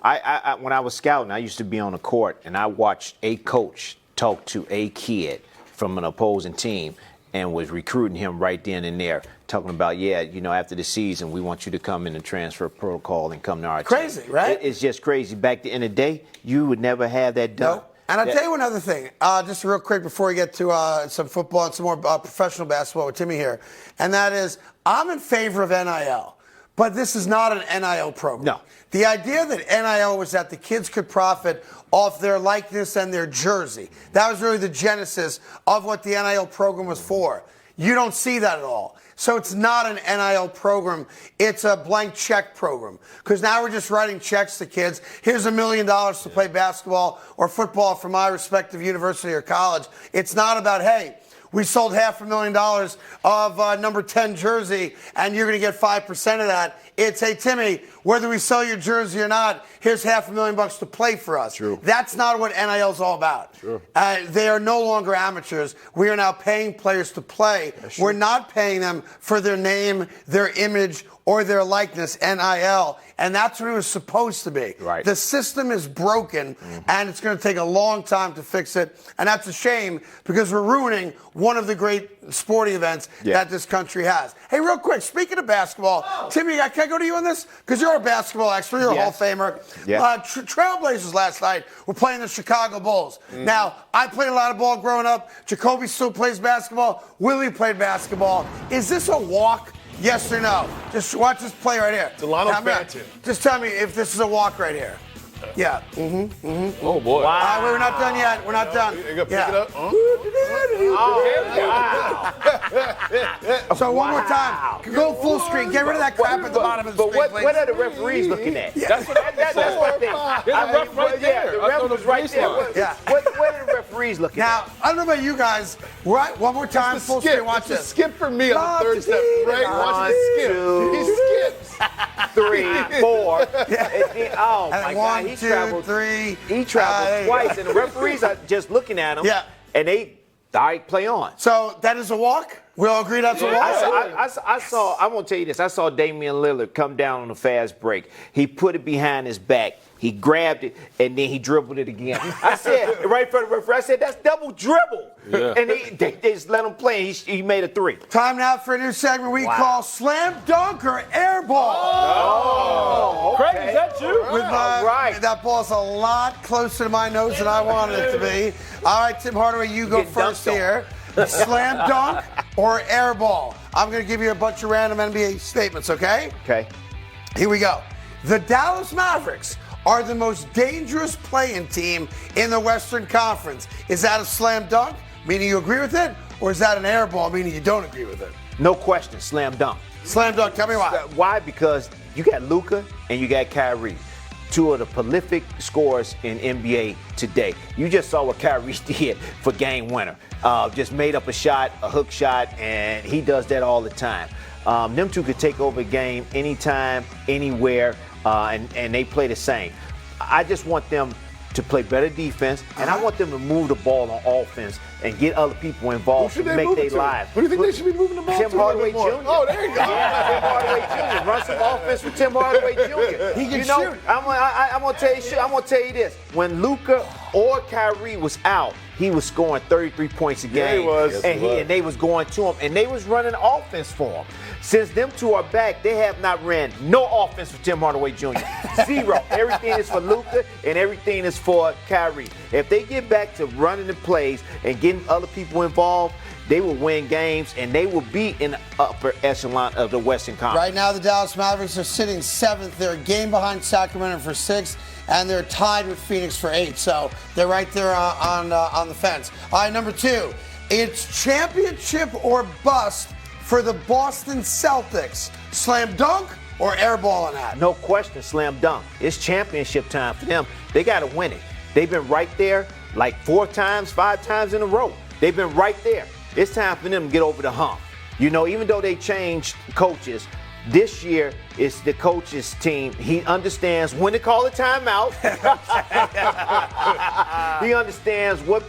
When I was scouting, I used to be on the court, and I watched a coach talk to a kid from an opposing team and was recruiting him right then and there, talking about, after the season, we want you to come in the transfer protocol and come to our team. Crazy, right? It's just crazy. Back in the day, you would never have that done. Nope. And I'll tell you one other thing, just real quick before we get to some football and some more professional basketball with Timmy here, and that is I'm in favor of NIL, but this is not an NIL program. No. The idea that NIL was that the kids could profit off their likeness and their jersey. That was really the genesis of what the NIL program was for. You don't see that at all. So it's not an NIL program. It's a blank check program. Because now we're just writing checks to kids. Here's $1 million to play basketball or football from my respective university or college. It's not about, hey, we sold $500,000 of number 10 jersey, and you're going to get 5% of that. It's, hey, Timmy, whether we sell your jersey or not, here's $500,000 to play for us. True. That's not what NIL is all about. Sure. They are no longer amateurs. We are now paying players to play. We're not paying them for their name, their image, or their likeness, NIL. And that's what it was supposed to be. Right. The system is broken, and it's going to take a long time to fix it. And that's a shame because we're ruining one of the great sporting events that this country has. Hey, real quick, speaking of basketball, Timmy, can I go to you on this? Because you're a basketball expert. You're a Hall of Famer. Yeah. Trailblazers last night were playing the Chicago Bulls. Now, I played a lot of ball growing up. Jacoby still plays basketball. Willie played basketball. Is this a walk? Yes or no? Just watch this play right here. Delano Tell me- Banton. Just tell me if this is a walk right here. Yeah. Oh, boy. Wow. We're not done yet. We're not done. You gotta pick Yeah. it up. So one more time. Go full screen. Get rid of that crap at the bottom of the But screen, what please. are the referees looking at? That's what That's what they. There's a ref right there. The Up ref on the was right there. baseline. Yeah. What are the referees looking Now, at? I don't know about you guys. Right, one more time, full screen. Watch It's a this. skip for me on the third step. Right? Watch the skip. He skips. 3, 4. Oh And my one, God, he two, traveled. three. He traveled twice, and the referees are just looking at him. Yeah. And they, all right, play on. So that is a walk? We all agree that's a walk? I saw. I won't tell you this. I saw Damian Lillard come down on a fast break. He put it behind his back. He grabbed it and then he dribbled it again. I said right in front of the referee. I said that's double dribble. Yeah. And they just let him play. He made a 3. Time now for a new segment we call Slam Dunk or Airball. Oh, Craig, is that you? With All right. That ball's a lot closer to my nose than I wanted it to be. All right, Tim Hardaway, you go Getting first dunked on. here. Slam dunk or airball? I'm going to give you a bunch of random NBA statements, okay? Okay. Here we go. The Dallas Mavericks are the most dangerous playing team in the Western Conference. Is that a slam dunk, meaning you agree with it? Or is that an airball, meaning you don't agree with it? No question, slam dunk. Slam dunk, tell me why. Why? Because you got Luka and you got Kyrie, 2 of the prolific scorers in NBA today. You just saw what Kyrie did for game winner. Just made up a shot, a hook shot, and he does that all the time. Them 2 could take over a game anytime, anywhere, and they play the same. I just want them to play better defense, and I want them to move the ball on offense and get other people involved to make their lives. Who do you think they should be moving the ball Tim to? a little Hardaway bit more? Jr. Oh, there you go. Yeah, Tim Hardaway Jr. Run some offense with Tim Hardaway Jr. He can you know, shoot. I'm gonna tell you this. When Luka or Kyrie was out, he was scoring 33 points a game. Yeah, he was. And, Yes, he was. and they was going to him, and they was running offense for him. Since them 2 are back, they have not ran no offense for Tim Hardaway Jr. 0. Everything is for Luka, and everything is for Kyrie. If they get back to running the plays and getting other people involved, they will win games, and they will be in the upper echelon of the Western Conference. Right now, the Dallas Mavericks are sitting 7th. They're a game behind Sacramento for 6th, and they're tied with Phoenix for 8. So they're right there on the fence. All right, number 2. It's championship or bust for the Boston Celtics. Slam dunk or airball on that? No question, slam dunk. It's championship time for them. They got to win it. They've been right there like 4 times, 5 times in a row. They've been right there. It's time for them to get over the hump. You know, even though they changed coaches, this year it's the coach's team. He understands when to call a timeout. He understands what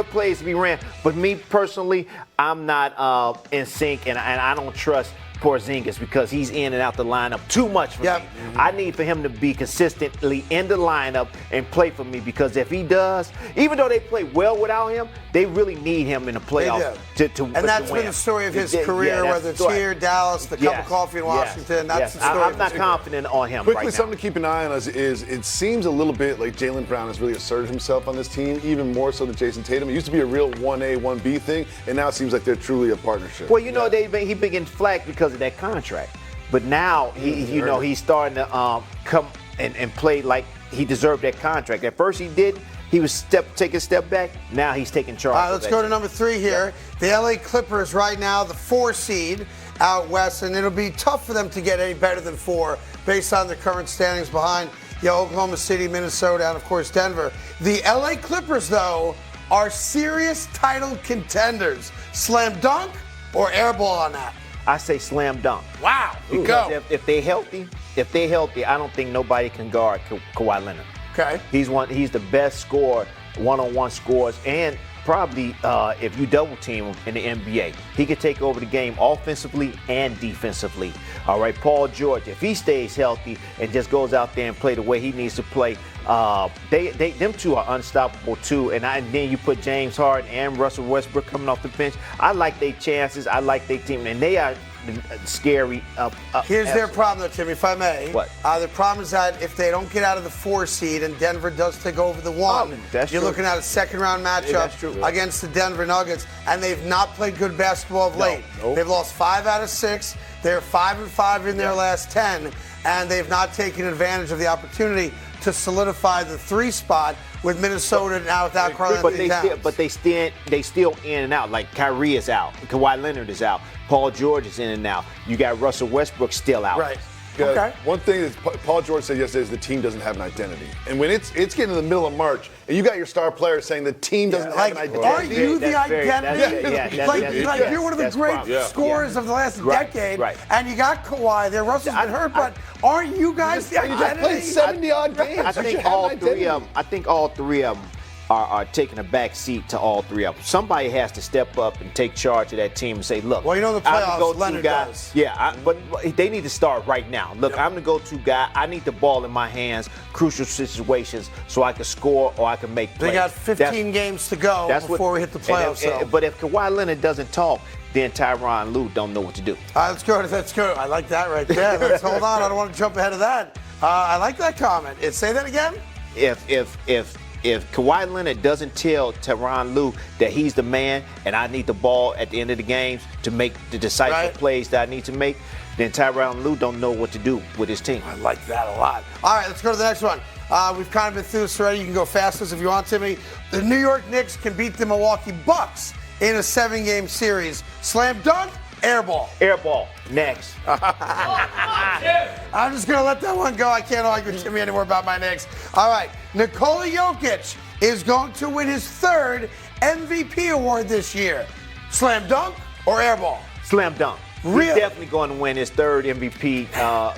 plays to be ran. But me personally, I'm not in sync, and I don't trust Porzingis because he's in and out the lineup too much for me. I need for him to be consistently in the lineup and play for me, because if he does, even though they play well without him, they really need him in the playoffs to win. And that's been the story of his career, that's whether the it's story. here, Dallas, the cup of coffee in Washington. That's the story. I'm not confident on him Quickly, right now. something to keep an eye on is it seems a little bit like Jaylen Brown has really asserted himself on this team, even more so than Jason Tatum. It used to be a real 1A, 1B thing, and now it seems like they're truly a partnership. Well, you know, he been getting flack because of that contract. But now, he's starting to come and play like he deserved that contract. At first he was taking a step back. Now he's taking charge. All right, let's go to number 3 here. The LA Clippers right now, the 4 seed, out west, and it'll be tough for them to get any better than 4 based on the current standings behind Oklahoma City, Minnesota, and of course Denver. The LA Clippers, though, are serious title contenders. Slam dunk or airball on that? I say slam dunk. Wow. Because if they're healthy, I don't think nobody can guard Kawhi Leonard. Okay. He's the best scorer, one-on-one scores, and probably if you double team him in the NBA, he could take over the game offensively and defensively. All right, Paul George, if he stays healthy and just goes out there and play the way he needs to play, them two are unstoppable too. And then you put James Harden and Russell Westbrook coming off the bench. I like their chances. I like their team, and they are scary. Here's their problem, though, Timmy, if I may. What? The problem is that if they don't get out of the 4 seed and Denver does take over the 1, that's you're true. looking at a second-round matchup against the Denver Nuggets, and they've not played good basketball of late. Nope. They've lost 5 out of 6. They're 5-5 in their last 10, and they've not taken advantage of the opportunity to solidify the 3 spot with Minnesota now without Karl-Anthony Towns. But they still in and out. Like Kyrie is out, Kawhi Leonard is out, Paul George is in and out. You got Russell Westbrook still out. Right. Okay. One thing that Paul George said yesterday is the team doesn't have an identity. And when it's getting in the middle of March, and you got your star players saying the team doesn't have an identity. Are you the identity? Like you're one of the great scorers of the last decade, right. And you got Kawhi there. Russell's been hurt, but aren't you guys the identity? You just played 70-odd games. I think all three of them are taking a back seat to all 3 of them. Somebody has to step up and take charge of that team and say, look. Well, you know the playoffs, Leonard does. Yeah, but they need to start right now. Look, I'm the go-to guy. I need the ball in my hands, crucial situations, so I can score or I can make plays. They got 15 games to go before we hit the playoffs. But if Kawhi Leonard doesn't talk, then Tyron Lue don't know what to do. All right, let's go. I like that right there. Let's hold on. I don't want to jump ahead of that. I like that comment. Say that again. If Kawhi Leonard doesn't tell Tyronn Lue that he's the man and I need the ball at the end of the games to make the decisive plays that I need to make, then Tyronn Lue don't know what to do with his team. I like that a lot. All right, let's go to the next one. We've kind of been through this already. You can go fastest if you want, Timmy. The New York Knicks can beat the Milwaukee Bucks in a 7-game series. Slam dunk, airball. Airball. Next. I'm just going to let that one go. I can't argue with Timmy anymore about my Knicks. All right. Nikola Jokic is going to win his 3rd MVP award this year. Slam dunk or airball? Slam dunk. Really? He's definitely going to win his 3rd MVP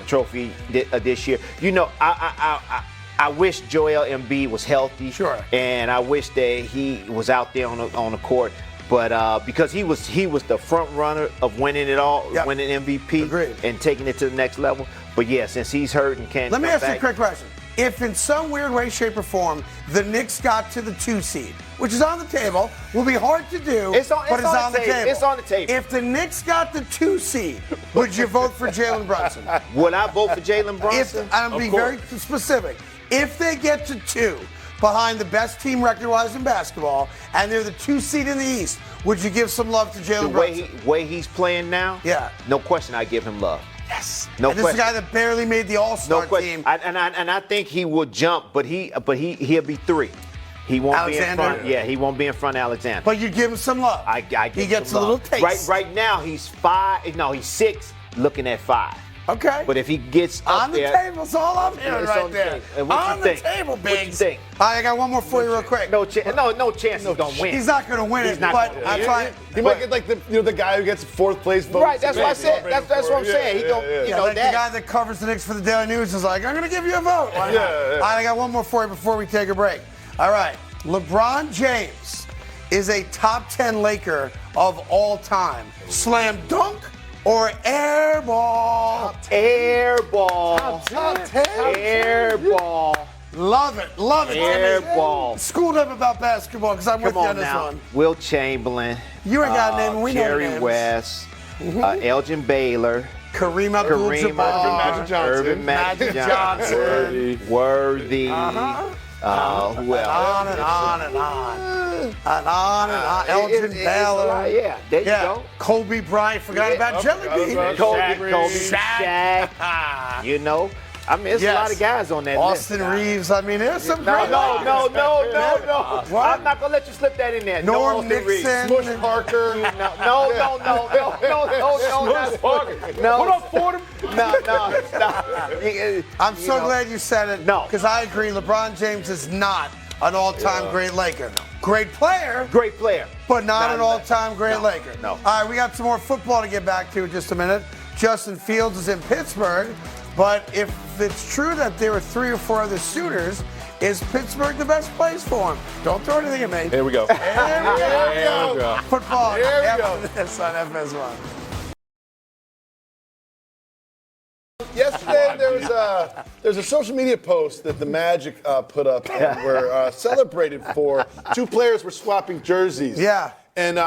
trophy this year. You know, I wish Joel Embiid was healthy. Sure. And I wish that he was out there on the court. But because he was the front runner of winning it all, winning MVP. Agreed. And taking it to the next level. But yeah, since he's hurt and can't Let me come ask you back, a quick question. If in some weird way, shape, or form, the Knicks got to the 2 seed, which is on the table, will be hard to do, it's on the table. It's on the table. If the Knicks got the 2 seed, would you vote for Jalen Brunson? Would I vote for Jalen Brunson? I'm being very specific. If they get to 2, behind the best team record-wise in basketball, and they're the 2 seed in the East, would you give some love to Jalen Brunson? The way he's playing now? Yeah. No question I give him love. Yes. No and this question. is a guy that barely made the All-Star team. I think he will jump, but he'll be 3. He won't be in front. Yeah, he won't be in front of Alexander. But you give him some love. I give he him gets some a little love. taste. Right now he's 5. No, he's 6, looking at 5. Okay. But if he gets on up the there, table's all I'm hearing right there. On the table, Biggs. What you think? All right, I got one more for you real quick. No chance he's going to win. He's not going to win it, but I'm trying. He might get like the guy who gets 4th place vote. Right, that's what I said. That's what I'm saying. The guy that covers the Knicks for the Daily News is like, I'm going to give you a vote. All right, I got one more for you before we take a break. All right, LeBron James is a top 10 Laker of all time. Slam dunk or airball? Airball. Top 10. Airball. Love it, Airball. Timmy. Schooled him about basketball because I'm with you on this one. Will Chamberlain. You ain't got a name, we know Jerry names. West. Elgin Baylor. Kareem Abdul-Jabbar. Irvin Magic Johnson. Worthy. Who else? On and on and on. And on and on. Elgin Baylor. Yeah, there you go. Kobe Bryant. Forgot about Jelly Bean. Kobe, Shaq. You know. I mean, there's a lot of guys on that Austin list. Reeves. I mean, there's some great No. What? I'm not gonna let you slip that in there. Norm Austin Reeves. Nixon. Smush Parker. No. What up, Fordham? No. I'm so glad you said it. No. Because I agree, LeBron James is not an all-time great Laker. Great player, Great player. but not an all-time great Laker. No. All right, we got some more football to get back to in just a minute. Justin Fields is in Pittsburgh, but if it's true that there were 3 or 4 other shooters, is Pittsburgh the best place for him? Don't throw anything at me. Here we go. There we go. Football. Here we after this on FS1. Yesterday, there's a social media post that the Magic put up and were celebrated for. 2 players were swapping jerseys. Yeah. And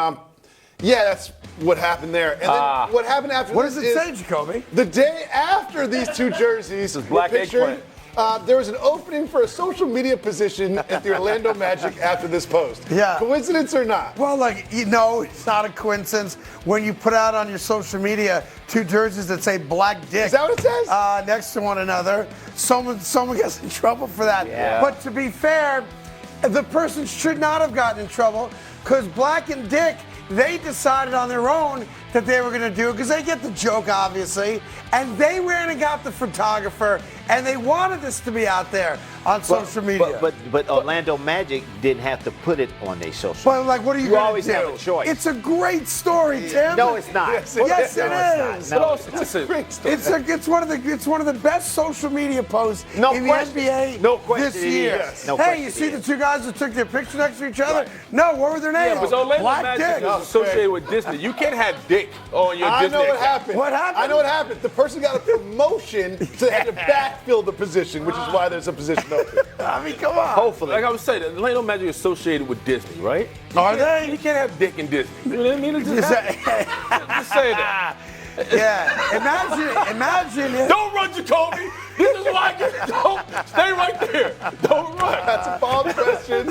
that's what happened there. And then what happened after What this does it say, Jacoby? the day after these 2 jerseys were black pictured, eggplant. there was an opening for a social media position at the Orlando Magic after this post. Yeah. Coincidence or not? Well, it's not a coincidence when you put out on your social media 2 jerseys that say Black Dick. Is that what it says? Next to one another. Someone gets in trouble for that. Yeah. But to be fair, the person should not have gotten in trouble because Black and Dick, they decided on their own that they were going to do it because they get the joke, obviously. And they went and got the photographer, and they wanted this to be out there on social media. But Orlando Magic didn't have to put it on their social. But like, what are you You going to always do? have a choice. It's a great story, Tim. No, it's not. Yes, it is. No, Listen, It's one of the best social media posts No in question. the NBA No question this it year. is. No Hey, question you see it the is. 2 guys that took their picture next to each other? No, what were their names? Yeah, but Orlando Black Magic Dick. is associated with Disney. You can't have Dick on your I Disney know what account. happened. What happened? I know what happened. The person got a promotion to have to backfill the position, which is why there's a position open. I mean, come on. Hopefully. Like I was saying, the Orlando Magic is associated with Disney, right? Are You they? can't have Dick and Disney. You know what I mean? It's Is just, that- just say that. yeah. Imagine if. Don't run, Jacoby. This is why don't stay right there. Don't run. That's a follow-up question.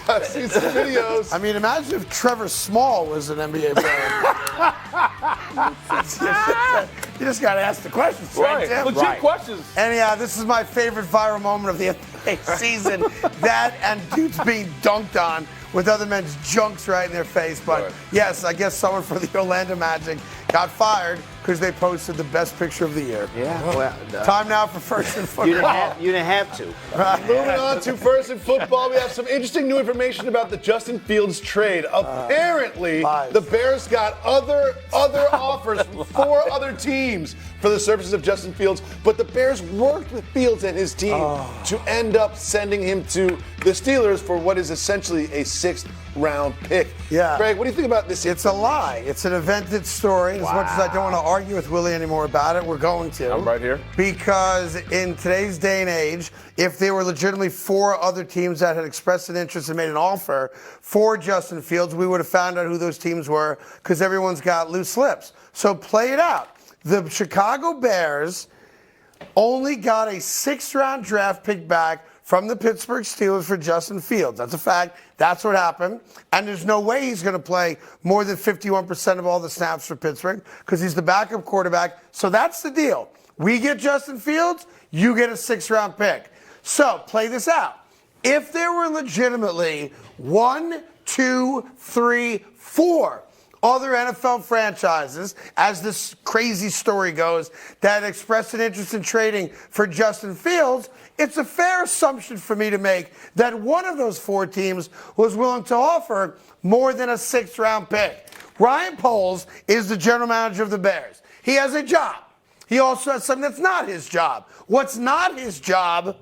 I've seen some videos. I mean, imagine if Trevor Small was an NBA player. You just got to ask the questions, right, Tim? Legit questions. Anyhow, this is my favorite viral moment of the NBA season. That and dudes being dunked on with other men's junks right in their face. But Right. yes, I guess someone for the Orlando Magic got fired because they posted the best picture of the year. Yeah. Well, Time now for First and you Football. didn't have to. Moving on to First in Football, we have some interesting new information about the Justin Fields trade. Apparently, lies. the Bears got other offers from 4 other teams for the services of Justin Fields, but the Bears worked with Fields and his team to end up sending him to the Steelers for what is essentially a 6th-round pick. Yeah. Greg, what do you think about this? It's a lie. It's an invented story. As much as I don't want to argue with Willie anymore about it, we're going to. I'm right here. Because in today's day and age, if there were legitimately 4 other teams that had expressed an interest and made an offer for Justin Fields, we would have found out who those teams were because everyone's got loose lips. So play it out. The Chicago Bears only got a 6th-round draft pick back from the Pittsburgh Steelers for Justin Fields. That's a fact. That's what happened. And there's no way he's going to play more than 51% of all the snaps for Pittsburgh because he's the backup quarterback. So that's the deal. We get Justin Fields, you get a 6th-round pick. So play this out. If there were legitimately 1, 2, 3, 4 other NFL franchises, as this crazy story goes, that expressed an interest in trading for Justin Fields, it's a fair assumption for me to make that one of those 4 teams was willing to offer more than a 6th-round pick. Ryan Poles is the general manager of the Bears. He has a job. He also has something that's not his job. What's not his job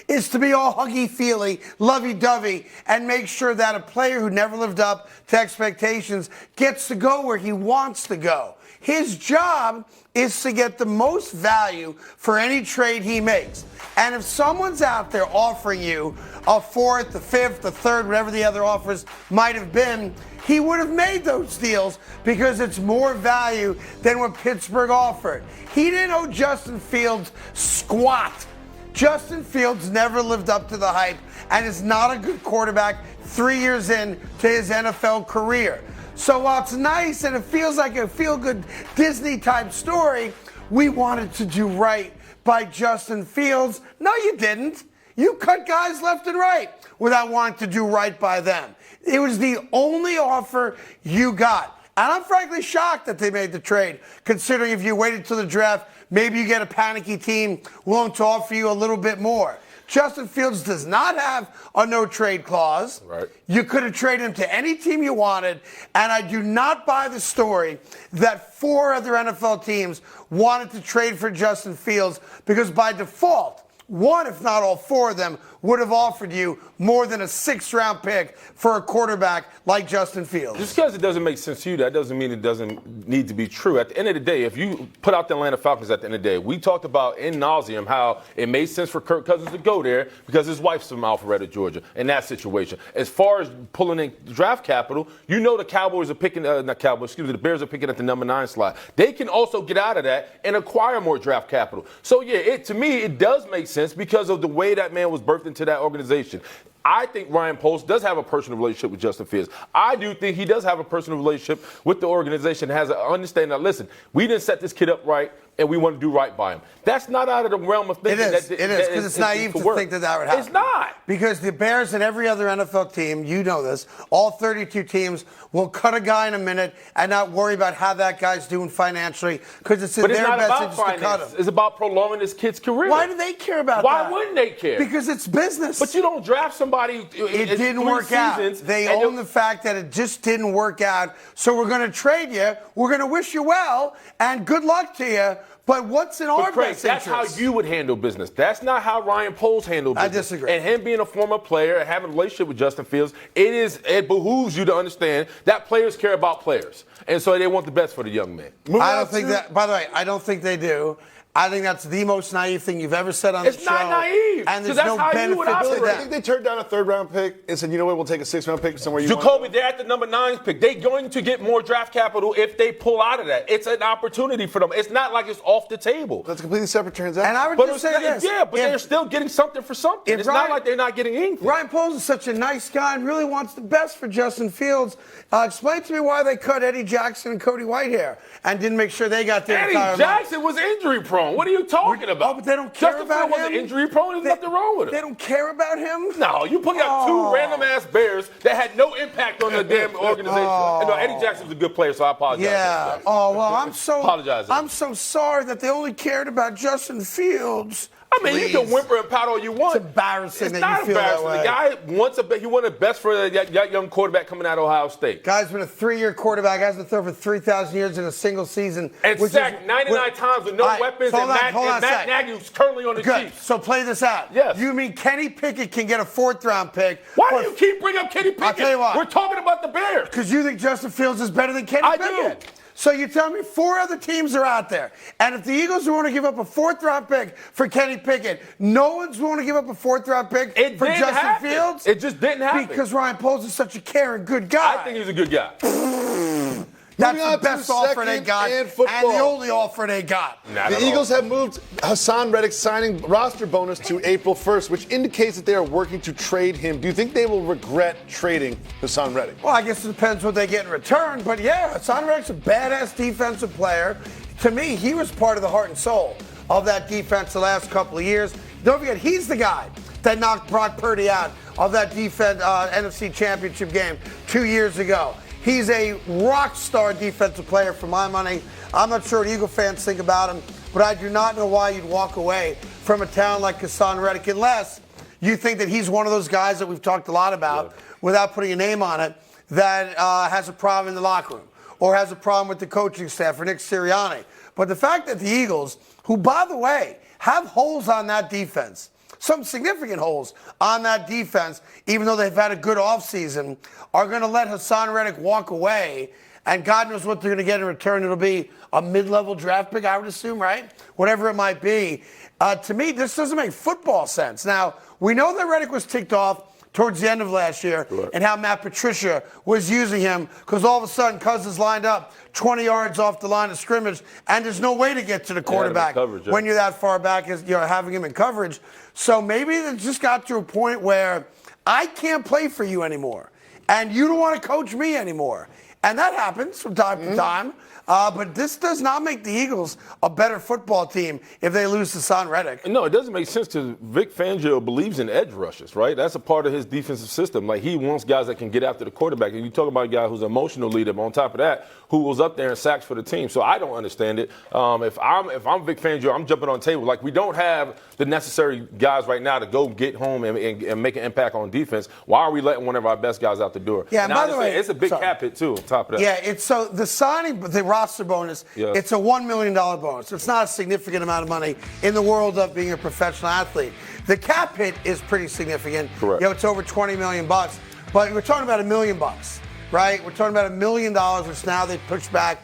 is to be all huggy-feely, lovey-dovey, and make sure that a player who never lived up to expectations gets to go where he wants to go. His job is to get the most value for any trade he makes. And if someone's out there offering you a 4th, a 5th, a 3rd, whatever the other offers might have been, he would have made those deals because it's more value than what Pittsburgh offered. He didn't owe Justin Fields squat. Justin Fields never lived up to the hype and is not a good quarterback 3 years in to his NFL career. So while it's nice and it feels like a feel-good Disney-type story, we wanted to do right by Justin Fields. No, you didn't. You cut guys left and right without wanting to do right by them. It was the only offer you got. And I'm frankly shocked that they made the trade, considering if you waited till the draft, maybe you get a panicky team willing to offer you a little bit more. Justin Fields does not have a no-trade clause. Right. You could have traded him to any team you wanted, and I do not buy the story that 4 other NFL teams wanted to trade for Justin Fields because by default, 1, if not all 4 of them, would have offered you more than a 6th-round pick for a quarterback like Justin Fields. Just because it doesn't make sense to you, that doesn't mean it doesn't need to be true. At the end of the day, if you put out the Atlanta Falcons at the end of the day, we talked about in nauseum how it made sense for Kirk Cousins to go there because his wife's from Alpharetta, Georgia, in that situation. As far as pulling in draft capital, you know the Cowboys are picking, the Bears are picking at the number 9 slot. They can also get out of that and acquire more draft capital. So, yeah, to me, it does make sense because of the way that man was birthed into that organization. I think Ryan Poles does have a personal relationship with Justin Fields. I do think he does have a personal relationship with the organization, has an understanding that, listen, we didn't set this kid up right, and we want to do right by him. That's not out of the realm of thinking. It is, because it's naive to think that would happen. It's not. Because the Bears and every other NFL team, you know this, all 32 teams will cut a guy in a minute and not worry about how that guy's doing financially because it's in their best interest to cut him. It's about prolonging this kid's career. Why do they care about that? Why wouldn't they care? Because it's business. But you don't draft somebody. It didn't work out. They own the fact that it just didn't work out. So we're going to trade you. We're going to wish you well and good luck to you. But what's in our best interest? That's how you would handle business. That's not how Ryan Poles handled business. I disagree. And him being a former player and having a relationship with Justin Fields, it behooves you to understand that players care about players. And so they want the best for the young man. I don't think that, by the way, I don't think they do. I think that's the most naive thing you've ever said on the show. It's not naive. And there's that's no how benefit you would to operate. that. I think they turned down a 3rd-round pick and said, you know what, we'll take a 6th-round pick somewhere you Jacoby, want. they're at the number 9 pick. They're going to get more draft capital if they pull out of that. It's an opportunity for them. It's not like it's off the table. That's a completely separate transaction. And I would But just say this. yeah, but they're still getting something for something. It's not like they're not getting anything. Ryan Poles is such a nice guy and really wants the best for Justin Fields. Explain to me why they cut Eddie Jackson and Cody Whitehair and didn't make sure they got their entire Eddie Jackson was injury prone. What are you talking about? Oh, but they don't care Justin about Fields him. wasn't injury prone. There's nothing wrong with him. They don't care about him? No, you put out 2 random-ass Bears that had no impact on the damn organization. And no, Eddie Jackson was a good player, so I apologize. Yeah. Oh, well, I'm so sorry that they only cared about Justin Fields. I mean, you can whimper and pout all you want. It's embarrassing It's that not you feel embarrassing. that way. The guy wants he wanted best for that young quarterback coming out of Ohio State. Guy's been a 3-year quarterback, hasn't thrown for 3,000 yards in a single season. And sacked 99 times with no weapons, and Matt Nagy's currently on the Chiefs. So play this out. Yes. You mean Kenny Pickett can get a 4th-round pick? Why do you keep bringing up Kenny Pickett? I'll tell you why. We're talking about the Bears. Because you think Justin Fields is better than Kenny Pickett. do. So you tell me 4 other teams are out there. And if the Eagles want to give up a 4th-round pick for Kenny Pickett, no one's willing to give up a 4th-round pick for Justin Fields? It just didn't happen. Because Ryan Poles is such a caring, good guy. I think he's a good guy. That's the best offer they got, and the only offer they got. The Eagles have moved Hassan Reddick's signing roster bonus to April 1st, which indicates that they are working to trade him. Do you think they will regret trading Hassan Reddick? Well, I guess it depends what they get in return. But yeah, Hassan Reddick's a badass defensive player. To me, he was part of the heart and soul of that defense the last couple of years. Don't forget, he's the guy that knocked Brock Purdy out of that defense NFC Championship game 2 years ago. He's a rock star defensive player for my money. I'm not sure what Eagle fans think about him, but I do not know why you'd walk away from a talent like Hassan Reddick unless you think that he's one of those guys that we've talked a lot about, without putting a name on it, that has a problem in the locker room or has a problem with the coaching staff or Nick Sirianni. But the fact that the Eagles, who, by the way, have holes on that defense, some significant holes on that defense, even though they've had a good offseason, are going to let Hassan Reddick walk away, and God knows what they're going to get in return. It'll be a mid-level draft pick, I would assume, right? Whatever it might be. To me, this doesn't make football sense. Now, we know that Reddick was ticked off towards the end of last year and how Matt Patricia was using him because all of a sudden Cousins lined up 20 yards off the line of scrimmage, and there's no way to get to the quarterback when you're that far back as you're having him in coverage. So maybe it just got to a point where I can't play for you anymore, and you don't want to coach me anymore. And that happens from time to time. But this does not make the Eagles a better football team if they lose to Son Reddick. No, it doesn't make sense because Vic Fangio believes in edge rushes, right? That's a part of his defensive system. Like, he wants guys that can get after the quarterback. And you talk about a guy who's an emotional leader, but on top of that, who goes up there and sacks for the team. So I don't understand it. If I'm Vic Fangio, I'm jumping on the table. Like, we don't have the necessary guys right now to go get home and make an impact on defense. Why are we letting one of our best guys out the door? Yeah, and by the way, it's a big cap hit, too, on top of that. Yeah, it's so the signing, the roster bonus, it's a $1 million bonus. It's not a significant amount of money in the world of being a professional athlete. The cap hit is pretty significant. Correct. It's over $20 million, but we're talking about $1 million, right? We're talking about $1 million, which now they pushed back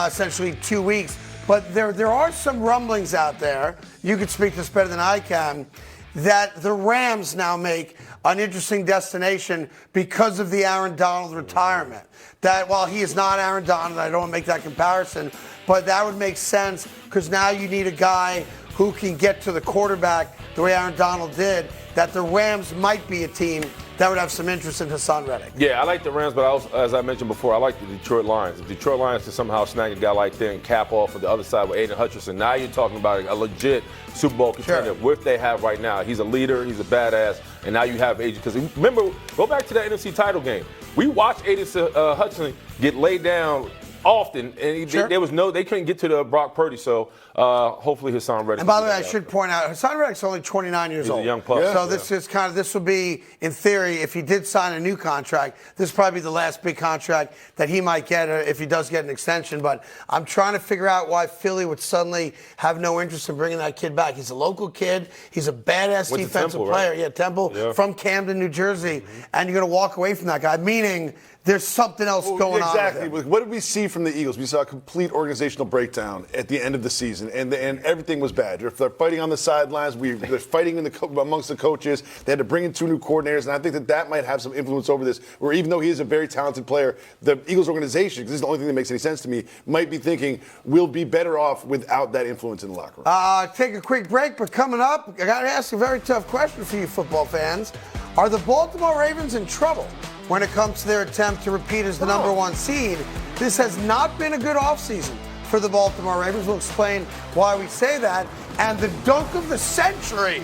essentially 2 weeks. But there are some rumblings out there. You could speak this better than I can. That the Rams now make an interesting destination because of the Aaron Donald retirement. That while he is not Aaron Donald, I don't want to make that comparison, but that would make sense because now you need a guy who can get to the quarterback the way Aaron Donald did, that the Rams might be a team that would have some interest in Hassan Reddick. Yeah, I like the Rams, but as I mentioned before, I like the Detroit Lions. If Detroit Lions can somehow snag a guy like that and cap off on the other side with Aiden Hutchinson, now you're talking about a legit Super Bowl contender with they have right now. He's a leader, he's a badass, and now you have Aiden. Because remember, go back to that NFC title game. We watched Aiden Hutchinson get laid down often, and they couldn't get to the Brock Purdy. So hopefully Hassan Reddick. And by the way, I should point out, Hassan Reddick's only 29 years old. He's a young pup. So this will be, in theory, if he did sign a new contract, this will probably be the last big contract that he might get if he does get an extension. But I'm trying to figure out why Philly would suddenly have no interest in bringing that kid back. He's a local kid. He's a badass defensive player. Right? Yeah, Temple from Camden, New Jersey. And you're going to walk away from that guy, meaning there's something else going on. Exactly. What did we see from the Eagles? We saw a complete organizational breakdown at the end of the season, and everything was bad. They're fighting on the sidelines. They're fighting amongst the coaches. They had to bring in 2 new coordinators, and I think that might have some influence over this. Where even though he is a very talented player, the Eagles organization, because this is the only thing that makes any sense to me, might be thinking we'll be better off without that influence in the locker room. Take a quick break, but coming up, I got to ask a very tough question for you football fans. Are the Baltimore Ravens in trouble when it comes to their attempt to repeat as the number 1 seed? This has not been a good offseason for the Baltimore Ravens. We'll explain why we say that. And the dunk of the century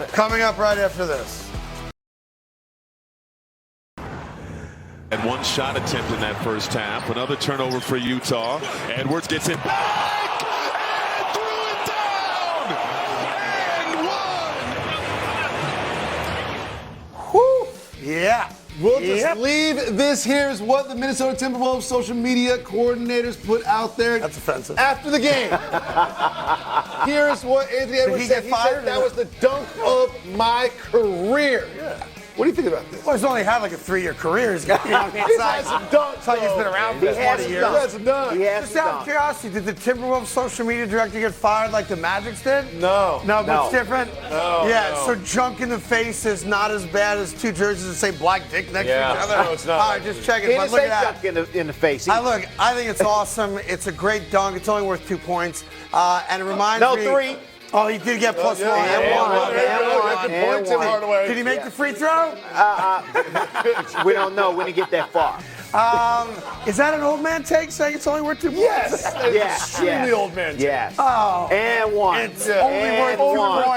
coming up right after this. And one shot attempt in that first half. Another turnover for Utah. Edwards gets it back and threw it down. And one. Whew. Yeah. We'll just leave this. Here's what the Minnesota Timberwolves social media coordinators put out there. That's offensive. After the game. Here's what Anthony Edwards said. He said that was the dunk of my career. Yeah. What do you think about this? Well, he's only had like a 3-year career. He's got some dunks. It's like he's been around for 20 years. He has some dunks. Just out of curiosity, did the Timberwolves social media director get fired like the Magic's did? No. No, but it's different? No. Yeah, so junk in the face is not as bad as 2 jerseys that say black dick next to each other. No, it's not. All right, just check it. He But didn't look say at that. junk in the face. I think it's awesome. It's a great dunk. It's only worth 2 points. And it reminds me. No, 3. Oh, he did get plus 1. Did he make the free throw? We don't know when he get that far. Is that an old man take saying it's only worth 2 points? Yes. Extremely old man take. Yes. Oh. And 1. It's only worth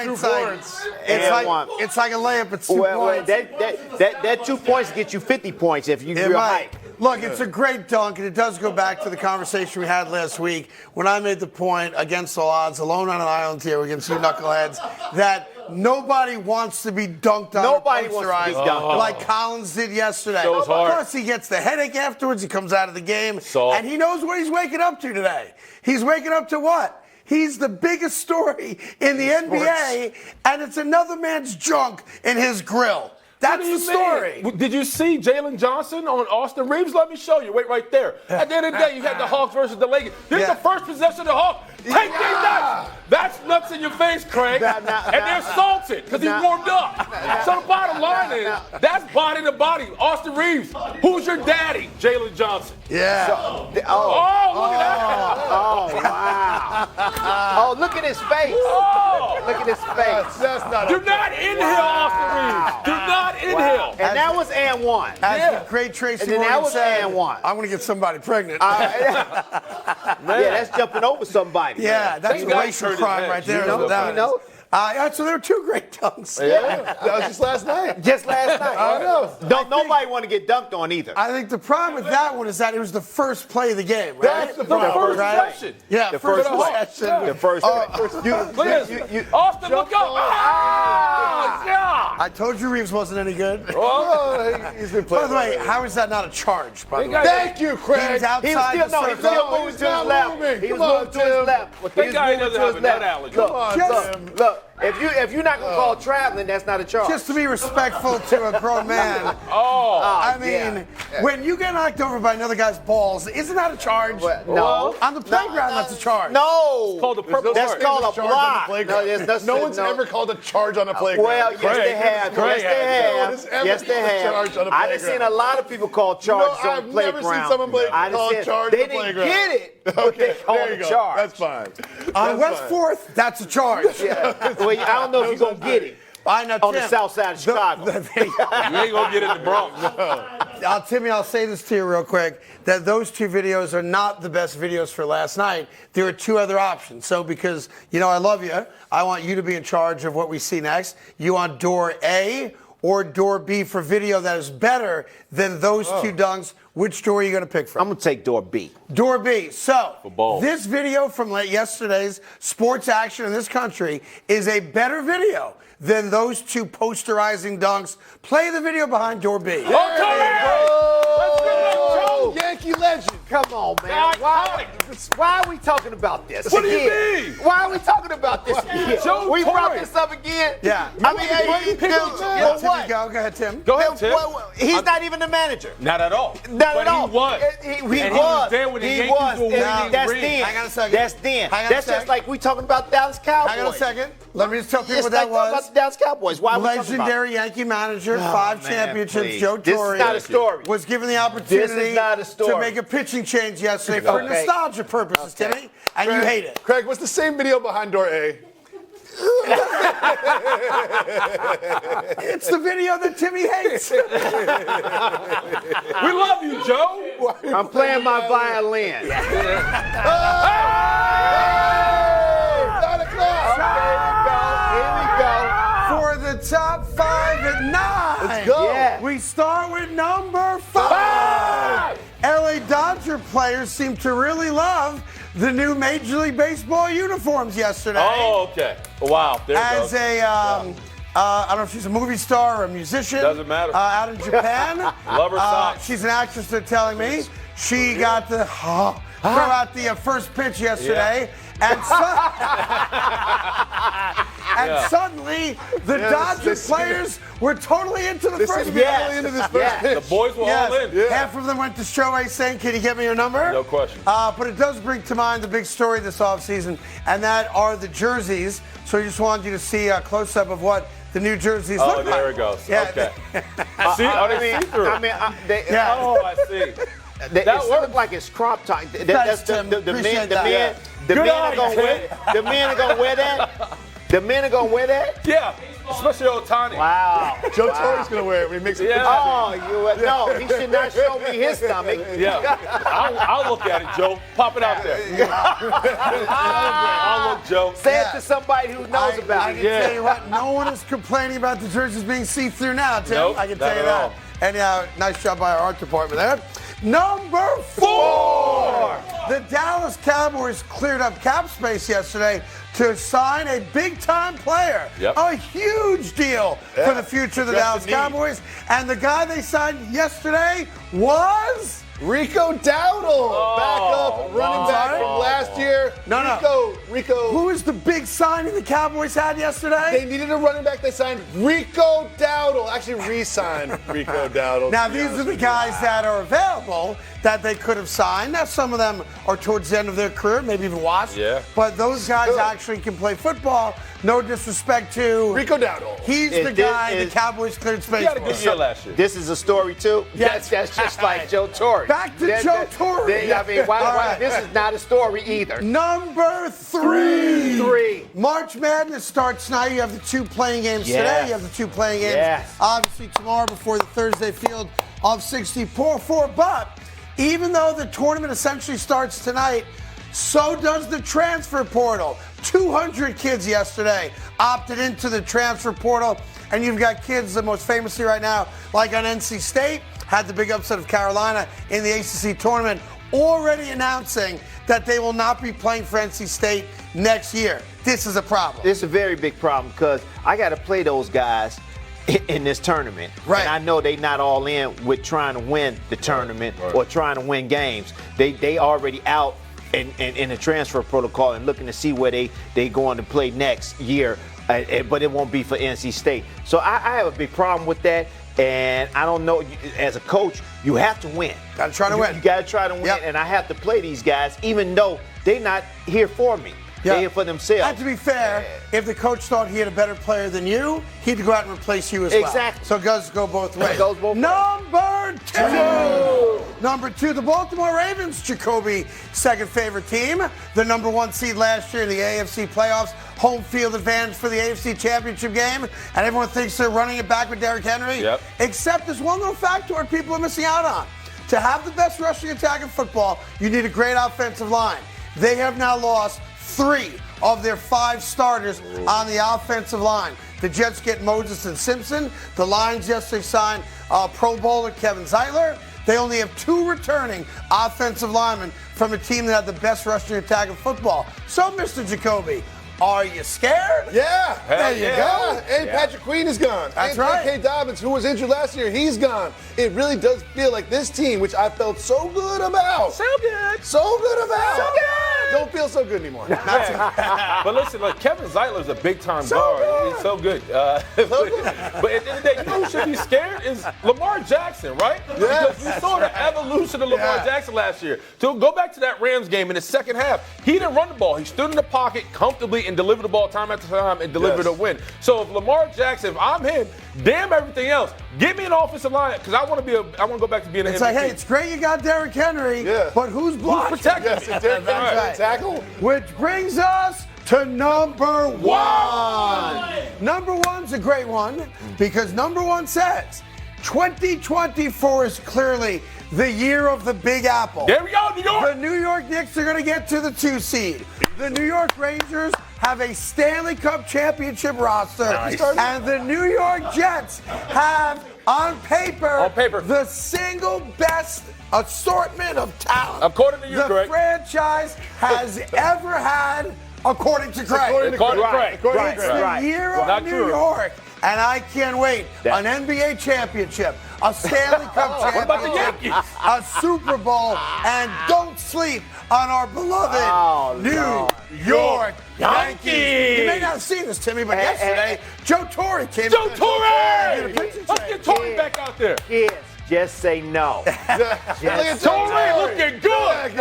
2 points. It's like a layup. It's 2 points. That 2 points gets you 50 points if you're high. Look, it's a great dunk, and it does go back to the conversation we had last week when I made the point against all odds, alone on an island here against you knuckleheads, that nobody wants to be dunked on. Nobody wants to be dunked like Collins did yesterday. So plus, he gets the headache afterwards. He comes out of the game, and he knows what he's waking up to today. He's waking up to what? He's the biggest story in the NBA, and it's another man's junk in his grill. That's the story. Did you see Jalen Johnson on Austin Reeves? Let me show you. Wait right there. At the end of the day, you had the Hawks versus the Lakers. This is the first possession of the Hawks. Take these nuts. That's nuts in your face, Craig. And they're salted because he warmed up. So the bottom line is, that's body to body. Austin Reeves. Who's your daddy? Jalen Johnson. Yeah. Look at that. Oh, wow. Oh, look at his face. Look at his face. That's not Do okay. not inhale, Austin Reeves. Do not inhale. And that was and one. As the great Tracy And then Morgan that was said, and one. I'm going to get somebody pregnant. Yeah, that's jumping over somebody. yeah, man. that's a guy racial turned his crime head. right there. You know, That you know? is. Yeah, so there were two great dunks. Yeah, that was just last night. Just last night. I know. Don't nobody want to get dunked on either. I think the problem with that one is that it was the first play of the game, right? That's the The problem. first right? possession. Yeah, The first first play. possession. The first Look at this. Austin, look up. Oh, God. I told you Reeves wasn't any good. Oh, he's been By playing. the way, how is that not a charge, by the way? Thank you, He Craig. was outside He was still, the no, he was circle. still No, moving he's to his not left. moving. He was Come on, moving to his Tim. left. He That was guy moving doesn't to have his a nut left. allergy. Look, Come on, Just- Tim. look. If you're not gonna call traveling, that's not a charge. Just to be respectful to a grown man. Oh. I mean, when you get knocked over by another guy's balls, isn't that a charge? No. On the playground, that's a charge. No. Called the purple That's heart. called a Charge on the block. playground. No, there's No one's ever called a charge on a playground. Well, yes, they have. Craig Yes, has. they have. Yes, they Charge on have. the I done playground. seen a lot of people call charges No, on I've the never playground. seen someone I done call seen- charge They on the didn't playground. get it, but they called there you a go. charge. That's fine. On That's West fine. 4th, that's a charge. Yeah. Well, I don't know if you're gonna get it I know, on the Tim. south side of Chicago. You ain't gonna get in the Bronx. Timmy, I'll say this to you real quick, that those two videos are not the best videos for last night. There are two other options. So because, I love you, I want you to be in charge of what we see next. You want door A or door B for video that is better than those two dunks. Which door are you going to pick from? I'm gonna take door B. Door B. So, balls. this video from yesterday's sports action in this country is a better video than those two posterizing dunks. Play the video behind door B. Oh, Yankee legend. Come on, man. Why are we talking about this? What do you again? mean? Why are we talking about this again? Joe We brought Torre. this up again? Yeah. I mean, hey, Tim, what? Go ahead, Tim. Go ahead, Tim. He's not even the manager. Not at all. Not but at all. He was. He And was. there when the He Yankees was. were winning And that's rings. then. Hang on a second. That's then. Hang on a That's second. just like we talking about Dallas Cowboys. Hang on a second. Let me just tell people It's what like that talking about was. the Dallas Cowboys. Why are we talking about it? Legendary Yankee manager, 5 man, championships, please. Joe This is Torre not a story. was given the opportunity This is not a story. to make a pitching change yesterday for Okay. nostalgia purposes, Timmy, and you hate it. Craig, what's the same video behind door A? It's the video that Timmy hates. We love you, Joe. I'm playing my violin. 9 o'clock. Here we go. For the top 5 at 9. Let's go. Yeah. We start with number 5. LA Dodger players seem to really love the new Major League Baseball uniforms yesterday. Oh, okay. Wow. There it As goes. a, I don't know if she's a movie star or a musician. Doesn't matter. Out in Japan. Love her socks. She's an actress, they're telling me. She got to throw out the first pitch yesterday. And, suddenly, the Dodger players were totally into the first pitch. Yes. Into this first Yes. pitch. The boys were all in. Yeah. Half of them went to Shohei saying, "Can you get me your number?" No question. But it does bring to mind the big story this offseason, and that are the jerseys. So I just wanted you to see a close-up of what the new jerseys look like. Oh, there it goes. Yeah. Okay. See? Oh, they see through. Yeah. Oh, I see. It That still works. look like it's crop top. Thanks, Tim. Appreciate that. The Good men eye, are gonna Tim. wear. The men are gonna wear that. The men are gonna wear that. Yeah. Especially Otani. Wow. Joe Torre's going to wear it when he makes it. Yeah. Oh, no, he should not show me his stomach. Yeah. I'll look at it, Joe. Pop it out there. I'll look, Joe. Say it to somebody who knows I about can it. Yeah. tell you what, no one is complaining about the jerseys being see-through now, Tim. Nope, I can not tell you at that. all. And nice job by our art department there. Number 4. The Dallas Cowboys cleared up cap space yesterday to sign a big-time player. Yep. A huge deal for the future of the Just Dallas a need. Cowboys. And the guy they signed yesterday was... Rico Dowdle, back up, running back from last year. Rico. Who is the big signing the Cowboys had yesterday? They needed a running back. They signed Rico Dowdle. Actually, re-signed Rico Dowdle. Now, to be these honest are the with you. guys that are available that they could have signed. Now, some of them are towards the end of their career, maybe even washed. Yeah. But those guys Still. actually can play football. No disrespect to Rico Dowdle. He's Is the this- guy the is- Cowboys cleared space He had a for. good year last year. This is a story too. Yes. That's just like Joe Torre. Back to Joe Torre. I mean, why, All right. this is not a story either. Number 3. 3. March Madness starts tonight. You have the 2 playing games today. You have the 2 playing games, obviously, tomorrow before the Thursday field of 64. But even though the tournament essentially starts tonight, so does the transfer portal. 200 kids yesterday opted into the transfer portal. And you've got kids, the most famously right now, like on NC State, had the big upset of Carolina in the ACC tournament, already announcing that they will not be playing for NC State next year. This is a problem. This is a very big problem because I got to play those guys in this tournament. Right. And I know they not all in with trying to win the tournament or trying to win games. They already out in the transfer protocol and looking to see where they going to play next year. But it won't be for NC State. So I have a big problem with that. And I don't know, as a coach, you have to win. Got to try to win. You got to try to win. Yep. And I have to play these guys, even though they're not here for me. They're here for themselves. And to be fair, if the coach thought he had a better player than you, he'd go out and replace you as well. Exactly. So it does go both ways. It goes both ways. Number 2. Number 2, the Baltimore Ravens, Jacoby, second favorite team. The number 1 seed last year in the AFC playoffs. Home field advantage for the AFC Championship game. And everyone thinks they're running it back with Derrick Henry. Yep. Except there's one little factor people are missing out on. To have the best rushing attack in football, you need a great offensive line. They have now lost 3 of their 5 starters on the offensive line. The Jets get Moses and Simpson. The Lions yesterday signed Pro Bowler Kevin Zeitler. They only have 2 returning offensive linemen from a team that had the best rushing attack in football. So, Mr. Jacoby, are you scared? Yeah. There you go. And Patrick Queen is gone. That's and right. J.K. Dobbins, who was injured last year, he's gone. It really does feel like this team, which I felt so good about. So good. So good about. So good. Don't feel so good anymore. But listen, look, Kevin Zeitler's a big-time guard. good. He's so good. But at the end of the day, you know who should be scared is Lamar Jackson, right? Yes. Because you saw the evolution of Lamar Jackson last year. So go back to that Rams game in the second half. He didn't run the ball. He stood in the pocket comfortably and delivered the ball time after time and delivered a win. So if Lamar Jackson, if I'm him, damn everything else, give me an offensive line because I want to go back to being an MVP. It's like, hey, it's great you got Derrick Henry, but who's blocking? Who's protecting Yes, me? and Derrick Henry's Right. tackle. Which brings us to number 1. Number 1's a great one because number 1 says 2024 is clearly the year of the Big Apple. There we go, New York. The New York Knicks are going to get to the 2 seed. The New York Rangers have a Stanley Cup championship roster. And the New York Jets have, on paper, the single best assortment of talent According to you, the Greg. franchise has ever had, according to Craig. According to Craig. It's the year of New York. And I can't wait. An NBA championship, a Stanley Cup championship, What about the Yankees? a Super Bowl, and don't sleep on our beloved New York Yankees. You may not have seen this, Timmy, but yesterday, Joe Torre came. Joe Torre! Did a picture Let's check. get Torre back out there. Kids, just say no. Torre looking good.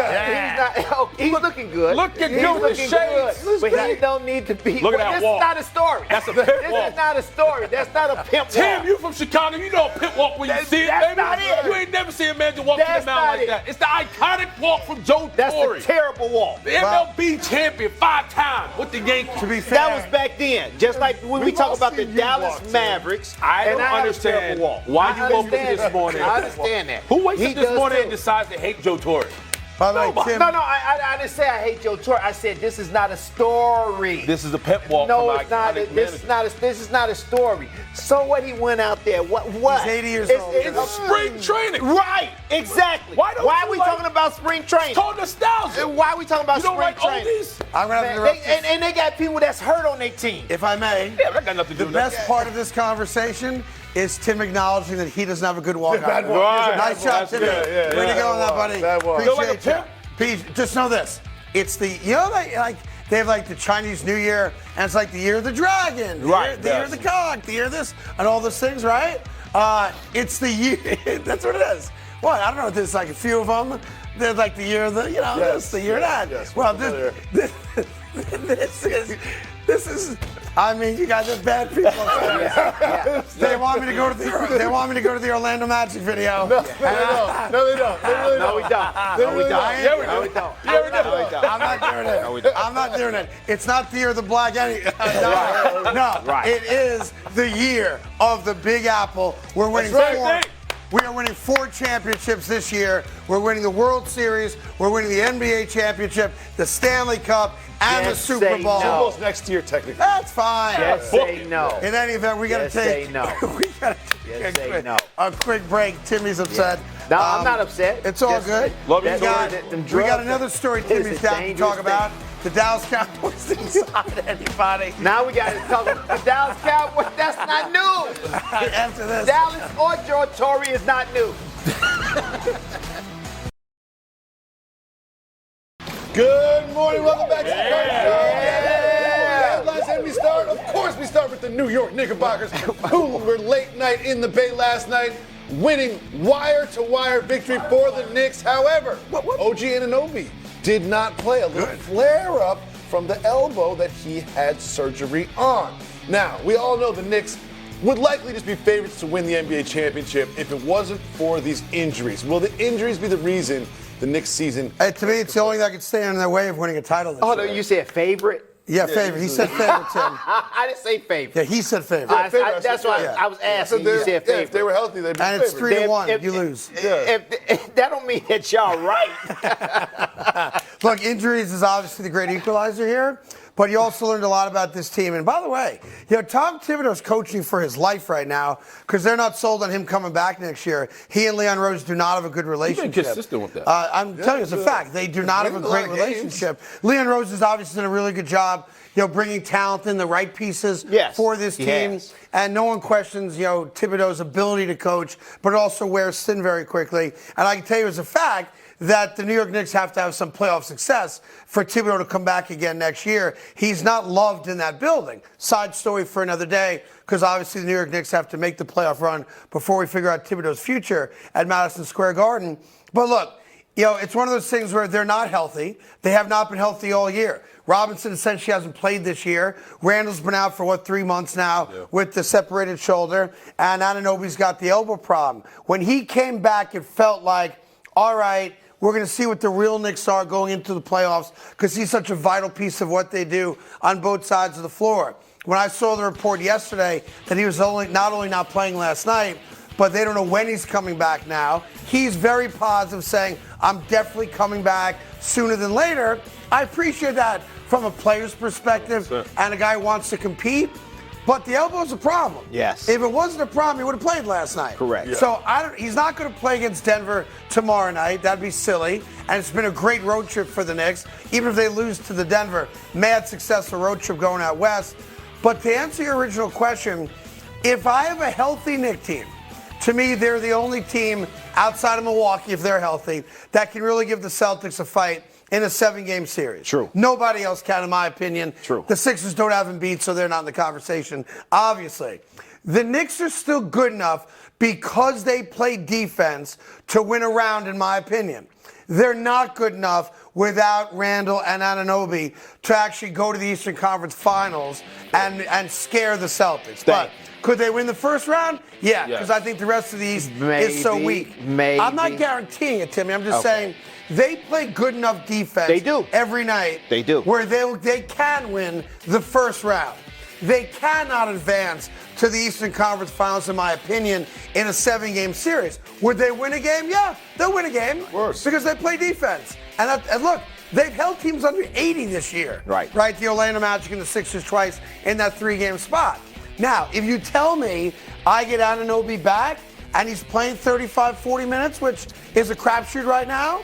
He's looking good. Looking He's good with looking shades. good. But he don't need to be. Look at that This walk. is not a story. That's a pimp This walk. is not a story. That's not a pimp Tim, walk. you from Chicago, you know a pit walk when you see it, That's baby. not it. You ain't never seen a man just walk to That's the mound not like it. that. It's the iconic walk from Joe That's Torre. a terrible walk. The MLB champion 5 times with the Yankees. To be fair, That was back then. Just like when we talk all about the seen you Dallas walk, Tim. Mavericks. I and don't have a understand terrible walk. why I you woke up understand this that. morning. I understand that. Who wakes He up this does morning too. and decides to hate Joe Torre? by the way, Tim, No, I didn't say I hate Joe Torre. I said this is not a story. This is a pimp walk No, from it's not. iconic This is not a story. So what? He went out there. What? He's 80 years old. It's spring training. Right. Exactly. Why don't Why you are we like- talking about spring training? It's called nostalgia. Why are we talking about You don't spring like training? oldies? I'm going to have to They, interrupt this. and they got people that's hurt on their team. If I may, Yeah, that got nothing to do the with best that. part of this conversation is Tim acknowledging that he doesn't have a good walk. Bad either. walk. Right. Nice job, That's Tim. good. Way to go on that, buddy. Bad walk. Feel like a Appreciate you. pimp? Pete, just know this. It's the, you know, they have like the Chinese New Year, and it's like the year of the dragon, Right, the year of yes. the cock, the year of this, and all those things, right? It's the year, that's what it is. What? I don't know, there's like a few of them. They're like the year of the, you know, Yes, this, the year of yes, that. yes, Well, we're this is, I mean, you guys are bad people. They want me to go to the Orlando Magic video. No, they don't. They really don't. No, we don't. No, we don't. I'm not doing it. I'm not doing it. It's not the year of the black. No, it is the year of the Big Apple. We're winning We are winning 4 championships this year. We're winning the World Series. We're winning the NBA championship, the Stanley Cup, and the Super Bowl. Super Bowl's next year, technically. That's fine. Just say no. In any event, we got to take. Say no. We got to take a quick break. Timmy's upset. No, I'm not upset. It's all good. Love you, we got another story Timmy's down to talk about. The Dallas Cowboys didn't sign anybody. Now we got to talk about the Dallas Cowboys. That's not new. After this. Dallas or George Torrey is not new. Good morning, welcome back to the Carton Show. Headlines, and we start, of course, we start with the New York Knickerbockers, who were late night in the Bay last night, winning wire-to-wire victory for the Knicks. However, OG Anunoby did not play. A little flare-up from the elbow that he had surgery on. Now, we all know the Knicks would likely just be favorites to win the NBA championship if it wasn't for these injuries. Will the injuries be the reason the Knicks season? To me, it's the only thing that could stand in their way of winning a title this year. No, you said favorite? Yeah, favorite. He said favorite, Tim. I didn't say favorite. Yeah, he said favorite. That's why I was asking. You said favorite. If they were healthy, they'd be And it's favorites. 3-1. You lose. If that don't mean that y'all right. Look, injuries is obviously the great equalizer here, but you also learned a lot about this team. And by the way, Tom Thibodeau's coaching for his life right now because they're not sold on him coming back next year. He and Leon Rose do not have a good relationship. You've been consistent with that. I'm telling you, it's a fact. They do not have a great relationship. Leon Rose has obviously done a really good job, bringing talent in, the right pieces for this team. And no one questions, Thibodeau's ability to coach, but it also wears thin very quickly. And I can tell you as a fact that the New York Knicks have to have some playoff success for Thibodeau to come back again next year. He's not loved in that building. Side story for another day, because obviously the New York Knicks have to make the playoff run before we figure out Thibodeau's future at Madison Square Garden. But look, it's one of those things where they're not healthy. They have not been healthy all year. Robinson essentially hasn't played this year. Randall's been out for, 3 months now with the separated shoulder. And Anunoby's got the elbow problem. When he came back, it felt like, all right, we're going to see what the real Knicks are going into the playoffs because he's such a vital piece of what they do on both sides of the floor. When I saw the report yesterday that he was not only not playing last night, but they don't know when he's coming back now, he's very positive, saying, I'm definitely coming back sooner than later. I appreciate that from a player's perspective and a guy who wants to compete. But the elbow's a problem. Yes. If it wasn't a problem, he would have played last night. Correct. Yeah. So he's not going to play against Denver tomorrow night. That'd be silly. And it's been a great road trip for the Knicks. Even if they lose to the Denver, mad successful road trip going out west. But to answer your original question, if I have a healthy Knicks team, to me, they're the only team outside of Milwaukee, if they're healthy, that can really give the Celtics a fight in a 7-game series. True. Nobody else can, in my opinion. True. The Sixers don't have Embiid, so they're not in the conversation, obviously. The Knicks are still good enough because they play defense to win a round, in my opinion. They're not good enough without Randall and Anunoby to actually go to the Eastern Conference Finals and scare the Celtics. But could they win the first round? Yeah, because I think the rest of the East is so weak. Maybe. I'm not guaranteeing it, Timmy. I'm just saying they play good enough defense They do. every night. They do. Where they can win the first round. They cannot advance to the Eastern Conference Finals, in my opinion, in a 7-game series. Would they win a game? Yeah, they'll win a game. Worse. Because they play defense. And look, they've held teams under 80 this year. Right. Right, the Orlando Magic and the Sixers twice in that 3-game spot. Now, if you tell me I get Anunoby back and he's playing 35, 40 minutes, which is a crapshoot right now,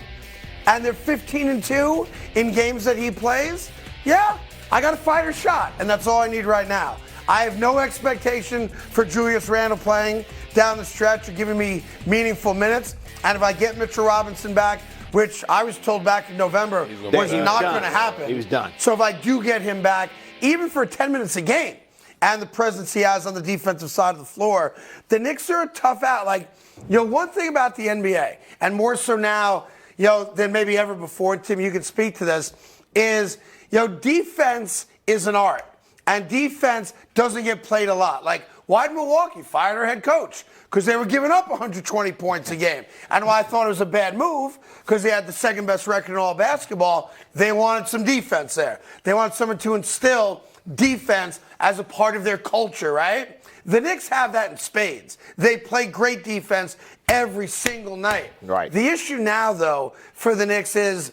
and they're 15-2 in games that he plays, yeah, I got a fighter shot, and that's all I need right now. I have no expectation for Julius Randle playing down the stretch or giving me meaningful minutes. And if I get Mitchell Robinson back, which I was told back in November was not going to happen. He was done. So if I do get him back, even for 10 minutes a game, and the presence he has on the defensive side of the floor, the Knicks are a tough out. One thing about the NBA, and more so now, than maybe ever before, Tim, you can speak to this, is, defense is an art. and defense doesn't get played a lot. Like, why did Milwaukee fire their head coach? Because they were giving up 120 points a game. And why I thought it was a bad move, because they had the second best record in all basketball, they wanted some defense there. They wanted someone to instill defense as a part of their culture, right? The Knicks have that in spades. They play great defense every single night. Right. The issue now, though, for the Knicks is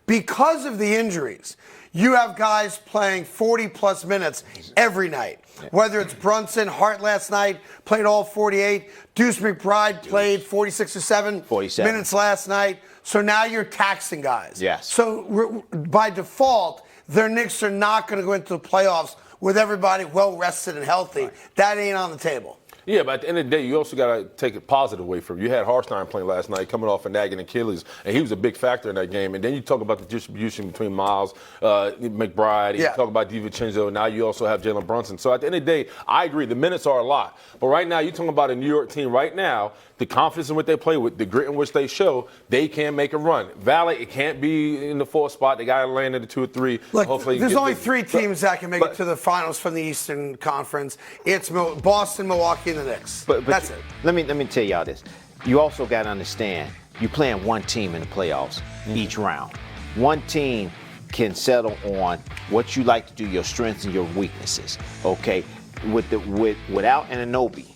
because of the injuries, you have guys playing 40-plus minutes every night. Whether it's Brunson, Hart last night, played all 48. Deuce McBride played 46 or 47 minutes last night. So now you're taxing guys. Yes. So by default, their Knicks are not going to go into the playoffs with everybody well-rested and healthy. Right. That ain't on the table. Yeah, but at the end of the day, you also got to take it positive away from it. You had Hartenstein playing last night, coming off a nagging Achilles, and he was a big factor in that game. And then you talk about the distribution between Miles, McBride, you talk about DiVincenzo, and now you also have Jalen Brunson. So at the end of the day, I agree, the minutes are a lot. But right now, you're talking about a New York team right now, the confidence in what they play with, the grit in which they show, they can make a run. Valley, it can't be in the 4th spot. They got to land in the 2 or 3. Look, hopefully there's only 3 teams that can make it to the finals from the Eastern Conference. It's Boston, Milwaukee, and the Knicks. But that's it. Let me tell y'all this. You also got to understand, you're playing one team in the playoffs each round. One team can settle on what you like to do, your strengths and your weaknesses. Okay, without Anunoby,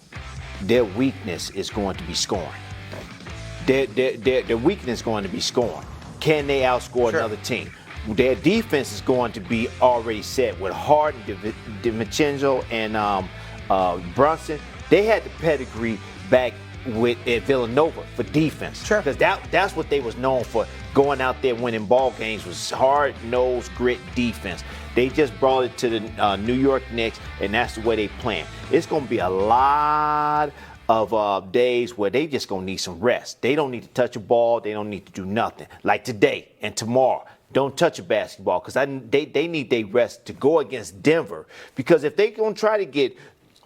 their weakness is going to be scoring. Their weakness is going to be scoring. Can they outscore another team? Their defense is going to be already set with Harden, DiVincenzo, and Brunson. They had the pedigree back at Villanova for defense. Sure. Because that's what they was known for, going out there winning ball games, was hard-nosed, grit defense. They just brought it to the New York Knicks, and that's the way they playing. It's going to be a lot of days where they just going to need some rest. They don't need to touch a ball. They don't need to do nothing. Like today and tomorrow. Don't touch a basketball because they need their rest to go against Denver. Because if they're going to try to get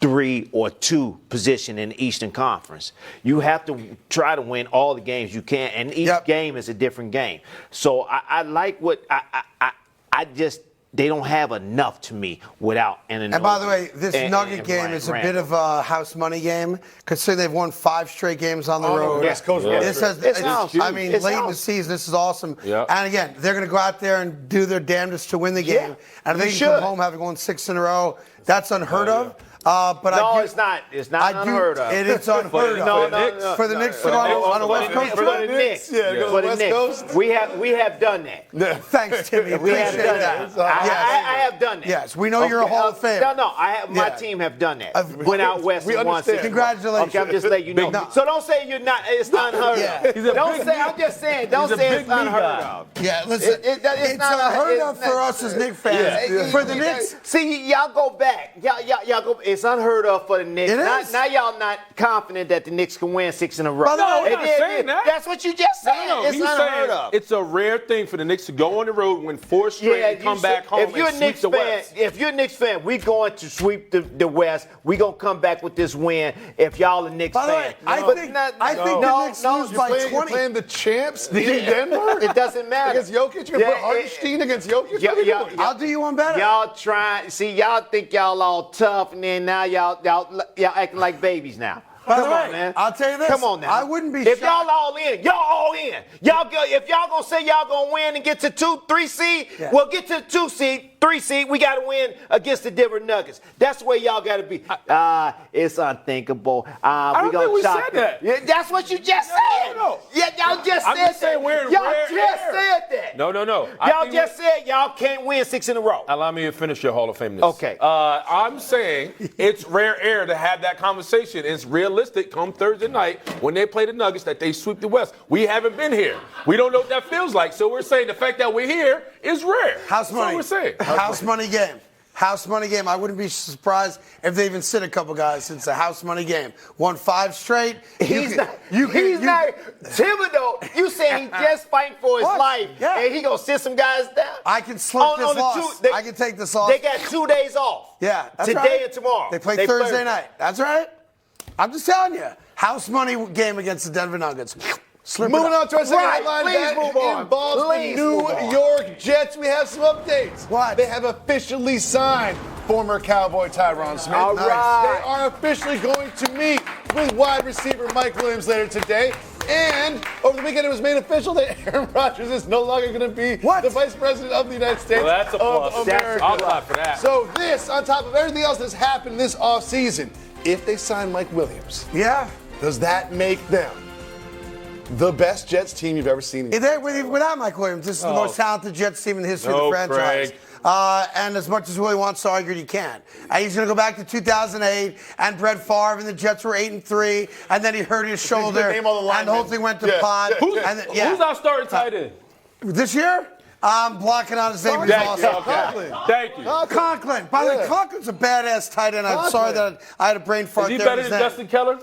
3 or 2 position in the Eastern Conference, you have to try to win all the games you can, and each game is a different game. So I like what I just they don't have enough to me without Anunoby. And by the way, this Nugget game is a bit of a house money game, considering they've won 5 straight games on the road. West Coast. I mean, late in the season, this is awesome. Yeah. And again, they're going to go out there and do their damnedest to win the game. And they can come home having won 6 in a row. That's unheard of. But it's not. It's not unheard of. It's unheard of. For the Knicks to go on a West Coast for the Knicks. For the Knicks. We have done that. Thanks, Timmy. We have done that. I have done that. Yes, we know you're a Hall of Famer. No, my team have done that. Went out west and won 6. Congratulations. Okay, I'm just letting you know. So don't say you're not. It's unheard of. Don't say. I'm just saying. Don't say it's unheard of. Yeah, listen. It's not unheard of for us as Knicks fans. For the Knicks. See, y'all go back. Y'all go. It's unheard of for the Knicks. It is. Now y'all not confident that the Knicks can win 6 in a row. No, we're not saying that. That's what you just said. It's unheard of. It's a rare thing for the Knicks to go on the road, win 4 straight, and come back home and sweep the West. If you're a Knicks fan, we're going to sweep the West. We're going to come back with this win if y'all a Knicks fan. I think the Knicks lose by 20. You're playing the champs in Denver? It doesn't matter. Against Jokic? You're going to put Hartenstein against Jokic? I'll do you one better. Y'all think y'all all tough, and then now y'all acting like babies now. By the Come way, on, man. I'll tell you this. Come on now. I wouldn't be if shocked. y'all all in. Y'all all in. If y'all gonna say y'all gonna win and get to 2-3 seed, well, get to the 2 seed, 3 seed. We gotta win against the Denver Nuggets. That's where y'all gotta be. It's unthinkable. I don't think we said that. Yeah, that's what you just said. No. Yeah, y'all just I'm said just saying we're in y'all rare just air. said that. No. Y'all just said y'all can't win 6 in a row. Allow me to finish your Hall of Fameness. Okay. I'm saying it's rare air to have that conversation. It's realistic come Thursday night when they play the Nuggets that they sweep the West. We haven't been here. We don't know what that feels like. So we're saying the fact that we're here is rare. House money. That's what we're saying. House money game. House money game. I wouldn't be surprised if they even sit a couple guys since a house money game. Won 5 straight. He's not Thibodeau. You say he's just fighting for his life, and he gonna sit some guys down. I can slip this loss. I can take this loss. They got 2 days off. Yeah, that's today right. and tomorrow. They play Thursday night. That's right. I'm just telling you. House money game against the Denver Nuggets. Moving on to our second headline. Please That move on. involves Please the move New on. York Jets. We have some updates. What? They have officially signed former Cowboy Tyron Smith. All right. They are officially going to meet with wide receiver Mike Williams later today. And over the weekend, it was made official that Aaron Rodgers is no longer going to be the vice president of the United States Well, that's a plus. of That's America. I'll clap for that. So this, on top of everything else that's happened this offseason, if they sign Mike Williams, does that make them the best Jets team you've ever seen? Without Mike Williams, this is the most talented Jets team in the history of the franchise. Craig. And as much as Willie wants to argue, he can't. And he's going to go back to 2008, and Brett Favre, and the Jets were 8-3, and then he hurt his shoulder, Name all the and the whole linemen. thing went to pot. Who's our starting tight end? This year? I'm blocking on his name. He's awesome. Thank you. Conklin. By the way, Conklin's a badass tight end. I'm sorry that I had a brain fart Is he there. better than Justin Keller?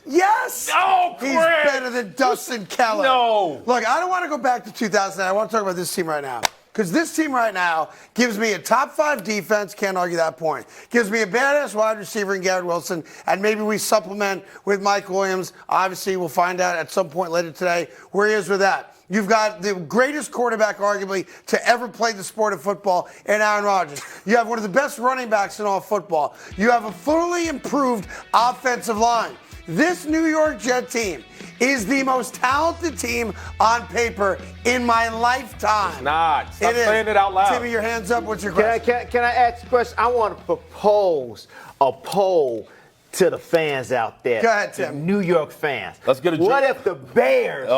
Yes! Oh, He's Craig. better than Dustin Keller. No. Look, I don't want to go back to 2009. I want to talk about this team right now. Because this team right now gives me a top 5 defense, can't argue that point. Gives me a badass wide receiver in Garrett Wilson, and maybe we supplement with Mike Williams. Obviously, we'll find out at some point later today where he is with that. You've got the greatest quarterback, arguably, to ever play the sport of football in Aaron Rodgers. You have one of the best running backs in all football. You have a fully improved offensive line. This New York Jet team is the most talented team on paper in my lifetime. It's not. Stop It is. saying it out loud. Timmy, your hands up. What's your question? Can I ask a question? I want to propose a poll to the fans out there. Go ahead, the Tim. New York fans. Let's get a What drink. if the Bears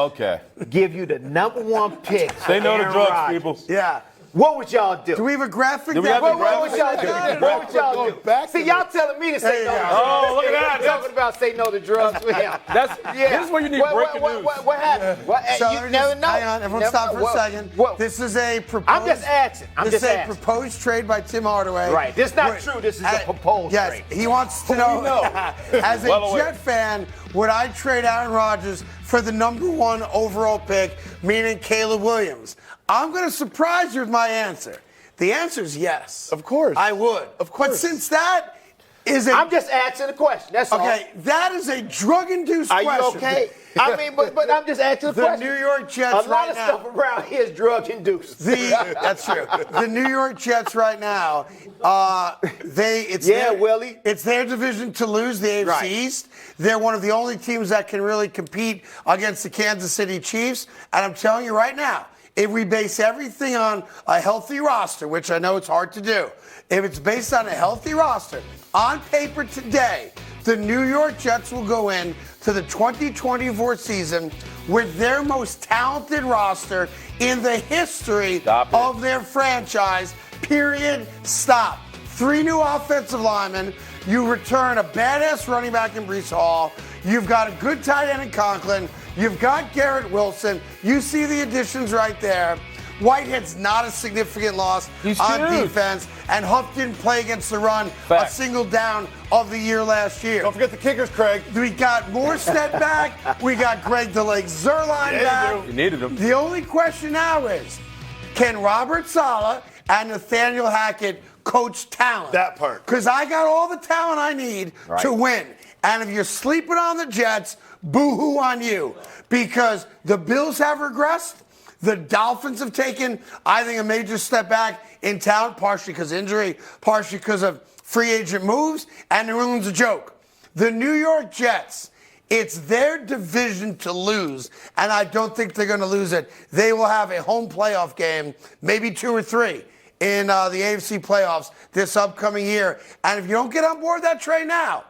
give you the #1 pick? They know the Aaron drugs, Rodgers? people. Yeah. What would y'all do? Do we have a graphic? Do we have a What would y'all do? What would y'all do? See, y'all telling me to say no to drugs. Oh, look at that. You're talking about say no to drugs with him. This is where you need breaking news. What happened? So You let me never just, know. hang on, everyone Never stop know. for a second. This is a proposed. I'm just asking. This is a proposed trade by Tim Hardaway. Right. This is not true. This is a proposed trade. Yes, he wants to know, as a Well aware. Jet fan, would I trade Aaron Rodgers for the #1 overall pick, meaning Caleb Williams? I'm going to surprise you with my answer. The answer is yes. Of course. I would. Of course. But since that is a... I'm just asking a question. That's all. Okay, that is a drug-induced Are question. you okay? I mean, but I'm just asking a The question. New York Jets a lot right of now. stuff around here is drug induced. That's true. The New York Jets right now, Willie. It's their division to lose, the AFC Right. East. They're one of the only teams that can really compete against the Kansas City Chiefs. And I'm telling you right now, if we base everything on a healthy roster, which I know it's hard to do, if it's based on a healthy roster, on paper today, the New York Jets will go in to the 2024 season with their most talented roster in the history of their franchise, period, stop. 3 new offensive linemen. You return a badass running back in Breece Hall. You've got a good tight end in Conklin. You've got Garrett Wilson. You see the additions right there. Whitehead's not a significant loss on defense. And Huff didn't play against the run a single down of the year last year. Don't forget the kickers, Craig. We got Morstead back. We got Greg DeLake-Zerline back. You needed him. The only question now is, can Robert Saleh and Nathaniel Hackett coach talent? That part. Because I got all the talent I need to win. And if you're sleeping on the Jets, boo-hoo on you. Because the Bills have regressed. The Dolphins have taken, I think, a major step back in talent, partially because of injury, partially because of free agent moves, and New England's a joke. The New York Jets, it's their division to lose, and I don't think they're going to lose it. They will have a home playoff game, maybe 2 or 3, in the AFC playoffs this upcoming year. And if you don't get on board that train now,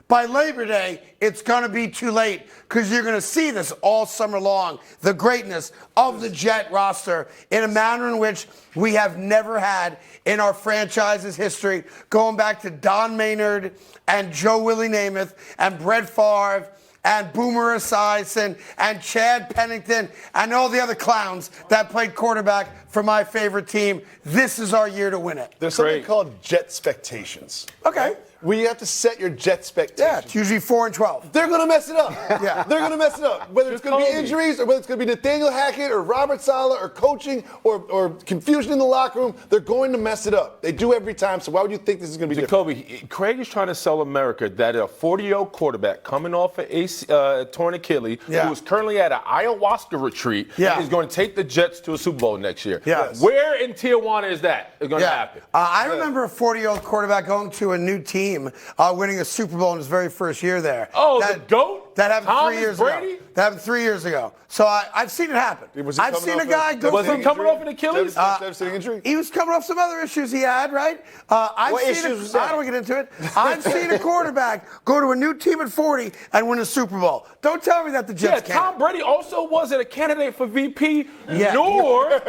by Labor Day, it's going to be too late because you're going to see this all summer long, the greatness of the Jet roster in a manner in which we have never had in our franchise's history, going back to Don Maynard and Joe Willie Namath and Brett Favre and Boomer Esiason and Chad Pennington and all the other clowns that played quarterback for my favorite team. This is our year to win it. There's something called Jet Spectations. Okay. where you have to set your Jet Yeah, expectations. it's usually 4-12. They're going to mess it up. Yeah. They're going to mess it up. Whether it's going to be Jacoby. injuries or whether it's going to be Nathaniel Hackett or Robert Saleh or coaching or confusion in the locker room, they're going to mess it up. They do every time, so why would you think this is going to be different? Jacoby, Craig is trying to sell America that a 40-year-old quarterback coming off a torn Achilles, Yeah. who is currently at an ayahuasca retreat, Yeah. is going to take the Jets to a Super Bowl next year. Yes. Where in Tijuana is that going to happen? I remember a 40-year-old quarterback going to a new team, winning a Super Bowl in his very first year there. Oh, the GOAT? That happened Thomas 3 years Brady? ago. That happened 3 years ago. So I've seen it happen. Was he I've coming seen a off guy go. Was he coming off an Achilles? Devastating injury? He was coming off some other issues he had, right? What issues was that? I don't want to get into it. I've seen a quarterback go to a new team at 40 and win a Super Bowl. Don't tell me that the Jets Yeah, can't. Tom Brady also wasn't a candidate for VP, Yeah. nor Yeah.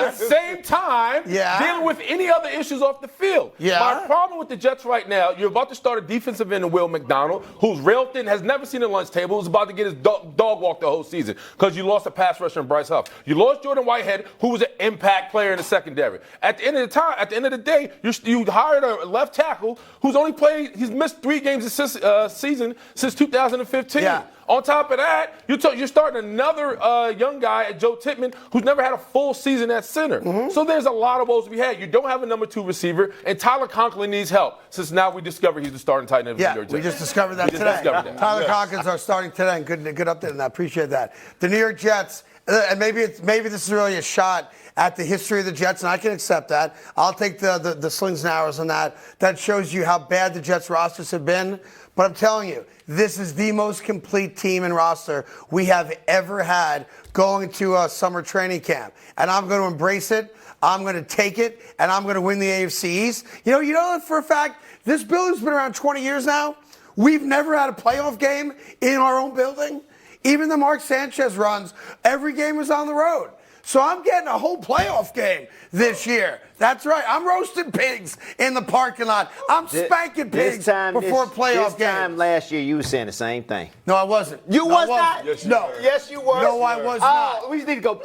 at the same time Yeah. dealing with any other issues off the field. Yeah. My problem with the Jets right now, you're about to start a defensive end in Will McDonald, who's rail thin, has never seen a lunch table, who's about to get his dog walk the whole season because you lost a pass rusher in Bryce Huff. You lost Jordan Whitehead, who was an impact player in the secondary. At the end of the day, you hired a left tackle who's only played, he's missed 3 games this season since 2015. Yeah. On top of that, you're starting another young guy, Joe Tippmann, who's never had a full season at center. Mm-hmm. So there's a lot of woes to be had. You don't have a number 2 receiver, and Tyler Conklin needs help. Since now we discover he's the starting tight end of the Yeah, New York we Jets. just discovered that We just today. discovered that. Tyler Conklin are starting today, and good update on that. Appreciate that. The New York Jets, and maybe this is really a shot at the history of the Jets, and I can accept that. I'll take the slings and arrows on that. That shows you how bad the Jets rosters have been. But I'm telling you, this is the most complete team and roster we have ever had going to a summer training camp. And I'm going to embrace it. I'm going to take it, and I'm going to win the AFC East. You know that for a fact, this building's been around 20 years now. We've never had a playoff game in our own building. Even the Mark Sanchez runs, every game was on the road. So I'm getting a whole playoff game this year. That's right. I'm roasting pigs in the parking lot. I'm spanking pigs before playoff This time games. last year, you were saying the same thing. No, I wasn't. You No, I was not? wasn't. No. Yes, you were. No, I was not. We just need to go.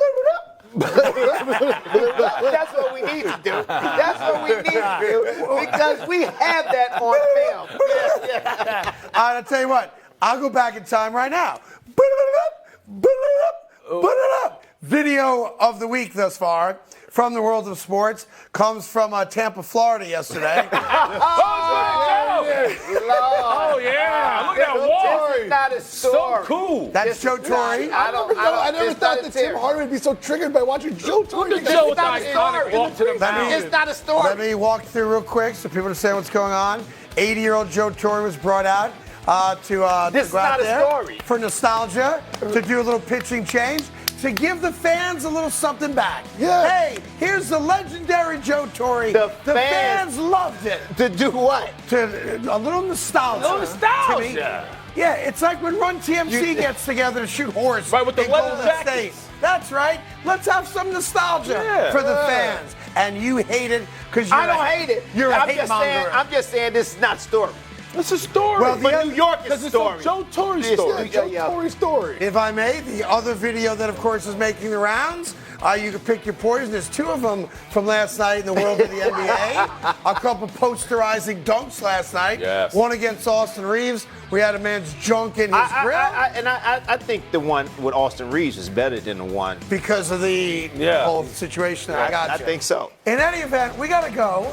That's what we need to do. That's what we need to do because we have that on film. Yeah. All right, I'll tell you what. I'll go back in time right now. Put it up. Video of the week thus far from the world of sports comes from Tampa, Florida yesterday. Oh, yeah. Look at that wall. This is not a So story. cool. That's Joe Torre. I never it's thought not that a Tim theory. Hardaway would be so triggered by watching Joe Torre. Look at Joe with the not a iconic story. walk to the mound. It's not a story. Let me walk through real quick so people understand what's going on. 80-year-old Joe Torre was brought out to This is go out not a there story. for nostalgia, to do a little pitching change, to give the fans a little something back. Yeah. Hey, here's the legendary Joe Torre. The fans loved it. To do what? A little nostalgia. A little nostalgia. to me. Yeah, it's like when Run TMC gets together to shoot horse Right, with the in leather Golden jackets. State. That's right. Let's have some nostalgia Yeah. for the fans. And you hate it because I don't hate it. You're a I'm hate just monger. saying. I'm just saying this is not a story. It's a story. Well, the But other- New York is Because a it's story. a Joe Torre It's story. the Joe Torre story. If I may, the other video that, of course, is making the rounds, you can pick your poison. There's 2 of them from last night in the world of the NBA. A couple posterizing dunks last night. Yes. One against Austin Reeves. We had a man's junk in his grill I think the one with Austin Reeves is better than the one. because of the Yeah. whole situation. I got you. I think so. In any event, we got to go.